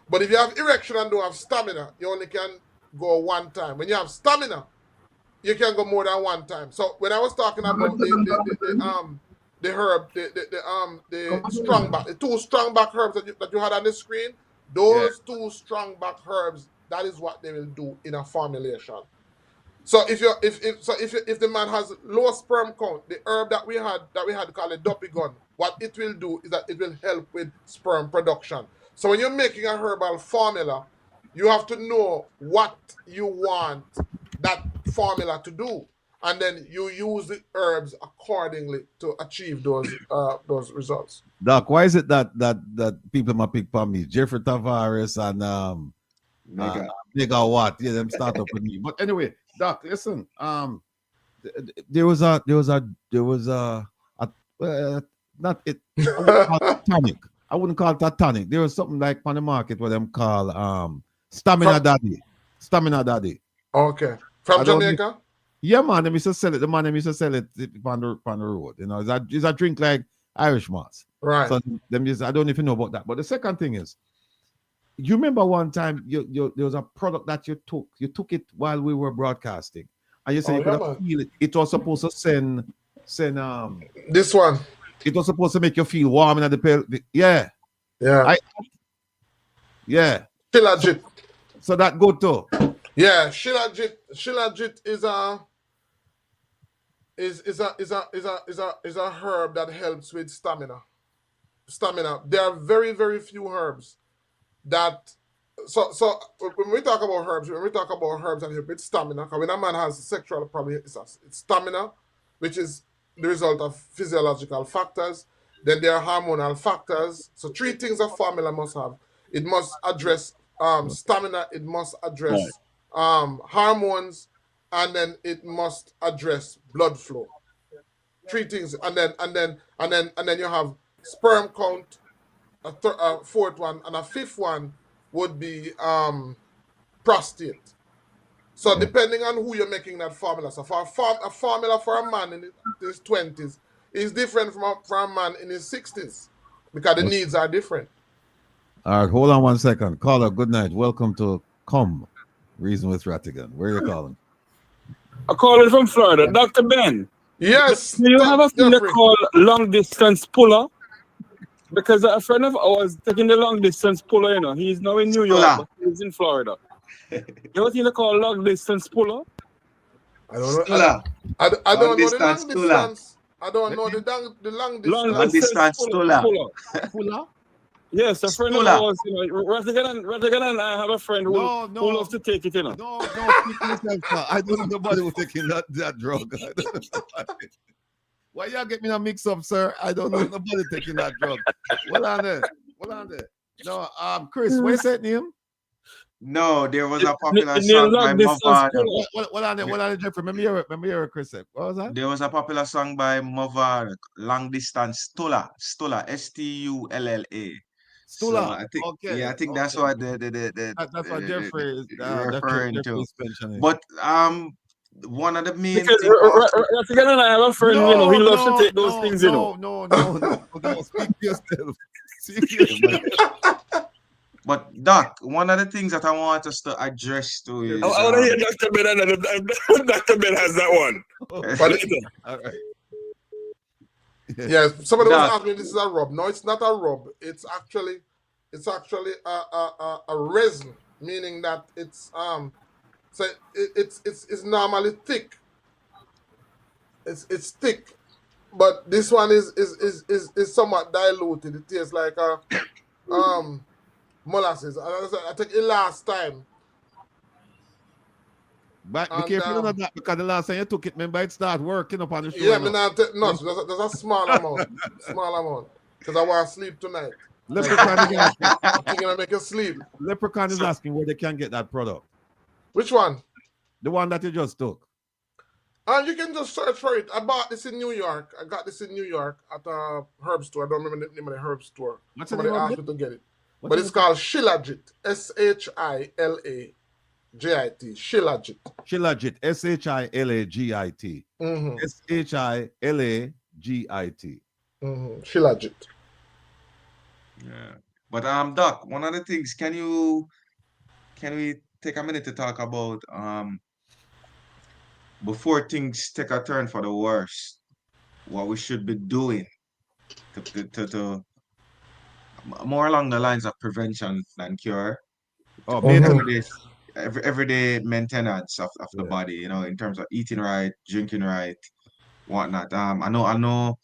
But if you have erection and don't have stamina, you only can go one time. When you have stamina, you can go more than one time. So when I was talking about the herb, the strong back, the two strong back herbs that you had on the screen, those two strong back herbs, that is what they will do in a formulation. So if the man has low sperm count, the herb that we had called a duppy gun, what it will do is that it will help with sperm production. So when you're making a herbal formula, you have to know what you want that formula to do, and then you use the herbs accordingly to achieve those results. Doc, why is it that people might pick on me? Jeffrey Tavares and Mega Watt, yeah, them start up with me. But anyway, Doc, listen, there was a not it. Tonic. I wouldn't call it a tonic. There was something like on the market what them call Stamina Daddy. Stamina Daddy. Okay. From Jamaica? Yeah, man. Them used to sell it. The man them used to sell it on the road. You know, it's a drink like Irish Moss. Right. So them just, I don't even know about that. But the second thing is, you remember one time there was a product that you took it while we were broadcasting, and you said you could feel it. It was supposed to send this one. It was supposed to make you feel warm in the pill. Yeah. Shilajit. So that good too. Yeah, Shilajit is a herb that helps with stamina. There are very, very few herbs that so when we talk about herbs and help with stamina, because when a man has a sexual problem, it's stamina, which is the result of physiological factors. Then there are hormonal factors. So three things a formula must have. It must address stamina, it must address hormones, and then it must address blood flow. Three things, and then you have sperm count, a fourth one, and a fifth one would be prostate. So depending on who you're making that formula. So for a formula for a man in his 20s is different from a man in his 60s because the needs are different. All right, hold on 1 second. Caller, good night. Welcome to Reason with Rattigan. Where are you calling? I'm calling from Florida. Dr. Ben. Yes. Do you have a thing called long distance puller? Because a friend of ours taking the long distance puller, you know, he's now in New York, but he's in Florida. You know what you call long distance puller? I don't know. I don't know the long distance. I don't know the long distance. Long distance puller. Yes, a friend of ours, you know, Rattigan and I have a friend who loves to take it, you know. No, I don't know nobody who's taking that drug. Why y'all get me a mix up, sir? I don't know nobody taking that drug. Hold on there. No, Chris, where's that name? No, there was a popular song by Mavado. What on there, Jeffrey? Remember you Chris said. What was that? There was a popular song by Mavado, Long Distance Stula, Stulla. So I think, I think that's what that's what Jeffrey is referring to. Mentioning. But one of the main because Rattigan and I have a friend, you know, he loves to take those things, you know. No, speak yourself. But Doc, one of the things that I want us to address to is I want to hear Dr. Ben, and Dr. Ben has that one. All right. Yeah, somebody was asking me this is a rub. No, it's not a rub. It's actually a resin, meaning that it's so it's normally thick. It's thick, but this one is somewhat diluted. It tastes like molasses. I think it last time. But be careful of that because the last time you took it, remember it started working up on the show. Yeah, there's a small amount. Because I want to sleep tonight. Leprechaun is asking. I'm thinking I make you sleep. Leprechaun is asking where they can get that product. Which one? The one that you just took. You can just search for it. I bought this in New York. I got this in New York at a herb store. I don't remember the name of the herb store. Somebody asked me to get it. But it's called Shilajit. Shilajit. Shilajit. Shilajit. Shilagit. Shilagit. Shilajit. Yeah. But Doc, one of the things, can we take a minute to talk about before things take a turn for the worse, what we should be doing to more along the lines of prevention than cure. Oh, Everyday, maintenance. everyday maintenance of the Yeah. body, you know, in terms of eating right, drinking right, whatnot. I know,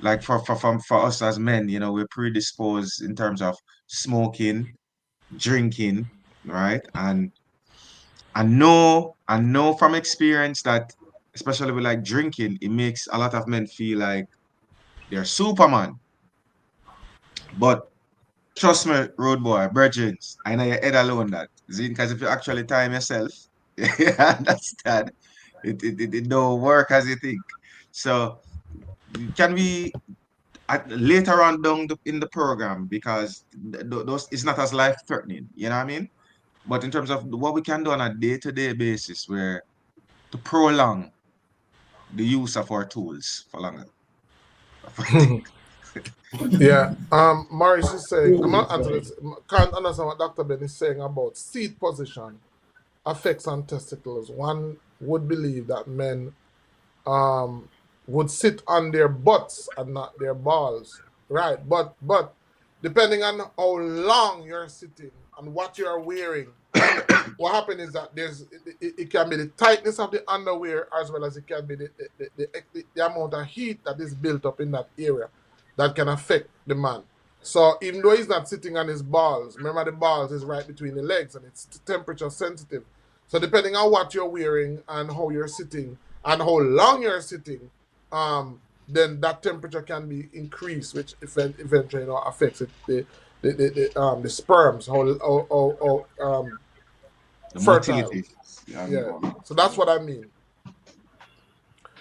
like for us as men, you know, we're predisposed in terms of smoking, drinking, right? And I know from experience that, especially with like drinking, it makes a lot of men feel like they're Superman. But trust me, road boy, brethren, I know your head alone that. Because if you actually time yourself, you understand, it don't work as you think. So can we later on down in the program, because those it's not as life threatening, you know what I mean? But in terms of what we can do on a day-to-day basis, where to prolong the use of our tools for longer. Yeah. Morris is saying, I'm not answering this. Can't understand what Dr. Ben is saying about seat position affects on testicles. One would believe that men would sit on their butts and not their balls. Right. But depending on how long you're sitting and what you're wearing, what happens is that it can be the tightness of the underwear, as well as it can be the amount of heat that is built up in that area that can affect the man. So even though he's not sitting on his balls, remember the balls is right between the legs and it's temperature sensitive. So depending on what you're wearing and how you're sitting and how long you're sitting, then that temperature can be increased, which eventually affects the sperms, how The fertile. motility. Yeah. So that's what I mean.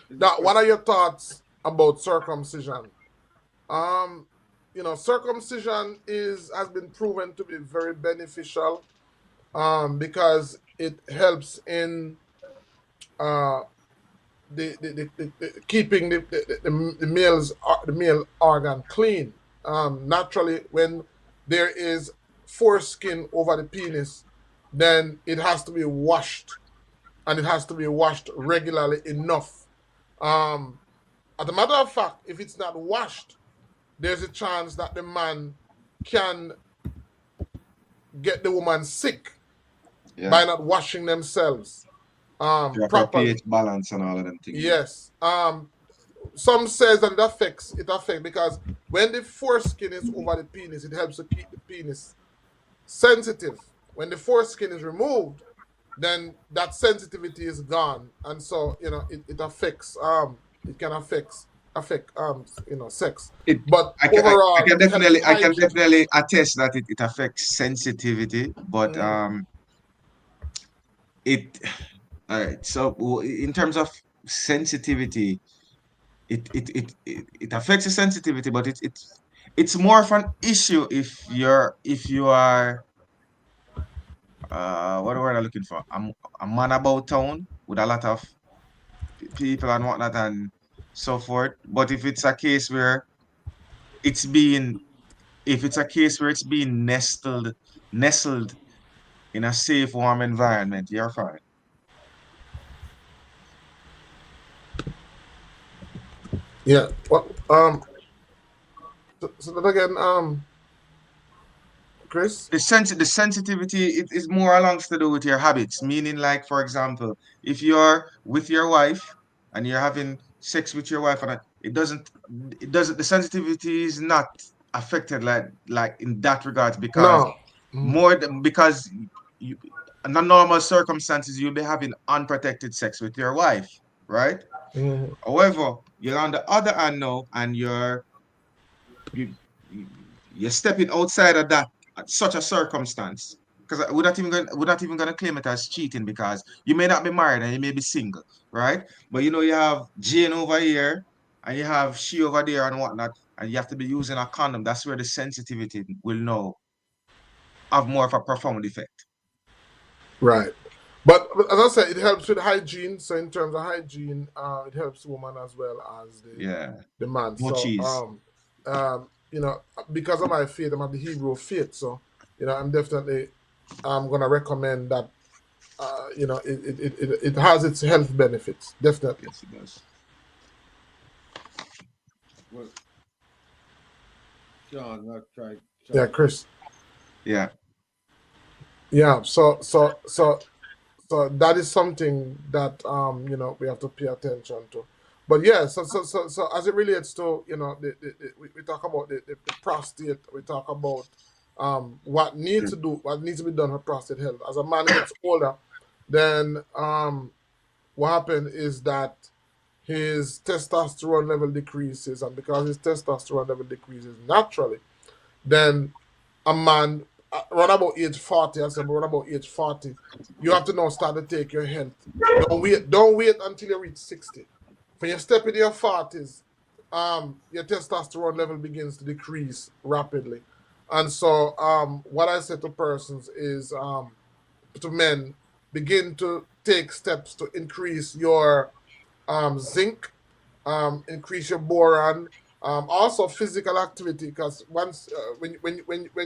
Now, what are your thoughts about circumcision? Circumcision has been proven to be very beneficial, because it helps in keeping the male organ clean. Naturally, when there is foreskin over the penis, then it has to be washed, and it has to be washed regularly enough. As a matter of fact, if it's not washed, there's a chance that the man can get the woman sick by not washing themselves properly. pH balance and all of them things. Yes. Some says that it affects because when the foreskin is over the penis, it helps to keep the penis sensitive. When the foreskin is removed, then that sensitivity is gone, and so it affects it can affect sex. But overall, I can definitely attest that it affects sensitivity, but all right. So in terms of sensitivity, it affects the sensitivity, but it's more of an issue if you are what word I'm looking for? A man about town with a lot of people and whatnot and so forth. But if it's a case where it's being nestled in a safe, warm environment, you're fine. Yeah. Well, so that again, Chris? The sensitivity it is more along to do with your habits. Meaning, like for example, if you're with your wife and you're having sex with your wife, and it doesn't the sensitivity is not affected like in that regard, because because you under normal circumstances you'll be having unprotected sex with your wife, right? However, you're on the other hand now, and you're stepping outside of that such a circumstance, because we're not even gonna claim it as cheating, because you may not be married and you may be single, right? But you have Jane over here and you have she over there and whatnot, and you have to be using a condom. That's where the sensitivity will now have more of a profound effect. Right. But as I said, it helps with hygiene. So in terms of hygiene, it helps the woman as well as the man. No cheese. Because of my faith, I'm of the Hebrew faith. So I'm definitely gonna recommend that. It has its health benefits. Definitely. Yes, it does. Sean, not try. Yeah, Chris. Yeah. Yeah. So that is something that you know, we have to pay attention to. But yeah, so as it relates to, you know, we talk about the prostate, we talk about what needs to be done for prostate health. As a man gets older, then what happens is that his testosterone level decreases, and because his testosterone level decreases naturally, then a man around about age 40, I said around about age 40, you have to now start to take your health. Don't wait until you reach 60. When you step into your 40s, your testosterone level begins to decrease rapidly. And so what I say to persons is, to men, begin to take steps to increase your zinc, increase your boron, also physical activity. Because once when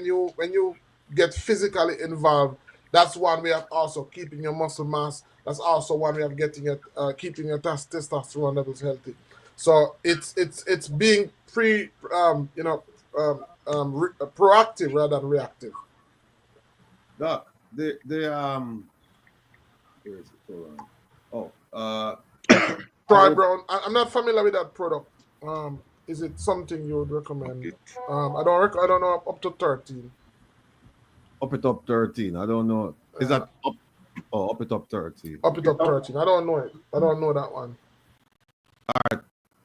you get physically involved, that's one way of also keeping your muscle mass. That's also one way of getting it, keeping your testosterone levels healthy. So it's being proactive rather than reactive. Doc, where is it? Hold on. Oh, Troy Brown, I'm not familiar with that product. Is it something you would recommend? I don't know, up to 13. up it up 13. I don't know. Is that up? Oh, up it up 13. Up it up 13. I don't know it. I don't know that one.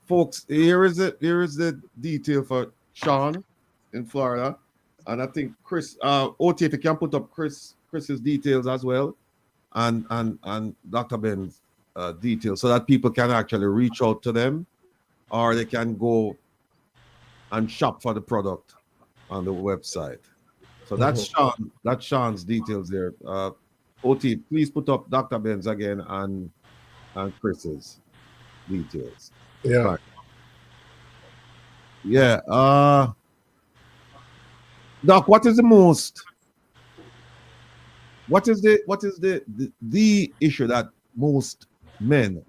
Folks, here is it. Here is the detail for Sean in Florida, and I think Chris, OT, if you can put up Chris's details as well, and Dr. Ben's details, so that people can actually reach out to them, or they can go and shop for the product on the website. So that's Sean. That's Sean's details there. OT, please put up Dr. Ben's again and Chris's details. Yeah. Right. Yeah. Doc, what is the issue that most men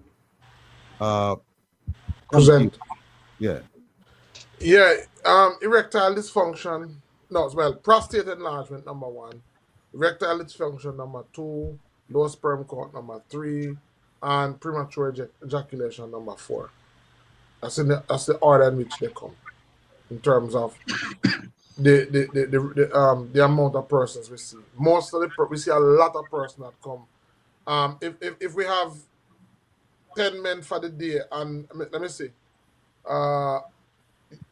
present? Yeah. Yeah. Erectile dysfunction. No, well, prostate enlargement, number 1. Erectile dysfunction, number 2. Low sperm count, number 3. And premature ejaculation, number 4. That's the order in which they come, in terms of the amount of persons we see. We see a lot of persons that come. If we have 10 men for the day, and let me see,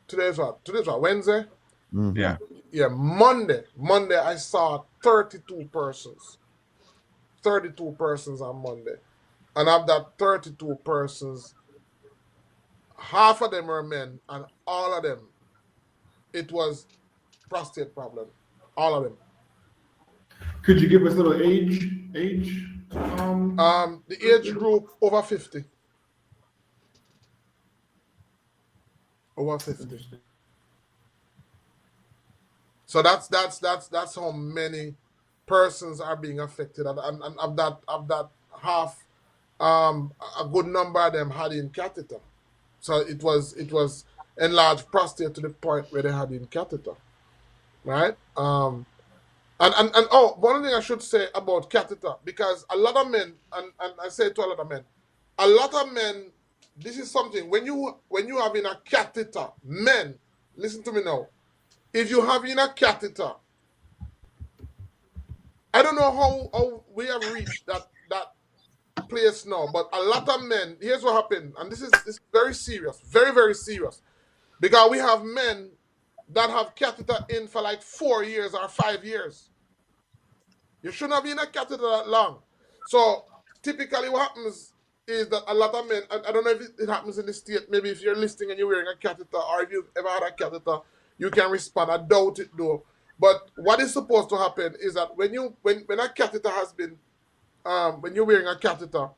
today's what, Wednesday? Mm-hmm. Yeah. Yeah, Monday I saw 32 persons. 32 persons on Monday. And of that 32 persons, half of them were men, and all of them, it was prostate problem. All of them. Could you give us a little age? The age group over 50. Over 50. So that's how many persons are being affected, and of that half, a good number of them had in catheter. So it was enlarged prostate to the point where they had in catheter, right? And one thing I should say about catheter, because a lot of men, and I say to a lot of men, this is something, when you have in a catheter, men, listen to me now. If you have in a catheter, I don't know how we have reached that place now, but a lot of men, here's what happened, and this is very serious, very, very serious, because we have men that have catheter in for like 4 years or 5 years. You shouldn't have been in a catheter that long. So typically what happens is that a lot of men, I don't know if it happens in the state, maybe if you're listening and you're wearing a catheter, or if you've ever had a catheter, you can respond. I doubt it though. But what is supposed to happen is that when a catheter has been, when you're wearing a catheter,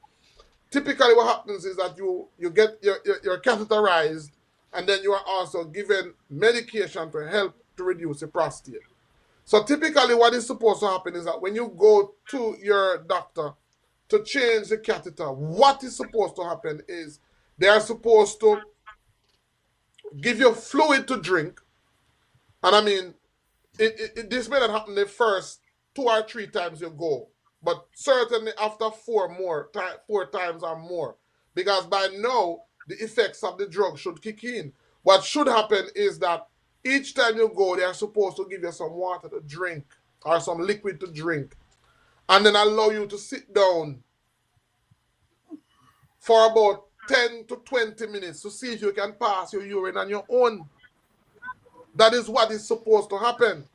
typically what happens is that you get your catheterized, and then you are also given medication to help to reduce the prostate. So typically what is supposed to happen is that when you go to your doctor to change the catheter, what is supposed to happen is they are supposed to give you fluid to drink, And I mean, this may not happen the first 2 or 3 times you go, but certainly after 4 times or more, because by now the effects of the drug should kick in. What should happen is that each time you go, they are supposed to give you some water to drink or some liquid to drink, and then allow you to sit down for about 10 to 20 minutes to see if you can pass your urine on your own. That is what is supposed to happen.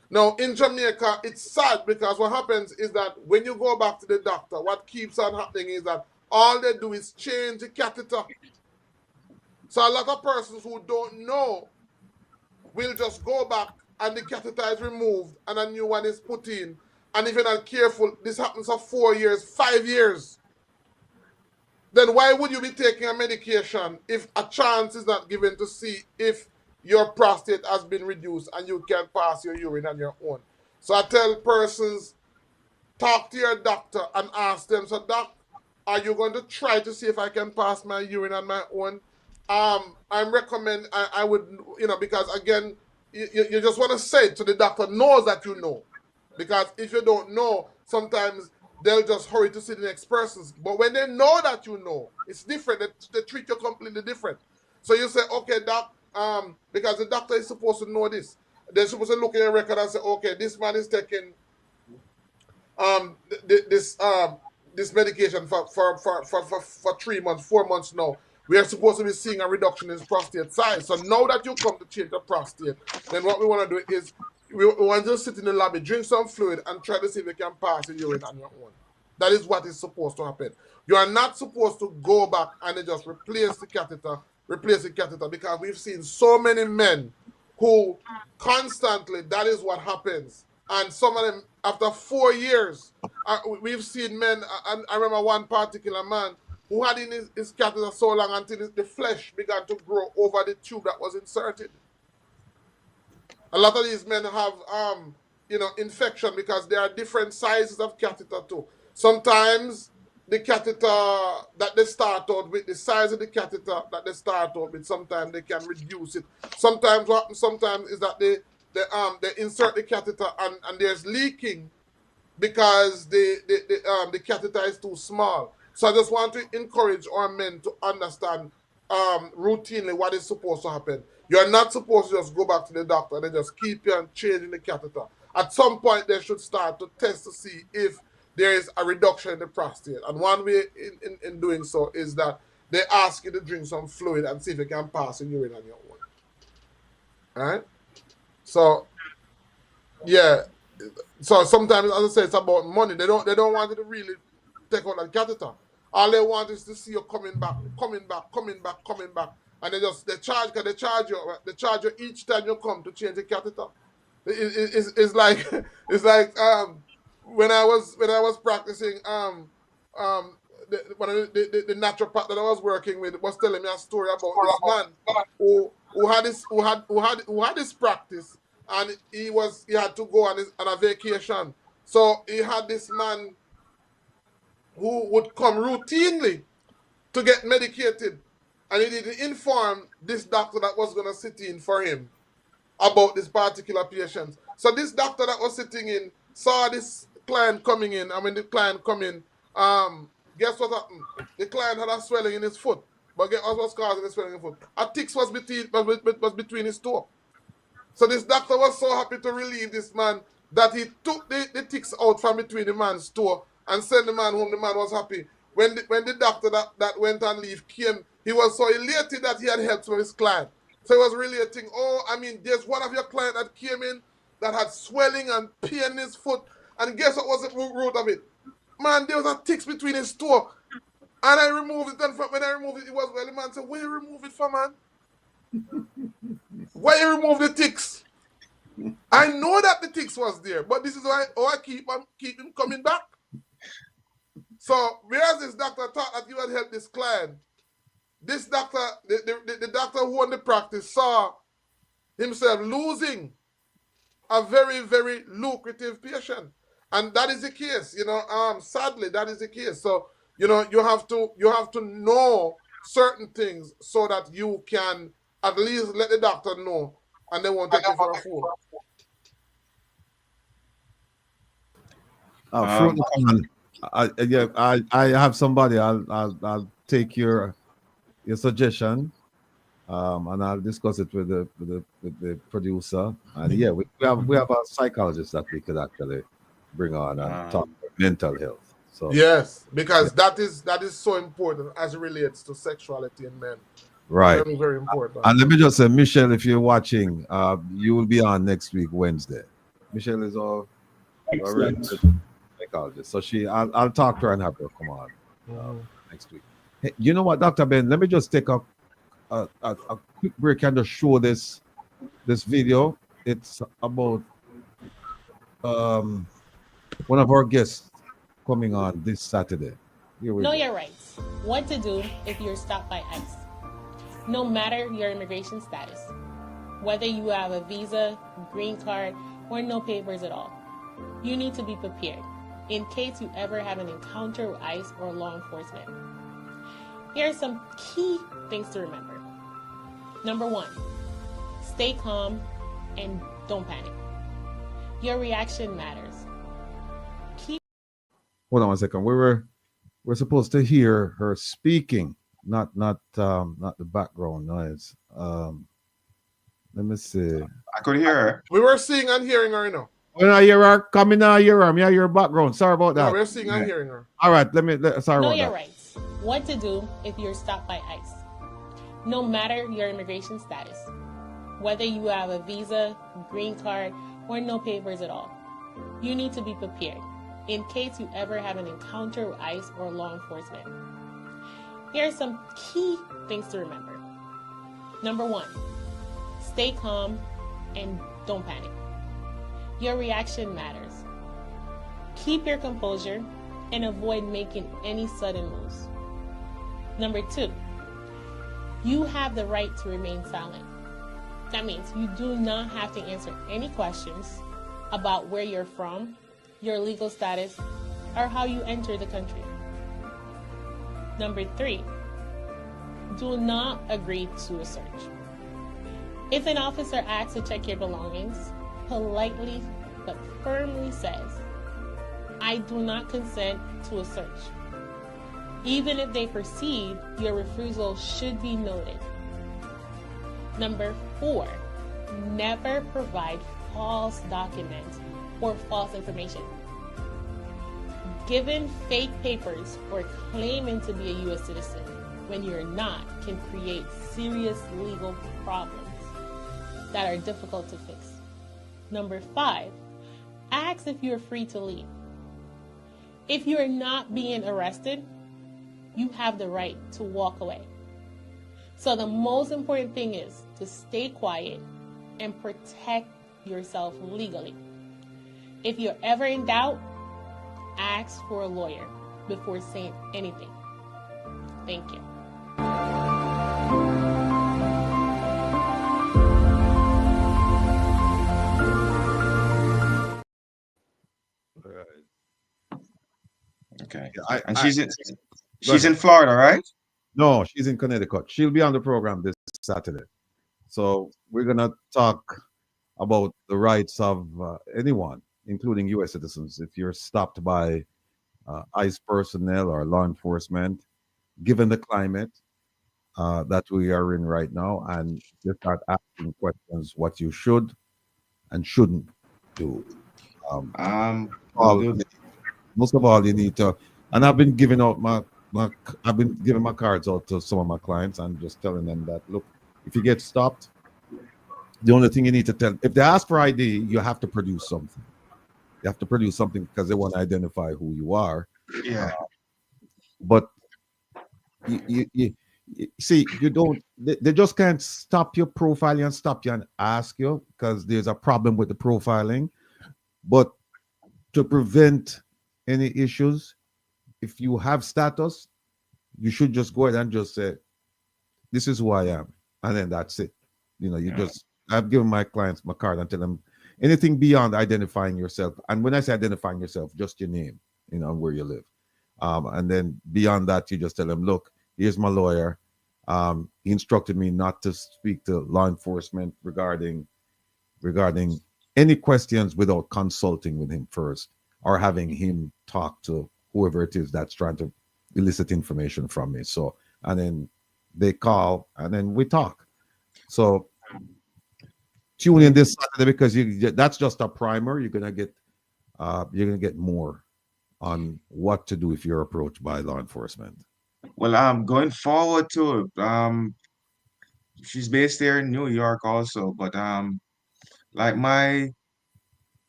Now, in Jamaica, it's sad because what happens is that when you go back to the doctor, what keeps on happening is that all they do is change the catheter. So a lot of persons who don't know will just go back and the catheter is removed and a new one is put in. And if you're not careful, this happens for 4 years, 5 years. Then why would you be taking a medication if a chance is not given to see if your prostate has been reduced and you can pass your urine on your own? So I tell persons, talk to your doctor and ask them, so doc, are you going to try to see if I can pass my urine on my own? I recommend, I would, because again, you just want to say it so the doctor knows that you know. Because if you don't know, sometimes they'll just hurry to see the next persons. But when they know that you know, it's different. They treat you completely different. So you say, okay, doc, because the doctor is supposed to know this. They're supposed to look at your record and say, okay, this man is taking this medication for 3 months, 4 months now. We are supposed to be seeing a reduction in his prostate size. So now that you come to change the prostate, then what we want to do is we want to sit in the lobby, drink some fluid, and try to see if we can pass the urine on your own. That is what is supposed to happen. You are not supposed to go back and then just replace the catheter, because we've seen so many men who constantly, that is what happens. And some of them, after 4 years, we've seen men, I remember one particular man who had in his catheter so long until the flesh began to grow over the tube that was inserted. A lot of these men have, infection because there are different sizes of catheter too. Sometimes the catheter that they start out with, the size of the catheter that they start out with, sometimes they can reduce it. Sometimes what happens sometimes is that they insert the catheter and there's leaking because the catheter is too small. So I just want to encourage our men to understand routinely what is supposed to happen. You're not supposed to just go back to the doctor and then just keep on changing the catheter. At some point, they should start to test to see if there is a reduction in the prostate. And one way in doing so is that they ask you to drink some fluid and see if you can pass your urine on your own. All right? So, yeah. So sometimes, as I say, it's about money. They don't want you to really take out that catheter. All they want is to see you coming back. And they charge you each time you come to change the catheter. It's like when I was practicing the naturopath that I was working with was telling me a story about this man who had this practice, and he had to go on a vacation. So he had this man who would come routinely to get medicated, and he didn't inform this doctor that was going to sit in for him about this particular patient. So this doctor that was sitting in saw this client coming in, and when the client come in, guess what happened? The client had a swelling in his foot. But guess what was causing the swelling in his foot? A tick was between his toe. So this doctor was so happy to relieve this man that he took the ticks out from between the man's toe and sent the man home. The man was happy. When the doctor that went on leave came, he was so elated that he had helped his client. So he was relating, there's one of your clients that came in that had swelling and pain in his foot. And guess what was the root of it? Man, there was a tick between his toe. And I removed it. And when I removed it, it was well. The man said, where you remove it from, man? Why you remove the ticks? I know that the ticks was there, but this is why I keep him coming back. So whereas this doctor thought that he would help this client, this doctor, the doctor who owned the practice saw himself losing a very, very lucrative patient. And that is the case, sadly, that is the case. So, you have to know certain things so that you can at least let the doctor know and they won't take you for a fool. Fruit Nican, I have somebody. I'll take your suggestion, and I'll discuss it with the producer. And yeah, we have a psychologist that we could actually bring on and talk about mental health. So yes, because that is so important as it relates to sexuality in men. right, Very, very important. and let me just say, Michelle, if you're watching, you will be on next week Wednesday. Michelle is our psychologist, so I'll talk to her and have her come on next week. Hey, you know what, Dr. Ben? Let me just take a quick break and just show this video. It's about one of our guests coming on this Saturday. Here we Know go. your rights. What to do if you're stopped by ICE. No matter your immigration status, whether you have a visa, green card, or no papers at all, you need to be prepared in case you ever have an encounter with ICE or law enforcement. Here are some key things to remember. Number 1, stay calm and don't panic. Your reaction matters. Hold on one second. We're supposed to hear her speaking, not the background noise. Let me see. I could hear her. We were seeing and hearing her, you know. When I hear her coming, I hear her. Yeah, your background. Sorry about that. No, we're seeing and hearing her. All right, sorry Know about your that. rights. What to do if you're stopped by ICE. No matter your immigration status, whether you have a visa, green card, or no papers at all, you need to be prepared in case you ever have an encounter with ICE or law enforcement. Here are some key things to remember. Number 1, stay calm and don't panic. Your reaction matters. Keep your composure and avoid making any sudden moves. Number 2, you have the right to remain silent. That means you do not have to answer any questions about where you're from, your legal status, or how you enter the country. Number 3, do not agree to a search. If an officer asks to check your belongings, politely but firmly says, "I do not consent to a search." Even if they perceive your refusal should be noted. Number 4, never provide false documents or false information. Giving fake papers or claiming to be a U.S. citizen when you're not can create serious legal problems that are difficult to fix. Number 5, ask if you're free to leave. If you're not being arrested, you have the right to walk away. So the most important thing is to stay quiet and protect yourself legally. If you're ever in doubt, ask for a lawyer before saying anything. Thank you. Okay. Yeah, And she's in Florida, right? No, she's in Connecticut. She'll be on the program this Saturday. So we're gonna talk about the rights of anyone, including U.S. citizens. If you're stopped by ICE personnel or law enforcement, given the climate that we are in right now, and you start asking questions what you should and shouldn't do. Most of all, you need to, and I've been giving out I've been giving my cards out to some of my clients and just telling them that, look, if you get stopped, the only thing you need to tell, if they ask for ID, you have to produce something. You have to produce something because they want to identify who you are. Yeah. But you see, you don't, they just can't stop your profiling and stop you and ask you because there's a problem with the profiling. But to prevent any issues, if you have status, you should just go ahead and just say, this is who I am. And then that's it. You know, I've given my clients my card and tell them anything beyond identifying yourself. And when I say identifying yourself, just your name, and where you live. And then beyond that, you just tell them, look, here's my lawyer. He instructed me not to speak to law enforcement regarding regarding any questions without consulting with him first or having him talk to whoever it is that's trying to elicit information from me. So, and then they call and then we talk. So tune in this Saturday because that's just a primer. You're gonna get more on what to do if you're approached by law enforcement. Well, I'm going forward to it. She's based there in New York also, but like my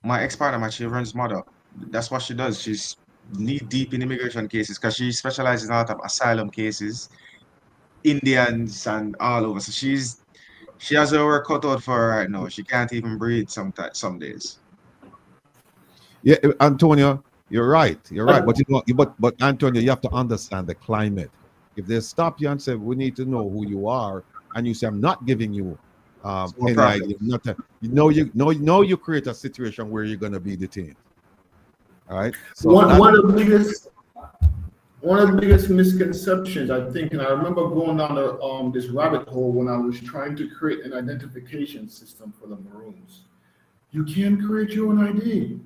ex-partner, my children's mother, that's what she does. She's knee deep in immigration cases because she specializes in a lot of asylum cases, Indians and all over. So she has her work cut out for her right now. She can't even breathe sometimes, some days. Yeah, Antonio, you're right. You're right. But but Antonio, you have to understand the climate. If they stop you and say, we need to know who you are, and you say, I'm not giving you any idea, you create a situation where you're gonna be detained. All right. So one of the biggest misconceptions, I think, and I remember going down this rabbit hole when I was trying to create an identification system for the Maroons. You can create your own ID.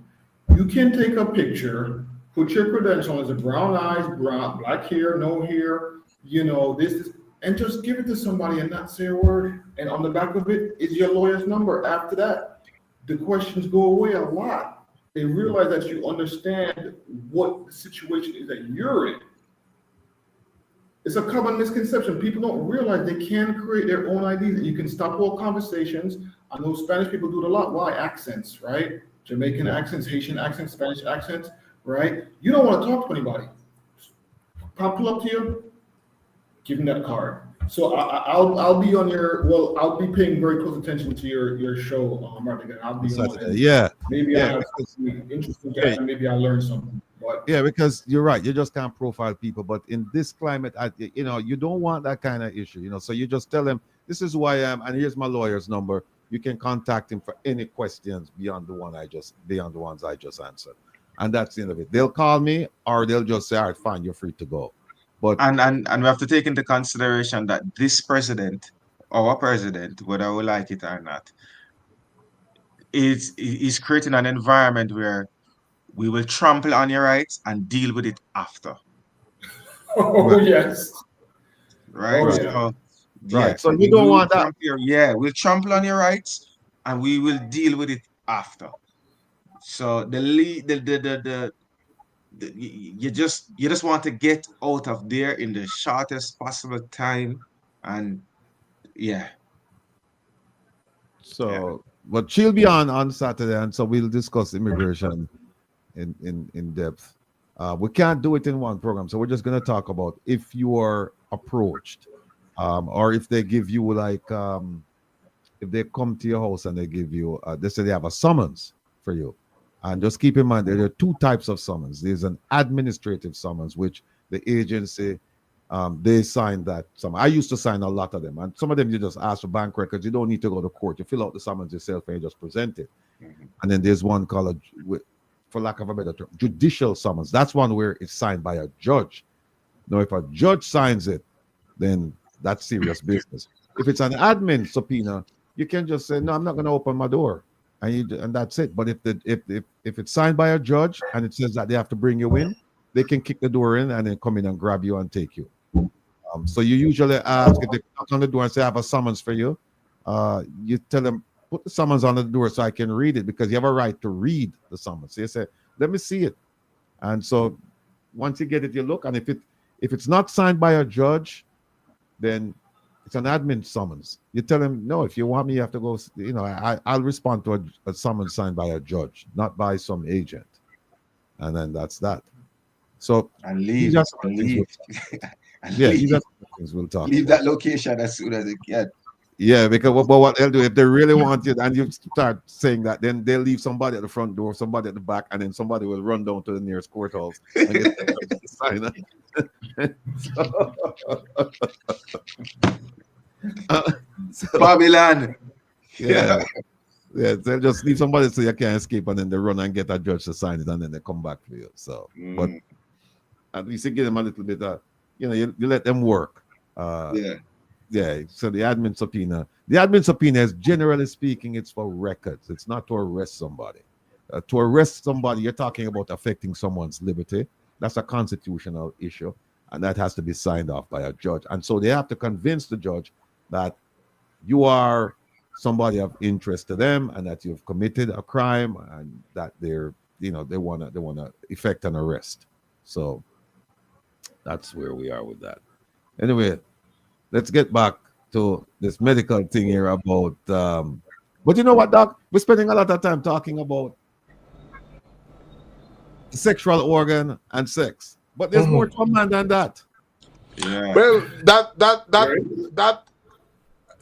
You can take a picture, put your credentials as a brown eyes, black hair, no hair, this, and just give it to somebody and not say a word. And on the back of it is your lawyer's number. After that, the questions go away a lot. They realize that you understand what the situation is that you're in. It's a common misconception. People don't realize they can create their own IDs. You can stop all conversations. I know Spanish people do it a lot. Why? Accents, right? Jamaican accents, Haitian accents, Spanish accents, right? You don't want to talk to anybody. Pull up to you, give them that card. So I'll be on I'll be paying very close attention to your show, Rattigan. I'll be on it. Yeah. Maybe I have something interesting to add, and maybe I learn something. But yeah, because you're right. You just can't profile people. But in this climate, you don't want that kind of issue. So you just tell them, this is who I am, and here's my lawyer's number. You can contact him for any questions beyond the ones I just answered. And that's the end of it. They'll call me or they'll just say, all right, fine, you're free to go. But and we have to take into consideration that this president, our president, whether we like it or not, is creating an environment where we will trample on your rights and deal with it after. Oh, yes. Right? Oh, yeah. Right. So you don't want that. We'll trample on your rights and we will deal with it after. So you just want to get out of there in the shortest possible time, and yeah. So but she'll be on Saturday, and so we'll discuss immigration in depth. We can't do it in one program, so we're just going to talk about if you are approached, or if they give you if they come to your house and they give you, they say they have a summons for you. And just keep in mind, there are two types of summons. There's an administrative summons, which the agency, they sign that summons. I used to sign a lot of them. And some of them, you just ask for bank records. You don't need to go to court. You fill out the summons yourself and you just present it. Mm-hmm. And then there's one called, for lack of a better term, judicial summons. That's one where it's signed by a judge. Now, if a judge signs it, then that's serious business. If it's an admin subpoena, you can just say, no, I'm not going to open my door. And that's it. But if it's signed by a judge and it says that they have to bring you in, they can kick the door in and then come in and grab you and take you. So you usually ask, if they knock on the door and say, I have a summons for you, you tell them, put the summons on the door so I can read it, because you have a right to read the summons. So you say, let me see it. And so once you get it, you look, and if it's not signed by a judge, then it's an admin summons. You tell them, no, if you want me, you have to go, I'll respond to a summons signed by a judge, not by some agent. And then that's that. So and leave. Things we'll talk leave about. That location as soon as they can. Yeah, because what they'll do, if they really want you and you start saying that, then they'll leave somebody at the front door, somebody at the back, and then somebody will run down to the nearest courthouse and get the sign. Babylon. Yeah. They'll just leave somebody so you can't escape, and then they run and get a judge to sign it, and then they come back for you. So, but at least you give them a little bit of, you let them work. Yeah, so the admin subpoena is, generally speaking, it's for records. It's not to arrest somebody. To arrest somebody, you're talking about affecting someone's liberty. That's a constitutional issue, and that has to be signed off by a judge. And so they have to convince the judge that you are somebody of interest to them, and that you've committed a crime, and that they wanna effect an arrest. So that's where we are with that. Anyway, let's get back to this medical thing here about. But you know what, Doc? We're spending a lot of time talking about the sexual organ and sex, but there's more to a man than that. Yeah. Well, that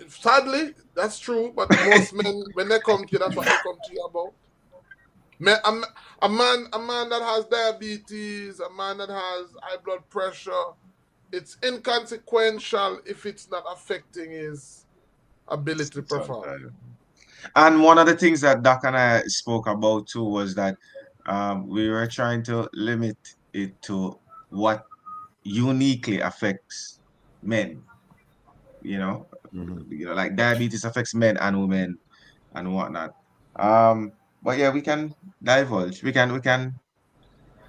sadly, that's true. But most men, when they come to you, that's what they come to you about. A man that has diabetes, a man that has high blood pressure, it's inconsequential if it's not affecting his ability to perform. And one of the things that Doc and I spoke about too was that we were trying to limit it to what uniquely affects men. Like diabetes affects men and women and whatnot. But yeah, we can divulge. We can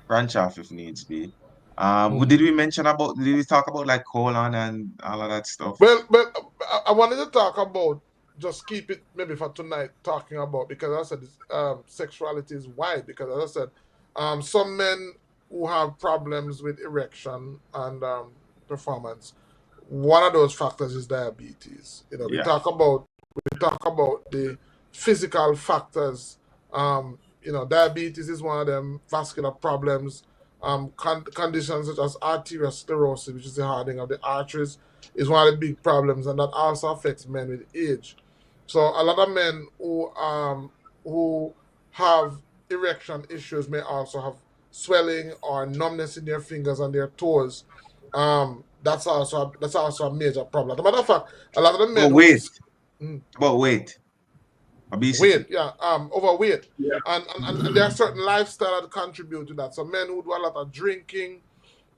branch off if needs be. Did we talk about like colon and all of that stuff? Well, I wanted to talk about, just keep it maybe for tonight, talking about, because I said sexuality is wide, because as I said, some men who have problems with erection and performance, one of those factors is diabetes. We talk about the physical factors. Diabetes is one of them, vascular problems, conditions such as arteriosclerosis, which is the hardening of the arteries, is one of the big problems, and that also affects men with age. So a lot of men who have erection issues may also have swelling or numbness in their fingers and their toes. That's also a major problem. As a matter of fact, a lot of the men. Weight. Obesity. Weight, yeah, overweight, and there are certain lifestyle that contribute to that. So men who do a lot of drinking,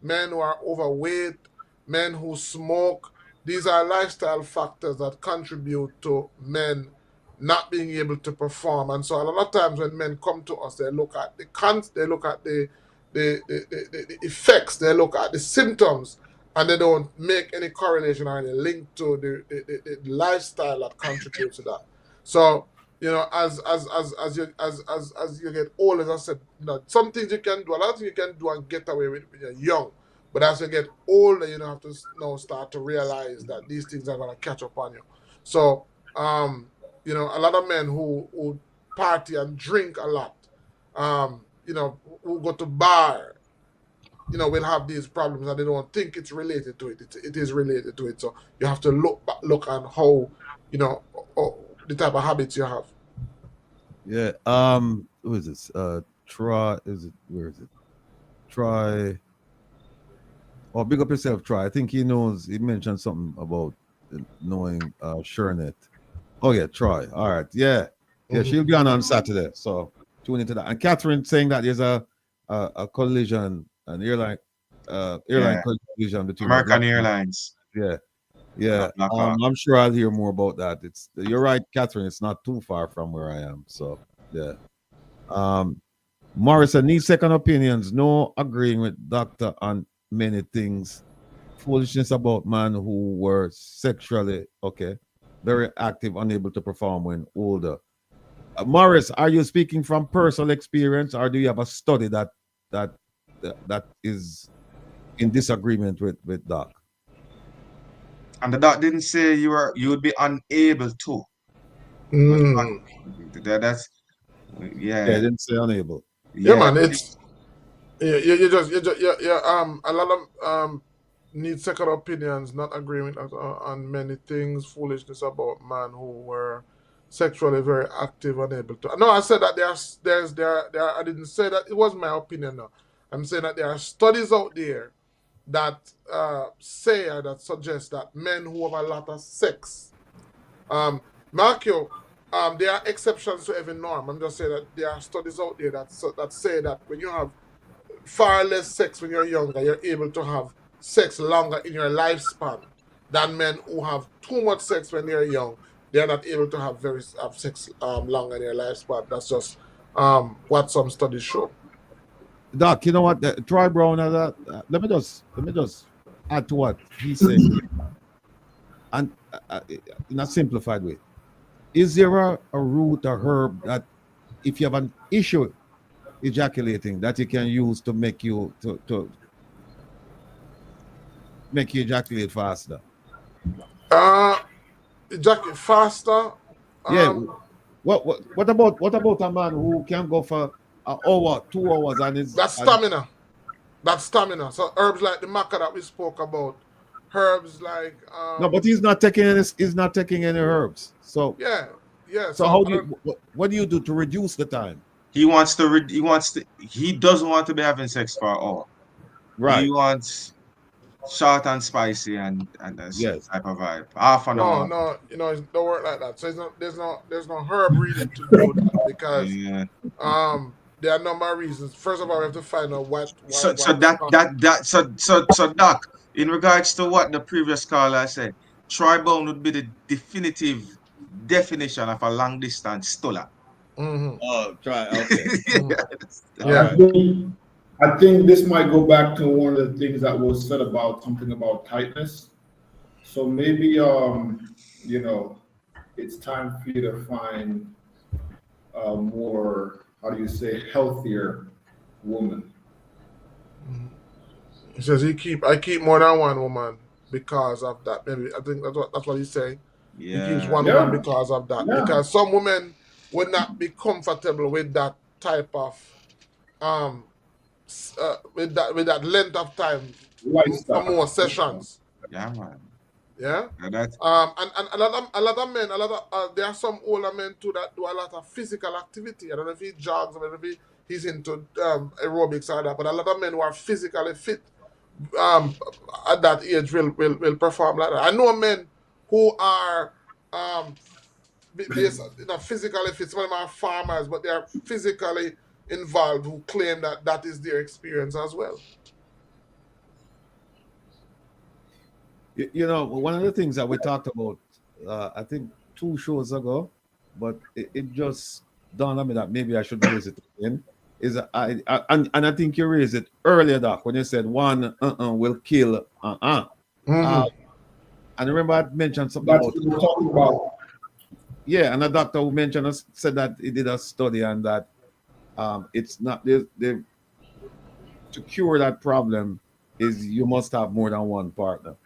men who are overweight, men who smoke, these are lifestyle factors that contribute to men not being able to perform. And so a lot of times when men come to us, they look at the effects, they look at the symptoms, and they don't make any correlation or any link to the lifestyle that contributes to that. So as you get old, as I said, some things you can do, a lot of things you can do and get away with when you're young. But as you get older, you have to now start to realize that these things are going to catch up on you. So, a lot of men who party and drink a lot, who go to bar, will have these problems, and they don't think it's related to it. It is related to it. So you have to look at how, the type of habits you have. Yeah. Who is this? Troy. Where is it? Troy. Oh, big up yourself, Troy. I think he knows. He mentioned something about knowing Shernet. Oh yeah, Troy. All right. Yeah. Yeah. She'll be on Saturday. So tune into that. And Catherine saying that there's a collision, an airline collision between American Airlines. Yeah. Yeah, I'm sure I'll hear more about that. You're right, Catherine. It's not too far from where I am. So yeah. Morrison needs second opinions. No agreeing with doctor on many things. Foolishness about men who were sexually very active, unable to perform when older. Morris, are you speaking from personal experience, or do you have a study that is in disagreement with Doc? And the doc didn't say you would be unable to. That's yeah. They didn't say unable. Yeah, man. It's a lot of need second opinions, not agreement on many things. Foolishness about men who were sexually very active, unable to. No, I said that there. I didn't say that. It was my opinion. No, I'm saying that there are studies out there that say or that suggest that men who have a lot of sex, Marco, there are exceptions to every norm. I'm just saying that there are studies out there that say that when you have far less sex when you're younger, you're able to have sex longer in your lifespan. than men who have too much sex when they're young. They're not able to have sex long in their lifespan. That's just what some studies show. Doc, you know what? Troy Brown has that. Let me just add to what he said, and in a simplified way. Is there a root or herb that, if you have an issue ejaculating, that you can use to make you ejaculate faster? Ejaculate faster. Yeah. What about a man who can go for an hour, 2 hours, and that's stamina. That's stamina. So herbs like the maca that we spoke about, herbs like no, but he's not taking any. He's not taking any herbs. So yeah. So how do you? What do you do to reduce the time? He doesn't want to be having sex for all. Right. He wants short and spicy and yes, type of vibe. Half an hour. No, it don't work like that. So there's no herb reading to do that because there are a number of reasons. First of all, we have to find out what. So Doc, in regards to what the previous caller said, Tri-Bone would be the definitive definition of a long distance stoller. Mm-hmm. Oh, try. Okay. Yeah. I think this might go back to one of the things that was said about something about tightness. So maybe you know, it's time for you to find a more, how do you say, healthier woman. He says I keep more than one woman because of that. Maybe I think that's what he's saying. Yeah. He keeps one woman because of that. Yeah. Because some women would not be comfortable with that type of with that length of time for more sessions. Yeah, man. Yeah. And a lot of men, there are some older men too that do a lot of physical activity. I don't know if he jogs or if he's into aerobics or that, but a lot of men who are physically fit at that age will perform like that. I know men who are physically fit. Some of them are farmers, but they are physically involved who claim that is their experience as well. You know, one of the things that we talked about, I think 2 shows ago, but it just dawned on me that maybe I should raise it again. Is and I think you raised it earlier, Doc, when you said one will kill and remember I mentioned something That's what we're talking about. Yeah, and a doctor who mentioned said that he did a study and that it's not to cure that problem is you must have more than one partner.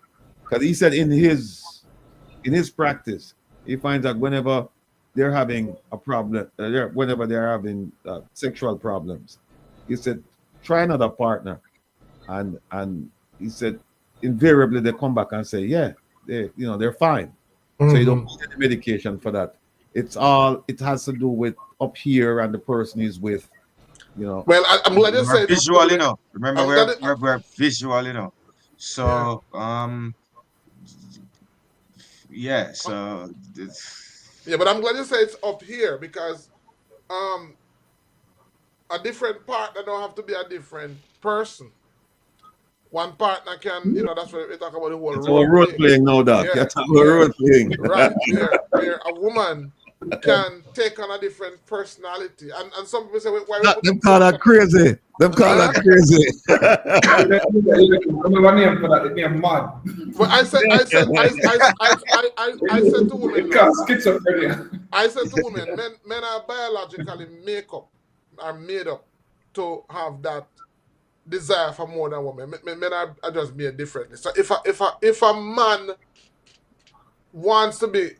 Because he said in his practice, he finds that whenever they're having a problem, whenever they're having sexual problems, he said try another partner, and he said invariably they come back and say they're fine. So you don't need any medication for that. It has to do with up here and the person is with, you know. Well, I'm glad you said visual, you know. Remember we're visual, you know. So so but I'm glad you say it's up here because a different partner don't have to be a different person. One partner can, that's what we talk about the whole role playing now, Doc. Role playing. Right. Where a woman can take on a different personality. And some people say, why them call that crazy. Them call that crazy. But I said to women, men are biologically made up to have that desire for more than women. Men are just made differently. So if a man wants to be,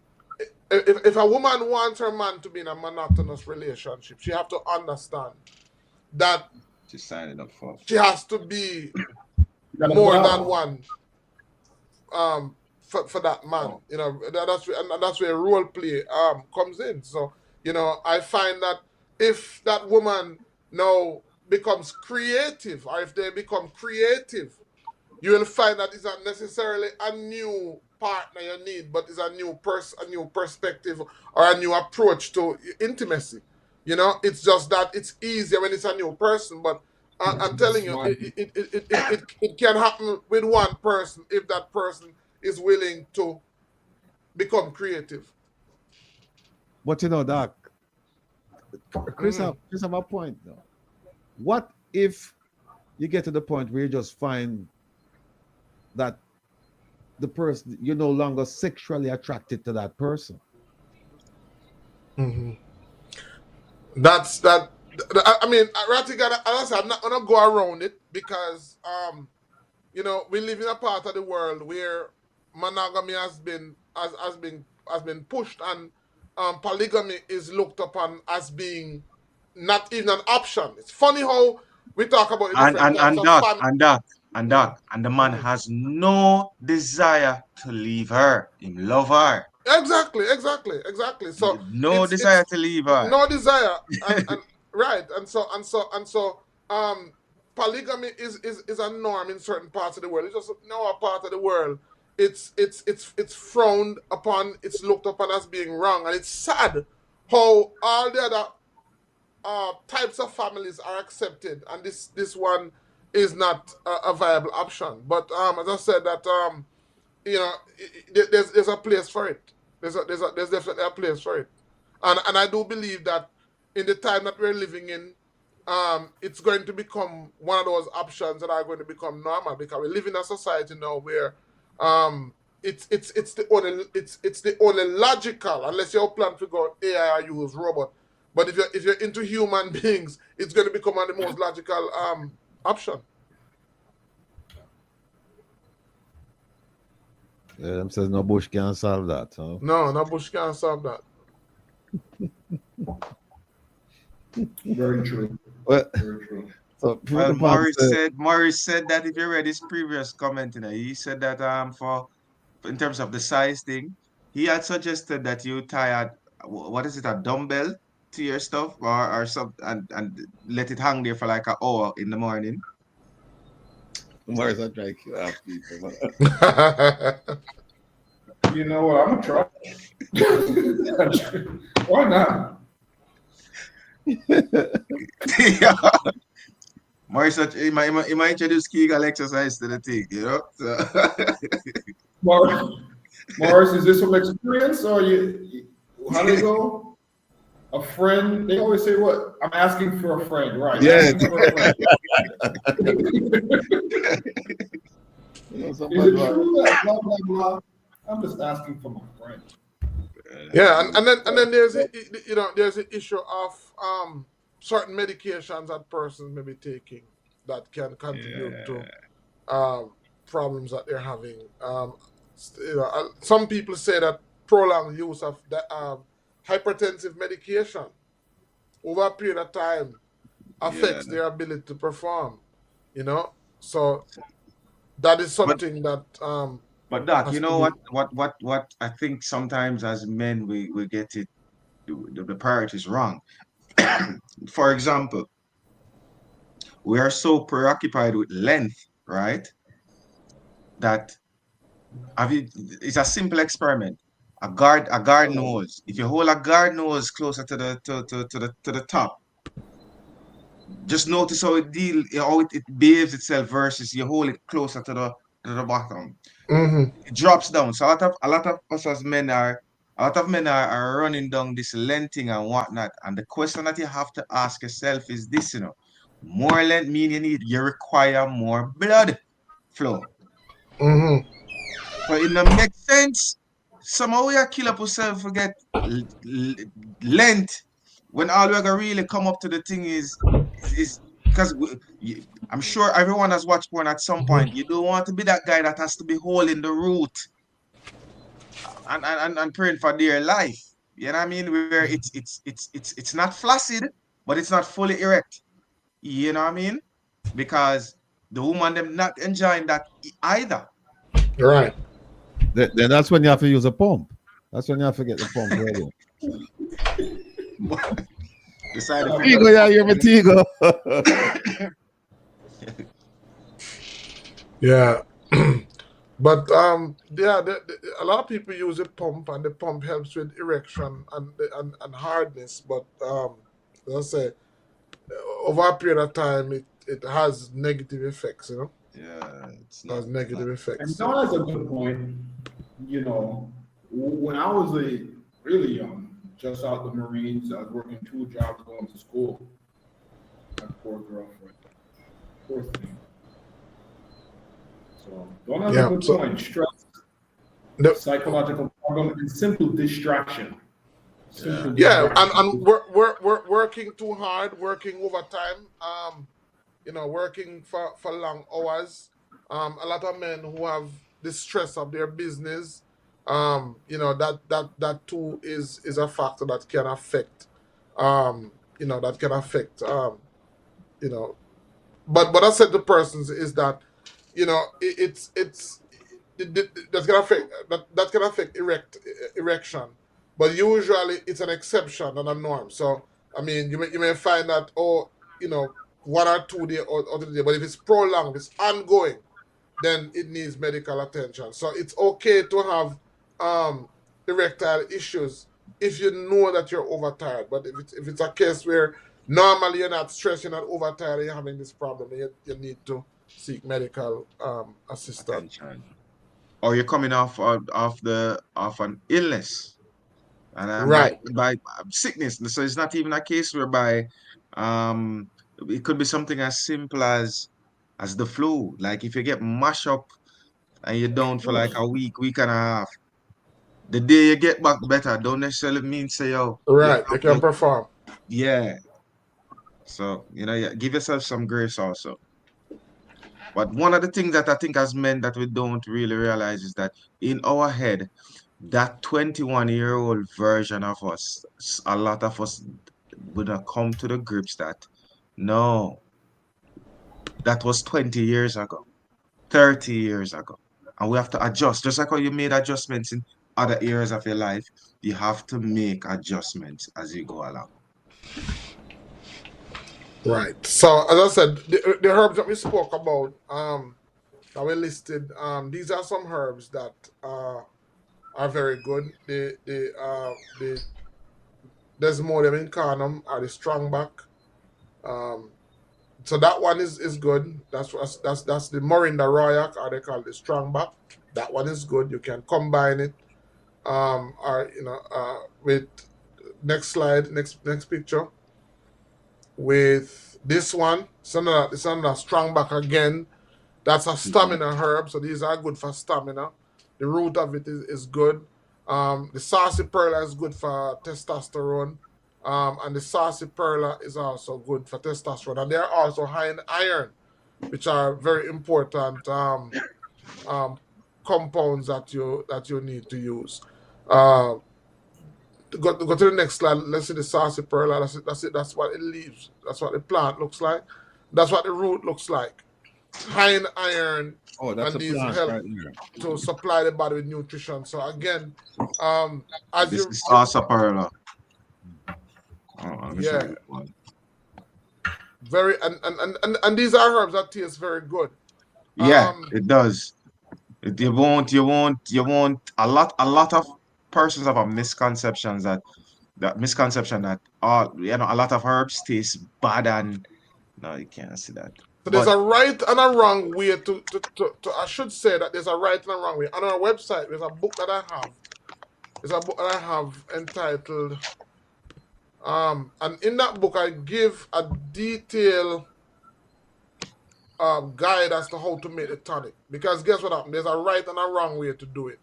if a woman wants her man to be in a monotonous relationship, she have to understand that she's signing up for. She has to be more than one for that man. That's where role play comes in. So I find that if that woman now becomes creative, or if they become creative, you will find that it's not necessarily a new partner you need, but it's a new perspective or a new approach to intimacy. It's just that it's easier when it's a new person, but I'm telling you, it can happen with one person if that person is willing to become creative. But you know, Doc, Chris have a point though. What if you get to the point where you just find that the person, you're no longer sexually attracted to that person? That's that. I mean, Rattigan, as I said, I'm not gonna go around it because you know, we live in a part of the world where monogamy has been pushed, and polygamy is looked upon as being not even an option. It's funny how we talk about the different types of family. And the man has no desire to leave her. He love her. Exactly. So no desire to leave her. No desire, and right, and so polygamy is a norm in certain parts of the world. It's just in our part of the world, it's frowned upon. It's looked upon as being wrong, and it's sad how all the other types of families are accepted, and this one is not a viable option. But as I said, that you know, there's a place for it. There's definitely a place for it, and I do believe that in the time that we're living in, it's going to become one of those options that are going to become normal, because we live in a society now where it's the only logical, unless you plan to go AI or use robot. But if you're into human beings, it's going to become one of the most logical option. Yeah, them says no bush can solve that. Huh? No bush can't solve that. Very true. Well, Very true. so Morris said that if you read his previous comment, you know, he said that for in terms of the size thing, he had suggested that you tie a dumbbell to your stuff or something, and let it hang there for like an hour in the morning. Morris, I try to kill out people. You know what? I'm gonna try. Why not? Yeah. Morris, he might introduce Kegel exercise to the thing, you know. So. Morris, is this from experience or how do they go? A friend, they always say what? I'm asking for a friend, right? Yeah. For a friend. Is it true that blah blah blah? I'm just asking for my friend. Yeah, and then there's the issue of certain medications that persons may be taking that can contribute to problems that they're having. Some people say that prolonged use of hypertensive medication over a period of time affects their ability to perform. You know, so that is something that. But Doc, you know what I think sometimes as men we get it, the priorities wrong. For example, we are so preoccupied with length, right? That it's a simple experiment. A garden hose. If you hold a garden hose closer to the top, just notice how it behaves itself versus you hold it closer to the bottom. It drops down. So a lot of us as men are running down this length thing and whatnot. And the question that you have to ask yourself is this, you know, more length mean you require more blood flow. But it don't make sense. Somehow we are kill up ourselves forget length when all we're gonna really come up to the thing is because I'm sure everyone has watched porn at some point. You don't want to be that guy that has to be holding the root and praying for their life. You know what I mean? Where it's not flaccid, but it's not fully erect. You know what I mean? Because the woman them not enjoying that either. Right. Then that's when you have to use a pump. That's when you have to get the pump ready. Yeah. But a lot of people use a pump, and the pump helps with erection and hardness. But as I say, over a period of time, it has negative effects. You know. Yeah, it's Has negative And effects. Don has a good point. You know, when I was really young, just out the Marines, I was working 2 jobs going to school. My poor girlfriend. Poor thing. So Don has a good point. Stress, psychological problem, and simple distraction. And we're working too hard, working overtime, you know, working for long hours. A lot of men who have the stress of their business, you know, that too is a factor that can affect, you know, you know. But what I said to persons is that, you know, that's gonna affect that can affect erection, but usually it's an exception and a norm. So I mean, you may find that, oh, you know, 1 or 2 day or 3 day, but if it's prolonged, if it's ongoing, then it needs medical attention. So it's okay to have erectile issues if you know that you're overtired. But if it's a case where normally you're not stressed, you're not overtired, and you're having this problem, you need to seek medical assistance. attention. Or you're coming off an illness and by sickness. So it's not even a case whereby it could be something as simple as the flu. Like if you get mashed up and you're down for like a week and a half, the day you get back better don't necessarily mean say you can perform. Yeah. So give yourself some grace also. But one of the things that I think as men that we don't really realize is that in our head, that 21-year-old version of us, a lot of us would have come to the grips that no, that was 20 years ago, 30 years ago. And we have to adjust. Just like how you made adjustments in other areas of your life, you have to make adjustments as you go along. Right. So as I said, the herbs that we spoke about, that we listed, these are some herbs that are very good. The Desmodium incarnum or the strongback. So that one is good. That's the Morinda Royak, or they call it the strongback. That one is good. You can combine it, or with next slide, next picture, with this one. It's another strongback again. That's a stamina herb. So these are good for stamina. The root of it is good. The sarsaparilla is good for testosterone. And the sarsaparilla is also good for testosterone. And they are also high in iron, which are very important compounds that you need to use. Go to the next slide. Let's see the sarsaparilla. That's it. That's what it leaves. That's what the plant looks like. That's what the root looks like. High in iron. Oh, that's and a these plant help right here. to supply the body with nutrition. So again, this is sarsaparilla. Yeah. Very and these are herbs that taste very good. Yeah, it does. You won't. A lot of persons have a misconception that a lot of herbs taste bad, and no, you can't see that. So there's a right and a wrong way to I should say that there's a right and a wrong way. On our website, there's a book that I have. There's a book that I have entitled and in that book I give a detailed guide as to how to make the tonic. Because guess what happened? There's a right and a wrong way to do it.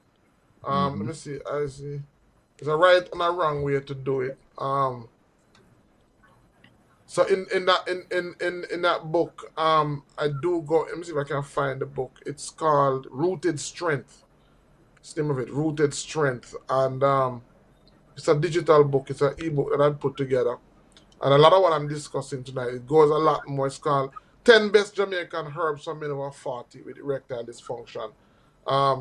Let me see. I see. There's a right and a wrong way to do it. So in that book, I do go. Let me see if I can find the book. It's called Rooted Strength. It's the name of it, Rooted Strength, and it's a digital book. It's an ebook that I put together, and a lot of what I'm discussing tonight, it goes a lot more. It's called 10 Best Jamaican Herbs for Men over 40 with Erectile Dysfunction.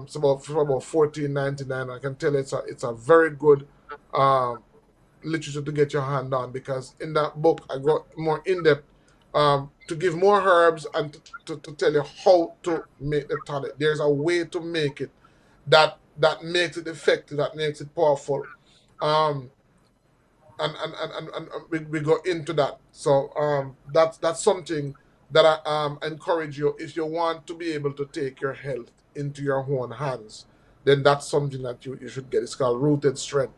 It's about $14.99. I can tell you it's a very good literature to get your hand on, because in that book I go more in depth to give more herbs and to tell you how to make the tonic. There's a way to make it that makes it effective, that makes it powerful. And we go into that. So that's something that I encourage you, if you want to be able to take your health into your own hands, then that's something that you should get. It's called Rooted Strength.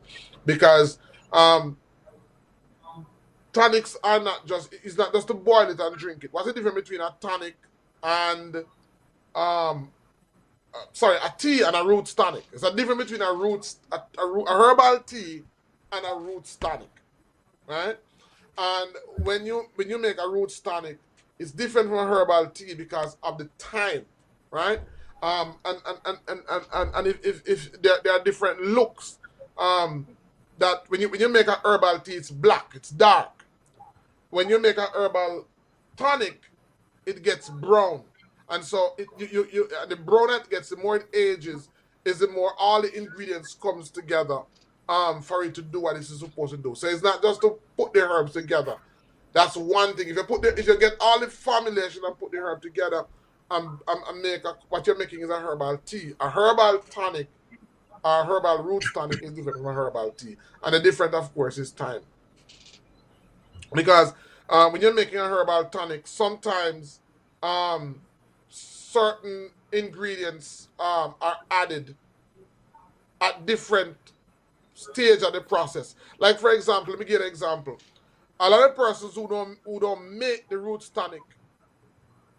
Because tonics are not just, it's not just to boil it and drink it. What's the difference between a tonic and a tea and a roots tonic? It's a difference between a herbal tea and a roots tonic, right? And when you make a roots tonic, it's different from a herbal tea because of the time, right? And if there are different looks, that when you make a herbal tea, it's black, it's dark. When you make a herbal tonic, it gets brown. And so the browner it gets, the more it ages, is the more all the ingredients comes together for it to do what it's supposed to do. So it's not just to put the herbs together. That's one thing. If you get all the formulation and put the herb together and make what you're making is a herbal tea. A herbal tonic, a herbal roots tonic is different from a herbal tea. And the difference, of course, is time. Because when you're making a herbal tonic, sometimes certain ingredients are added at different stage of the process. Like, for example, let me give an example. A lot of persons who don't make the roots tonic,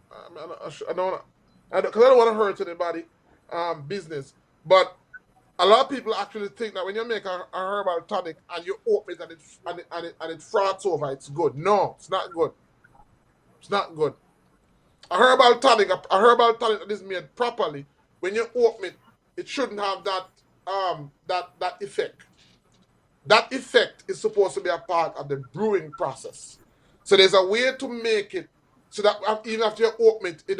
because I don't want to hurt anybody business, but a lot of people actually think that when you make a herbal tonic and you open it and it froths over, it's good. No, it's not good. It's not good. A herbal tonic that is made properly, when you open it, it shouldn't have that effect. That effect is supposed to be a part of the brewing process. So there's a way to make it so that even after you open it, it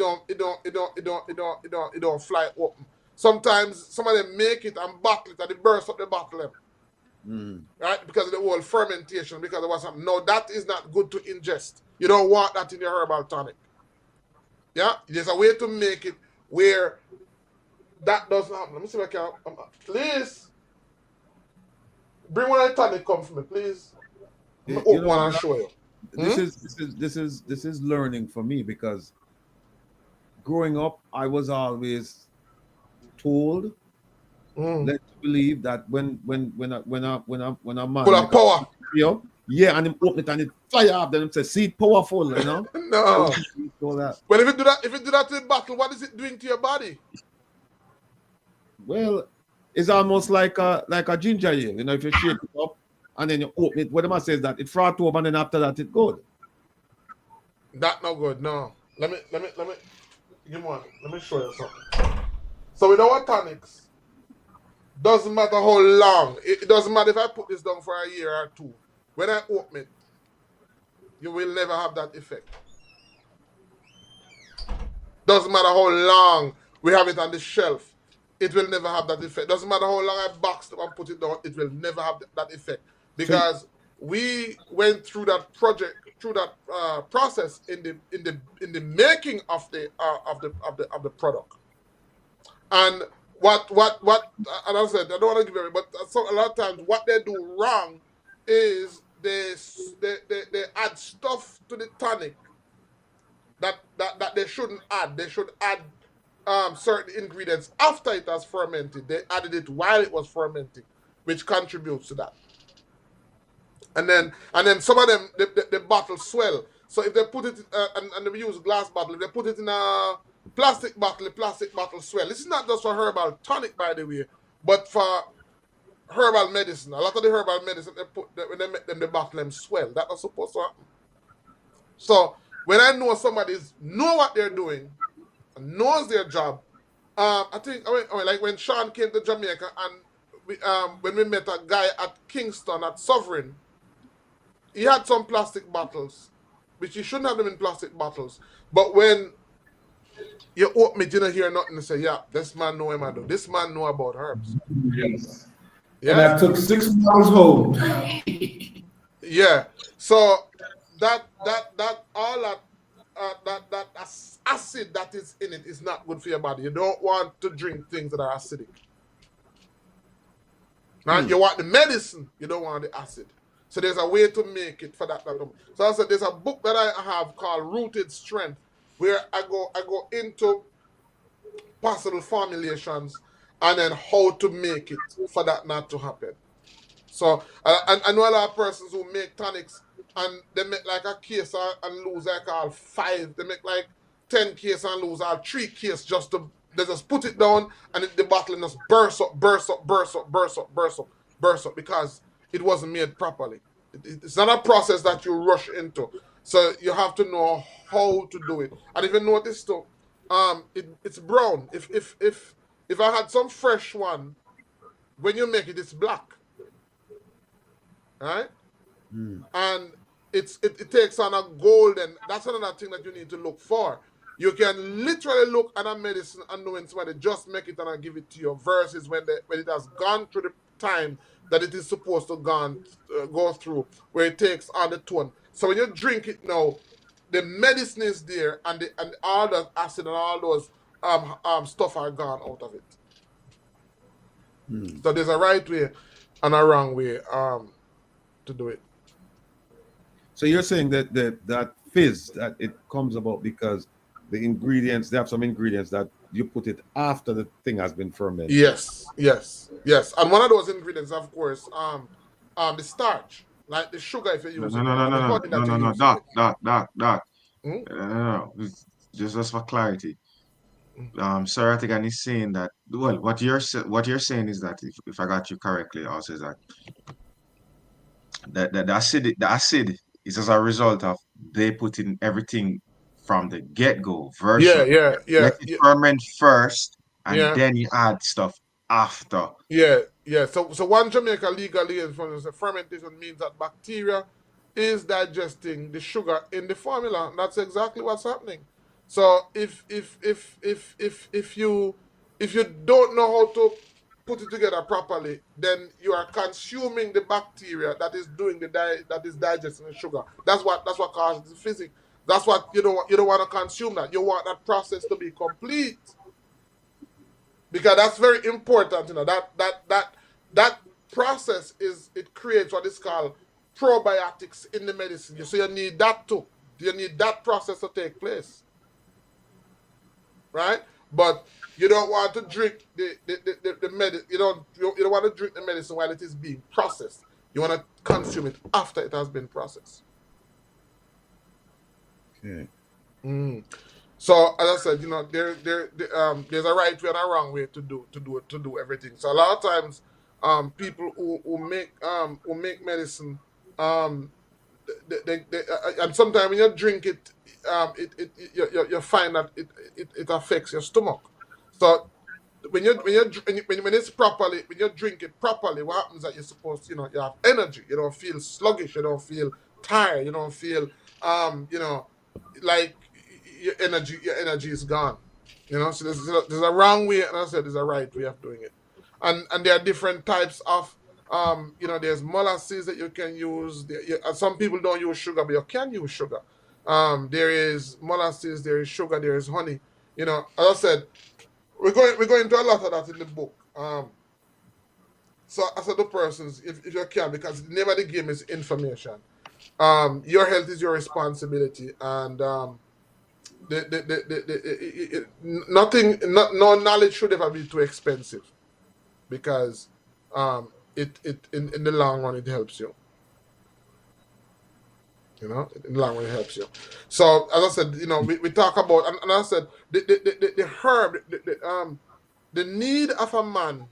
don't fly open. Sometimes some of them make it and bottle it and they burst up the bottle, right? Because of the whole fermentation, because of what's happening. No, that is not good to ingest. You don't want that in your herbal tonic. Yeah, there's a way to make it where that doesn't happen. Let me see if I can. Please bring one of the tonic come for me, please. Open one and show you. This is learning for me, because growing up I was always told, led to believe that when a man full of power, yeah, and him open it and it fire up, then him say, see, powerful, you know. No. Well, if you do that to the bottle, what is it doing to your body? Well, it's almost like a ginger ale, you know. If you shake it up and then you open it, what am I says that it froth over and then after that it's good. That not good. No. Let me give one. Let me show you something. So with our tonics, doesn't matter how long. It doesn't matter if I put this down for a year or two. When I open it, you will never have that effect. Doesn't matter how long we have it on the shelf, it will never have that effect. Doesn't matter how long I boxed it and put it down, it will never have that effect. Because we went through that project, through that process in the making of the product. And what and I said, I don't want to give it, but a lot of times what they do wrong is they add stuff to the tonic that they shouldn't add. They should add certain ingredients after it has fermented. They added it while it was fermenting, which contributes to that. And then some of them the bottles swell. So if they put it and they use glass bottle, if they put it in a plastic bottle, the plastic bottle swell. This is not just for herbal tonic, by the way, but for herbal medicine. A lot of the herbal medicine when they make them, the bottle them swell. That's not supposed to happen. So when I know somebody's know what they're doing and knows their job, I think like when Sean came to Jamaica and when we met a guy at Kingston at Sovereign, he had some plastic bottles, which he shouldn't have them in plastic bottles. But when you open it, you don't hear nothing to say, yeah, this man know him I do. This man know about herbs. Yes. Yeah. And I took 6 bottles home. Yeah. So that acid that is in it is not good for your body. You don't want to drink things that are acidic. Right? You want the medicine, you don't want the acid. So there's a way to make it for that. So I said there's a book that I have called Rooted Strength, where I go into possible formulations and then how to make it for that not to happen. So I know a lot of persons who make tonics and they make like a case and lose like all 5. They make like 10 case and lose all 3 case just to they just put it down and the bottle just burst up because it wasn't made properly. It's not a process that you rush into. So you have to know how to do it. And if you notice too, it's brown. If I had some fresh one, when you make it, it's black. Right? And it takes on a golden. That's another thing that you need to look for. You can literally look at a medicine and know when somebody just make it and I give it to you, versus when it has gone through the time that it is supposed to go through, where it takes on the tone. So when you drink it now, the medicine is there, and all the acid and all those stuff are gone out of it. So there's a right way and a wrong way to do it. So you're saying that fizz, that it comes about because the ingredients, they have some ingredients that you put it after the thing has been fermented. Yes. And one of those ingredients, of course, the starch, like the sugar if you use it. No, Doc. No. Just for clarity. Sir Rattigan is saying that, well, what you're saying is that, if I got you correctly, also is that the acid is as a result of they put in everything from the get-go versus let it ferment first and then you add stuff after. So one Jamaica legally is fermentation means that bacteria is digesting the sugar in the formula. That's exactly what's happening. So if you don't know how to put it together properly, then you are consuming the bacteria that is doing that is digesting the sugar. That's what causes the physics. That's what you don't want to consume that. You want that process to be complete, because that's very important. That process it creates what is called probiotics in the medicine. So you need that too. You need that process to take place, right? But you don't want to drink the medicine. You don't want to drink the medicine while it is being processed. You want to consume it after it has been processed. Okay. So as I said, there's a right way and a wrong way to do everything. So a lot of times, people who make medicine, they and sometimes when you drink it, you find that it affects your stomach. So when it's properly, when you drink it properly, what happens is that you're supposed to, you have energy. You don't feel sluggish. You don't feel tired. You don't feel like your energy is gone. So there's a wrong way, and I said there's a right way of doing it. And there are different types of there's molasses that you can use. Some people don't use sugar, but you can use sugar. There is molasses, there is sugar, there is honey. As I said, we're going into a lot of that in the book. So I said to persons, if you can, because the name of the game is information. Your health is your responsibility, and no knowledge should ever be too expensive, because it in the long run it helps you. In the long run it helps you. So as I said, we talk about, and I said the herb, the need of a man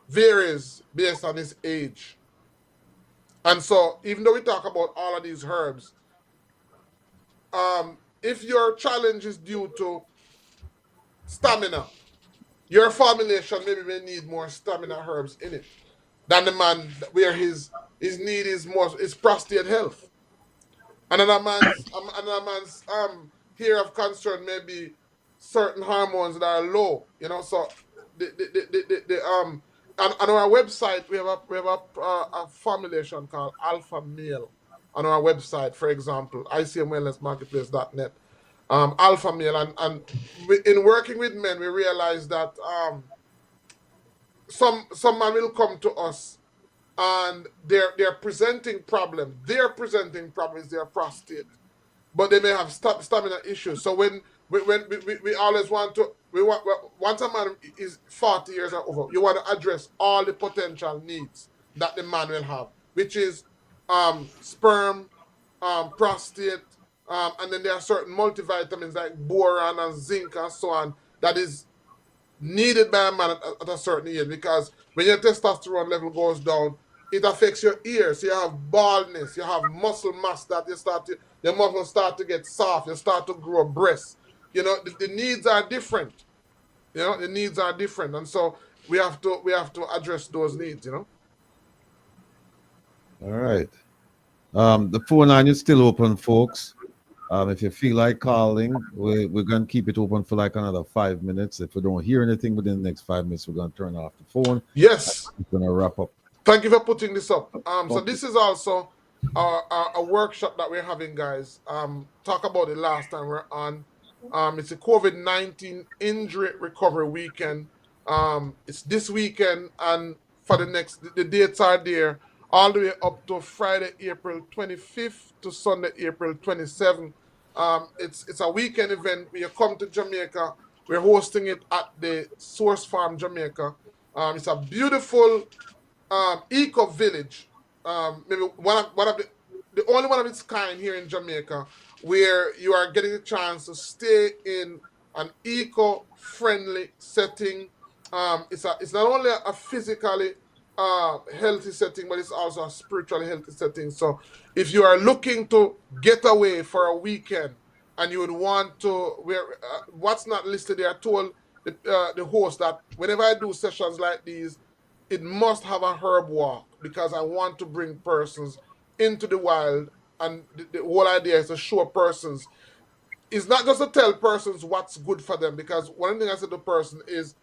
varies based on his age. And so even though we talk about all of these herbs, if your challenge is due to stamina, your formulation maybe may need more stamina herbs in it than the man where his need is more prostate health. Another man's here of concern may be certain hormones that are low. So on our website we have a formulation called Alpha Male on our website, for example, icmwellnessmarketplace.net. Alpha Male, and in working with men, we realize that some man will come to us and they're presenting problem. Their presenting problem is their prostate, but they may have stamina issues. So when we always want to once a man is 40 years or over, you want to address all the potential needs that the man will have, which is sperm, prostate, and then there are certain multivitamins like boron and zinc and so on that is needed by a man at a certain age, because when your testosterone level goes down, it affects your ears. So you have baldness, you have muscle mass that your muscles start to get soft, you start to grow breasts. You know, the needs are different. You know, the needs are different, and so we have to address those needs. You know. All right. The phone line is still open, folks. If you feel like calling, we're going to keep it open for like another 5 minutes. If we don't hear anything within the next 5 minutes, we're going to turn off the phone. Yes. We're going to wrap up. Thank you for putting this up. So this is also a workshop that we're having, guys. Talk about it last time we're on. It's a COVID-19 injury recovery weekend. It's this weekend, and for the dates are there all the way up to Friday, April 25th to Sunday, April 27th. It's a weekend event. We come to Jamaica. We're hosting it at the Source Farm, Jamaica. It's a beautiful eco village. Maybe one of the only one of its kind here in Jamaica, where you are getting a chance to stay in an eco-friendly setting. It's not only a physically healthy setting, but it's also a spiritually healthy setting. So if you are looking to get away for a weekend and you would want to, what's not listed there, I told the host that whenever I do sessions like these, it must have a herb walk, because I want to bring persons into the wild, and the whole idea is to show persons. It's not just to tell persons what's good for them, because one thing I said to the person is,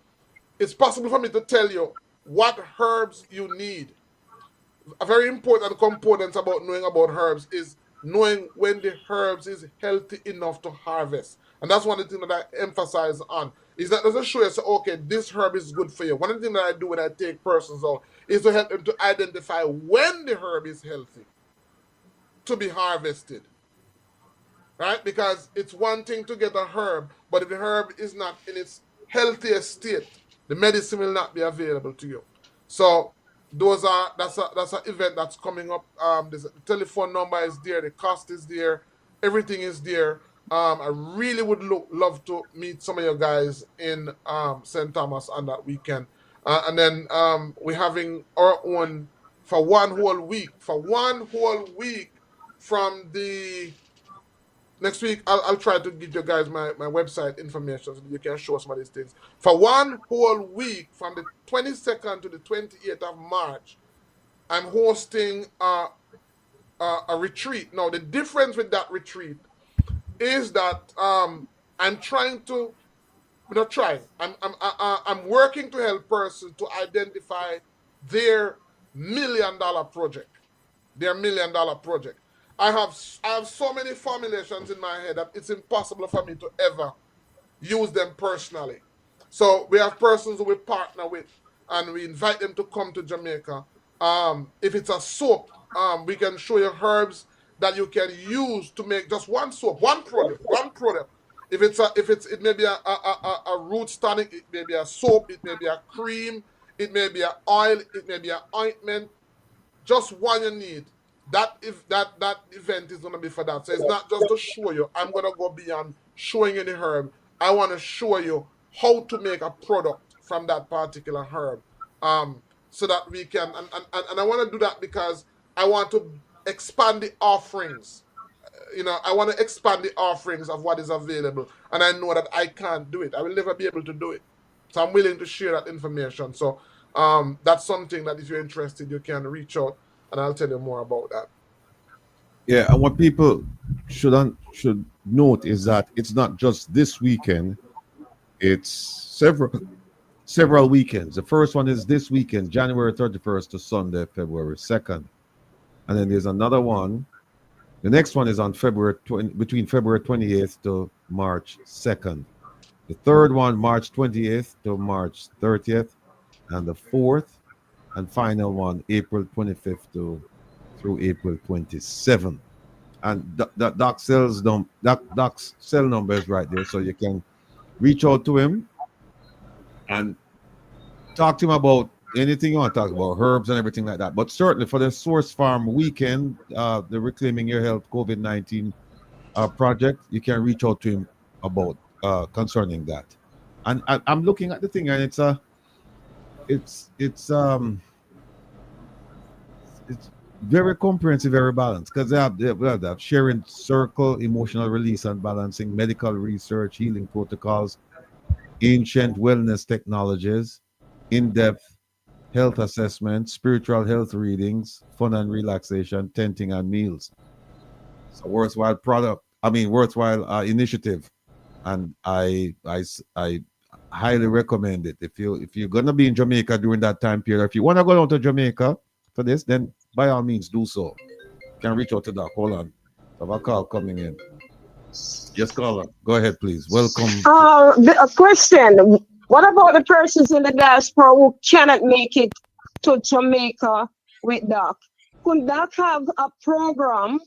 it's possible for me to tell you what herbs you need. A very important component about knowing about herbs is knowing when the herbs is healthy enough to harvest. And that's one of the things that I emphasize on. Is that doesn't show you, say, okay, this herb is good for you. One of the things that I do when I take persons out is to help them to identify when the herb is healthy to be harvested. Right? Because it's one thing to get a herb, but if the herb is not in its healthiest state, the medicine will not be available to you. So that's an event that's coming up. The telephone number is there, the cost is there, everything is there. I really would love to meet some of you guys in St. Thomas on that weekend. And then we're having our own for one whole week. From the next week, I'll try to give you guys my website information so you can show some of these things. For one whole week, from the 22nd to the 28th of March, I'm hosting a retreat. Now, the difference with that retreat is that I'm working to help persons to identify their $1 million project. I have so many formulations in my head that it's impossible for me to ever use them personally. So we have persons who we partner with, and we invite them to come to Jamaica. If it's a soap, we can show you herbs that you can use to make just one soap, one product. It may be a root tonic, it may be a soap, it may be a cream, it may be an oil, it may be an ointment. Just one you need. That event is gonna be for that. So it's not just to show you. I'm gonna go beyond showing you the herb. I want to show you how to make a product from that particular herb, so that we can. And I want to do that because I want to expand the offerings. I want to expand the offerings of what is available, and I know that I can't do it. I will never be able to do it. So I'm willing to share that information. So that's something that if you're interested, you can reach out, and I'll tell you more about that. Yeah, and what people should note is that it's not just this weekend; it's several weekends. The first one is this weekend, January 31st to Sunday, February 2nd, and then there's another one. The next one is on between February 28th to March 2nd. The third one, March 28th to March 30th, and the fourth and final one April 25th through April 27th. And Doc's cell number is right there, so you can reach out to him and talk to him about anything you want to talk about, herbs and everything like that. But certainly for the Source Farm weekend, the Reclaiming Your Health COVID-19 project, you can reach out to him about concerning that. And I'm looking at the thing, and it's very comprehensive, very balanced, because they have that sharing circle, emotional release and balancing, medical research, healing protocols, ancient wellness technologies, in-depth health assessment, spiritual health readings, fun and relaxation, tenting and meals. It's a worthwhile worthwhile initiative, and I highly recommend it. If you're gonna be in Jamaica during that time period, if you want to go down to Jamaica for this, then by all means do so. You can reach out to Doc. Hold on, I have a call coming in. Yes, caller, go ahead, please. Welcome. A question. What about the persons in the diaspora who cannot make it to Jamaica with Doc? Could Doc have a program,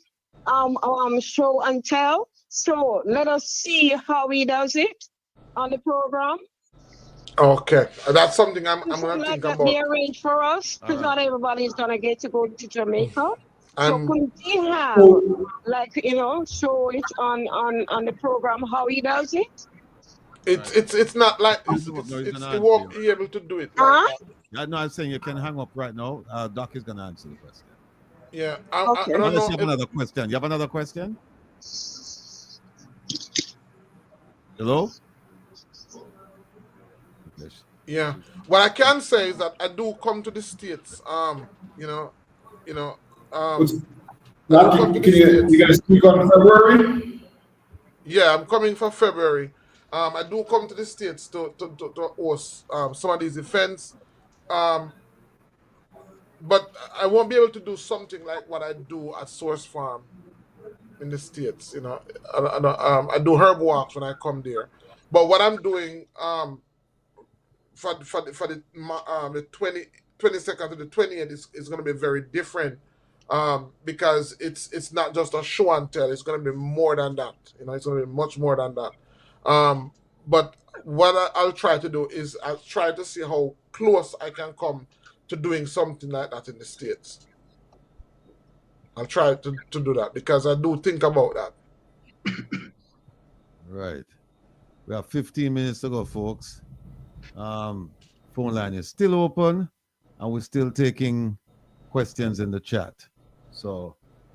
show and tell? So let us see how he does it on the program. Okay, that's something I'm gonna think about. Be arranged for us, because not everybody is gonna get to go to Jamaica. So could he have, show it on the program how he does it? It's not like he won't be able to do it. Yeah, no, I'm saying you can hang up right now. Doc is gonna answer the question. Yeah. Okay. Unless you have another question. You have another question? Hello? Yeah. What I can say is that I do come to the States. You guys speak on February? Yeah, I'm coming for February. I do come to the States to host some of these events. But I won't be able to do something like what I do at Source Farm in the States. I do herb walks when I come there. But what I'm doing for the 22nd to the 20th is going to be very different, because it's not just a show and tell. It's going to be more than that. It's going to be much more than that. But what I'll try to do is I'll try to see how close I can come to doing something like that in the States. I'll try to do that, because I do think about that. Right. We have 15 minutes to go, folks. Phone line is still open, and we're still taking questions in the chat. So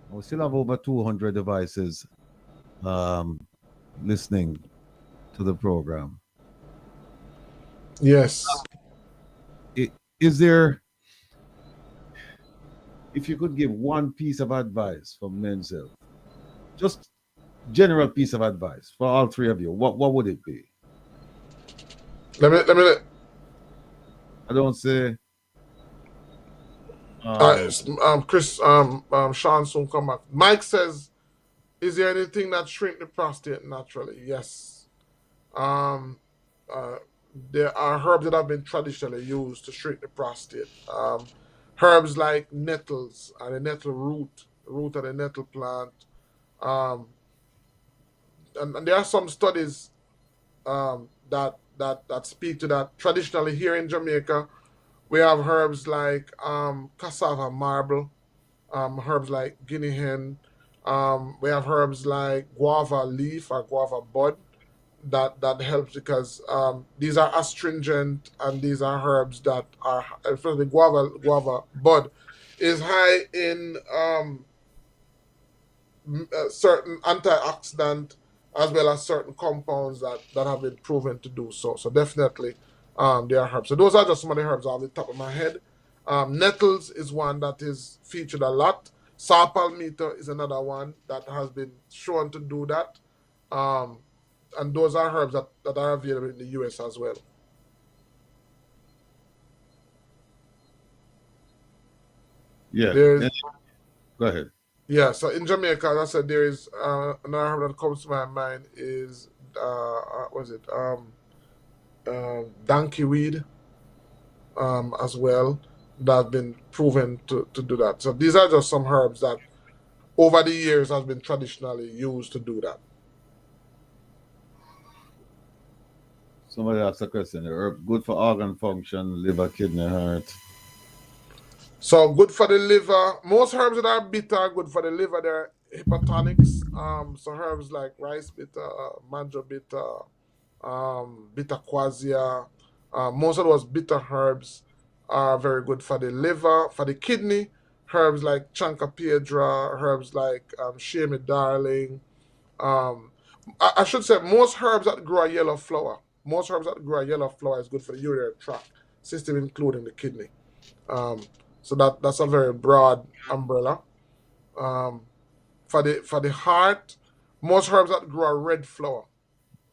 we still have over 200 devices listening to the program. Yes. Is there, if you could give one piece of advice for men's health, just general piece of advice for all three of you, what would it be? Let me. I don't say. Chris, Sean soon come back. Mike says, "Is there anything that shrink the prostate naturally?" Yes. There are herbs that have been traditionally used to shrink the prostate. Herbs like nettles and the nettle root of the nettle plant. And there are some studies that speak to that. Traditionally here in Jamaica, we have herbs like cassava marble, herbs like guinea hen. We have herbs like guava leaf or guava bud that helps, because these are astringent, and these are herbs that are, especially guava bud is high in certain antioxidant, as well as certain compounds that have been proven to do so. So definitely they are herbs. So those are just some of the herbs off the top of my head. Nettles is one that is featured a lot. Saw palmetto is another one that has been shown to do that. And those are herbs that are available in the US as well. Yeah. Go ahead. Yeah, so in Jamaica, as I said, there is another herb that comes to my mind is donkey weed as well. that's been proven to do that. So these are just some herbs that over the years has been traditionally used to do that. Somebody asked a question. The herb good for organ function, liver, kidney, heart. So good for the liver. Most herbs that are bitter are good for the liver. They're hepatonics. So herbs like rice bitter, manjo bitter, bitter quassia. Most of those bitter herbs are very good for the liver, for the kidney. Herbs like chancapiedra, herbs like shea me darling. Um, I should say most herbs that grow a yellow flower. Most herbs that grow a yellow flower is good for the urinary tract system, including the kidney. Um, so that's a very broad umbrella. Um, for the heart, most herbs that grow a red flower.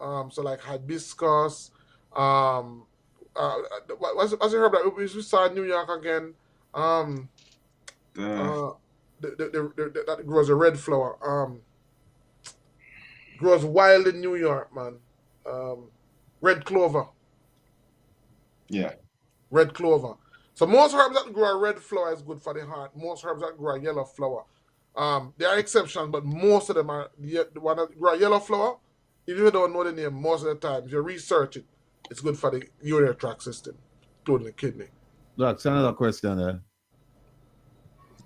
So like hibiscus. What's the herb that we saw in New York again? The, That grows a red flower. Grows wild in New York, man. Red clover. yeah. Red clover. So most herbs that grow a red flower is good for the heart. Most herbs that grow a yellow flower. There are exceptions, but most of them are the one that grow a yellow flower. If you don't know the name, most of the time, if you research it, it's good for the urinary tract system, including the kidney. That's another question there.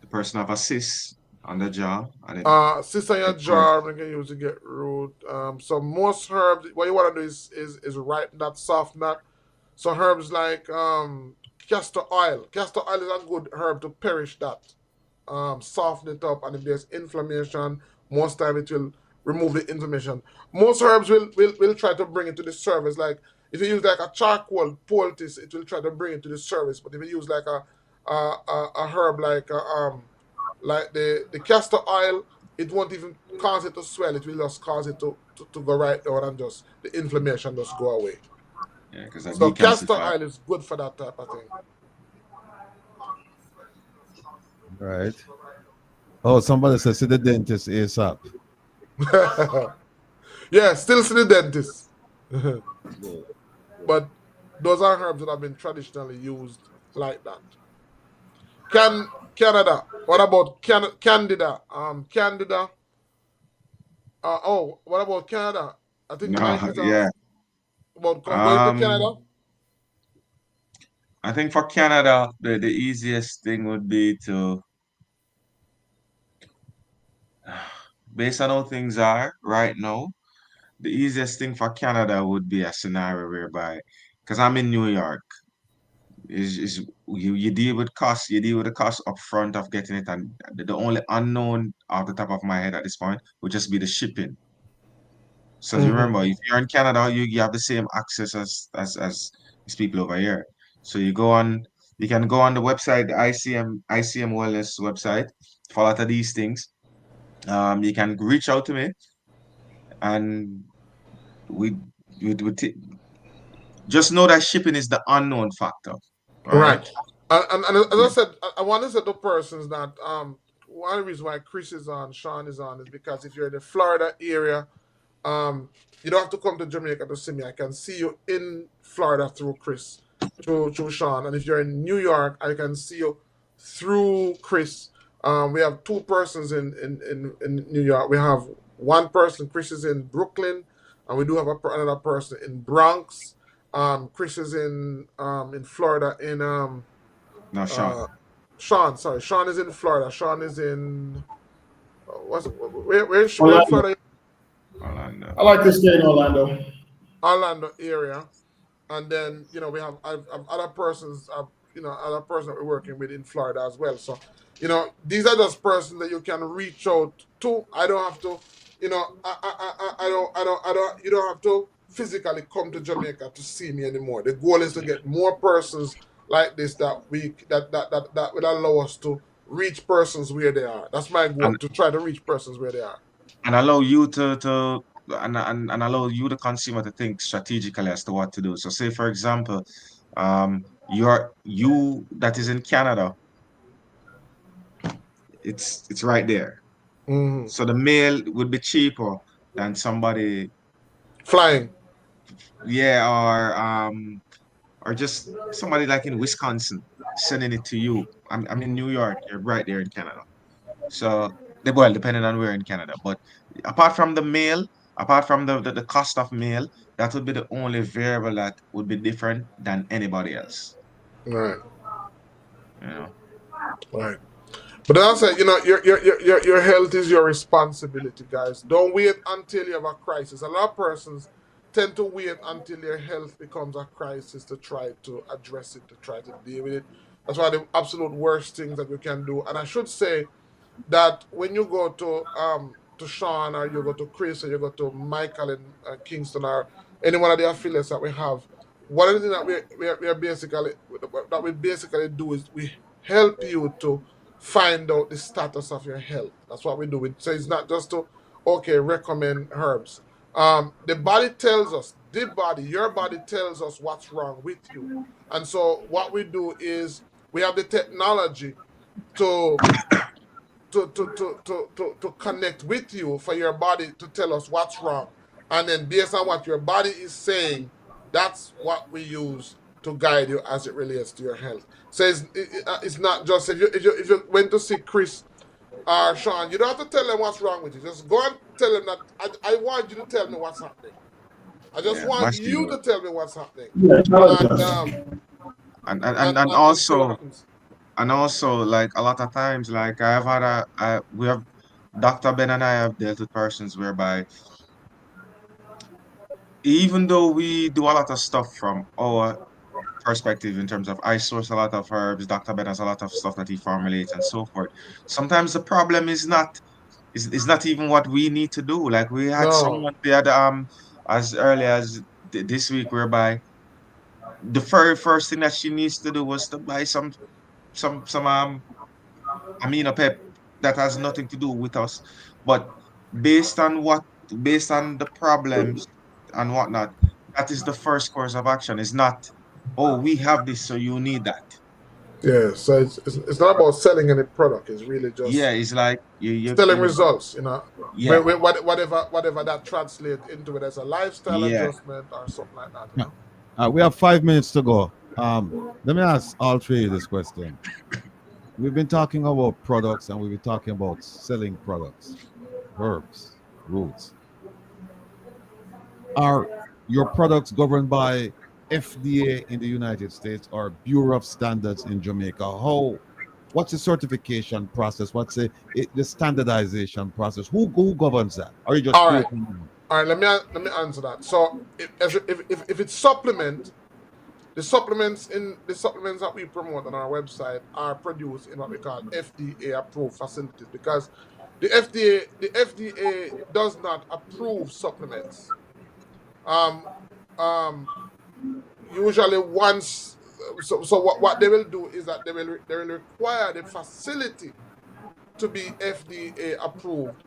The person have a cyst on the jaw. And Cyst on your jaw, we can use to get root. So most herbs, what you want to do is ripen that, soften that. So herbs like castor oil. Castor oil is a good herb to perish that. Soften it up, and if there's inflammation, most time it will remove the inflammation. Most herbs will try to bring it to the surface. Like if you use like a charcoal poultice, it will try to bring it to the surface. But if you use like a herb like the castor oil, it won't even cause it to swell. It will just cause it to go right down, and just the inflammation just go away. yeah, because So castor oil is good for that type of thing. Right. Oh, somebody says see the dentist ASAP. Yeah, still see the dentist. But those are herbs that have been traditionally used like that. Canada. What about Candida? Candida. What about Canada? I think Mike is yeah. about going to Canada. I think for Canada, the easiest thing would be to, based on how things are right now, the easiest thing for Canada would be a scenario whereby, because I'm in New York, is you deal with costs, you deal with the cost up front of getting it, and the only unknown off the top of my head at this point would just be the shipping. So you remember, if you're in Canada, you have the same access as people over here. So you can go on the website, the ICM Wellness website, follow to these things. You can reach out to me, and we just know that shipping is the unknown factor. Right. And as I said, I want to say to persons that one of the reasons why Chris is on, Sean is on, is because if you're in the Florida area, you don't have to come to Jamaica to see me. I can see you in Florida through Chris, through Sean. And if you're in New York, I can see you through Chris. We have two persons in New York. We have one person, Chris is in Brooklyn, and we do have another person in Bronx. Chris is in Florida in No, Sean. Sean, sorry, Sean is in Florida. Sean is in where in Florida? Orlando. I like to stay in Orlando. Orlando area, and then we have I've other persons other person that we're working with in Florida as well. So these are just persons that you can reach out to. I don't have to I don't you don't have to physically come to Jamaica to see me anymore. The goal is to get more persons like this that will allow us to reach persons where they are. That's my goal, to try to reach persons where they are. And allow you and allow you, the consumer, to think strategically as to what to do. So say, for example, you that is in Canada, it's right there. Mm-hmm. So the mail would be cheaper than somebody flying. Yeah, or just somebody like in Wisconsin. sending it to you. I'm in New York. You're right there in Canada. So, well, depending on where in Canada. But apart from the mail, apart from the cost of mail, that would be the only variable that would be different than anybody else. Right. You know. Right. But then I said, your health is your responsibility, guys. Don't wait until you have a crisis. A lot of persons tend to wait until their health becomes a crisis to try to address it, to try to deal with it. That's one of the absolute worst things that you can do. And I should say that when you go to Sean, or you go to Chris, or you go to Michael in Kingston, or any one of the affiliates that we have, one of the things that we basically do is we help you to find out the status of your health. That's what we do. So it's not just to recommend herbs. The body tells us, your body tells us what's wrong with you. And so what we do is we have the technology to connect with you for your body to tell us what's wrong. And then based on what your body is saying, that's what we use to guide you as it relates to your health. So it's not just if you went to see Chris or Sean, you don't have to tell them what's wrong with you. Just go and tell them that I want you to tell me what's happening. I just want you to tell me what's happening. And also, and also, like a lot of times, like we have Dr. Ben and I have dealt with persons whereby even though we do a lot of stuff from our perspective in terms of I source a lot of herbs, Dr. Ben has a lot of stuff that he formulates and so forth. Sometimes the problem is not even what we need to do. Like we had someone as early as this week whereby the very first thing that she needs to do was to buy some amino pep that has nothing to do with us. But based on the problems and whatnot, that is the first course of action. It's not, oh, we have this, so you need that. Yeah, so it's not about selling any product. It's really just it's like you selling results. Yeah. Whatever that translates into, whether it's a lifestyle adjustment or something like that. We have 5 minutes to go. Let me ask all three this question. We've been talking about products, and we've been talking about selling products, herbs, roots. Are your products governed by FDA in the United States or Bureau of Standards in Jamaica? What's the certification process? What's the standardization process? Who governs that? Are you just all right? Let me answer that. So if it's supplement, the supplements that we promote on our website are produced in what we call FDA approved facilities, because the FDA does not approve supplements. Usually once, so what they will do is that they will require the facility to be FDA approved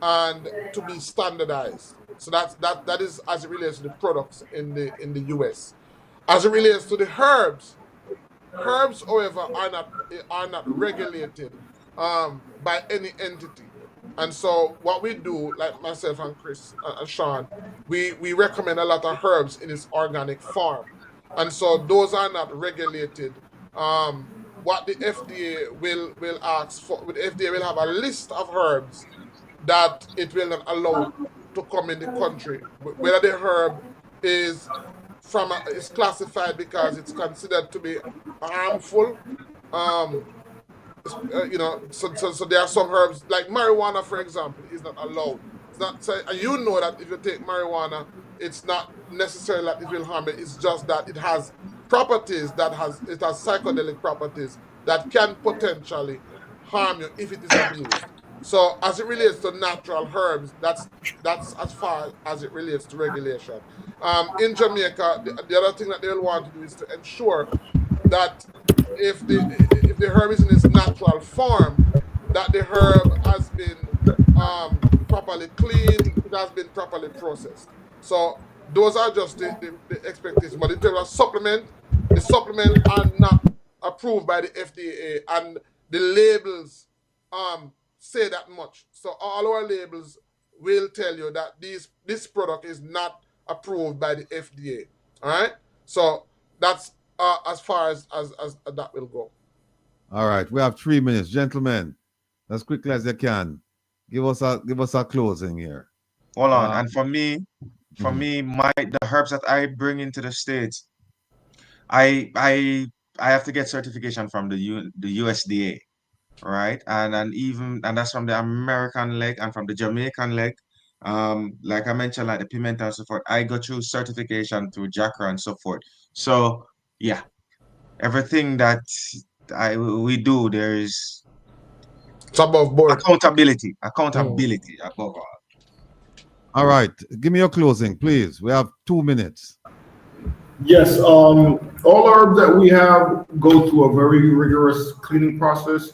and to be standardized. So that is as it relates to the products in the US. As it relates to the herbs, however, are not regulated by any entity. And so what we do, like myself and Chris and Sean, we recommend a lot of herbs in its organic form. And so those are not regulated. What the FDA will ask for, the FDA will have a list of herbs that it will not allow to come in the country. Whether the herb is classified because it's considered to be harmful. So there are some herbs like marijuana, for example, is not allowed. It's not. So you know that if you take marijuana, it's not necessarily that it will harm it. It's just that it has properties it has psychedelic properties that can potentially harm you if it is abused. So as it relates to natural herbs, that's as far as it relates to regulation. In Jamaica, the other thing that they'll want to do is to ensure that if the herb is in its natural form, that the herb has been properly cleaned, it has been properly processed. So those are just the expectations. But in terms of supplement, the supplement are not approved by the FDA, and the labels say that much. So all our labels will tell you that this product is not approved by the FDA. All right. So that's as far as that will go. All right, we have 3 minutes, gentlemen. As quickly as you can, give us a closing here. Hold on. And for me, the herbs that I bring into the States, I have to get certification from the USDA, right? And that's from the American leg and from the Jamaican leg. Like I mentioned, like the pimento and so forth, I go through certification through Jackra and so forth. So yeah, everything that we do, there is It's above board. accountability above all. All right, give me your closing, please. We have 2 minutes. Yes, all herbs that we have go through a very rigorous cleaning process.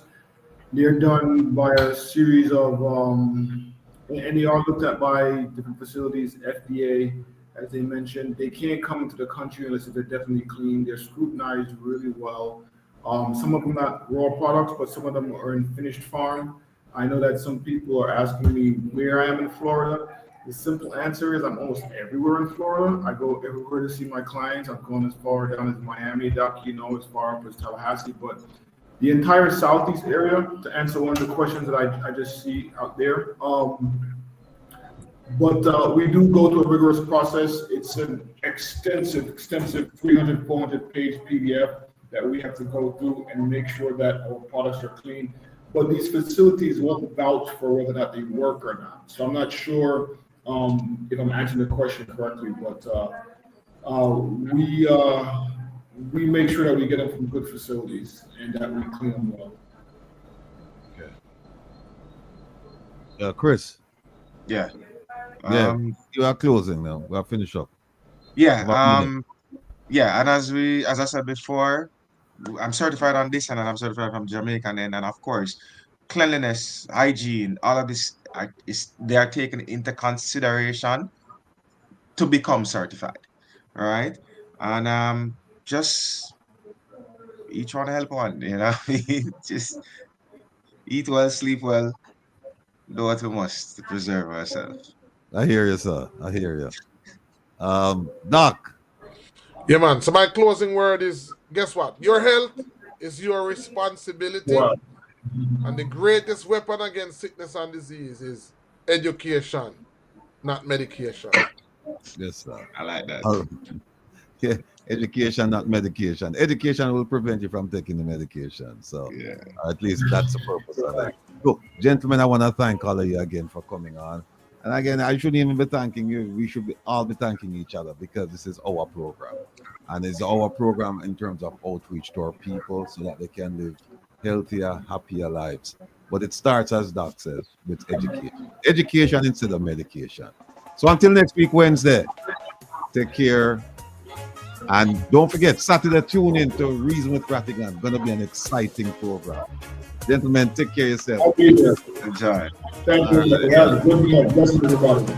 They're done by a series of, and they are looked at by different facilities, FDA, as they mentioned. They can't come into the country unless they're definitely clean. They're scrutinized really well. Some of them not raw products, but some of them are in finished farm. I know that some people are asking me where I am in Florida. The simple answer is I'm almost everywhere in Florida. I go everywhere to see my clients. I've gone as far down as Miami, Doc, as far up as Tallahassee, but the entire Southeast area, to answer one of the questions that I just see out there. But we do go through a rigorous process. It's an extensive 300, 400 page PDF that we have to go through and make sure that our products are clean. But these facilities won't vouch for whether or not they work or not. So I'm not sure if I'm answering the question correctly, but we make sure that we get them from good facilities and that we clean them well. Okay. Chris. Yeah. You are closing now. We'll finish up. Yeah. Yeah. And as I said before, I'm certified on this and I'm certified from Jamaican and of course, cleanliness, hygiene, all of this they are taken into consideration to become certified. All right. And just each one help one, just eat well, sleep well, do what we must to preserve ourselves. I hear you, sir. I hear you. Doc. Yeah, man. So my closing word is, guess what? Your health is your responsibility. Wow. And the greatest weapon against sickness and disease is education, not medication. Yes, sir. I like that. Yeah, education, not medication. Education will prevent you from taking the medication. So at least that's the purpose of that. So, gentlemen, I want to thank all of you again for coming on. And again, I shouldn't even be thanking you. We should all be thanking each other because this is our program. And it's our program in terms of outreach to our people so that they can live healthier, happier lives. But it starts, as Doc says, with education. Education instead of medication. So until next week, Wednesday, take care. And don't forget, Saturday, tune in to Reason with Rattigan. It's going to be an exciting program. Gentlemen, take care of yourself. I'll be there. Enjoy. Thank you. Good night. Blessings, everybody.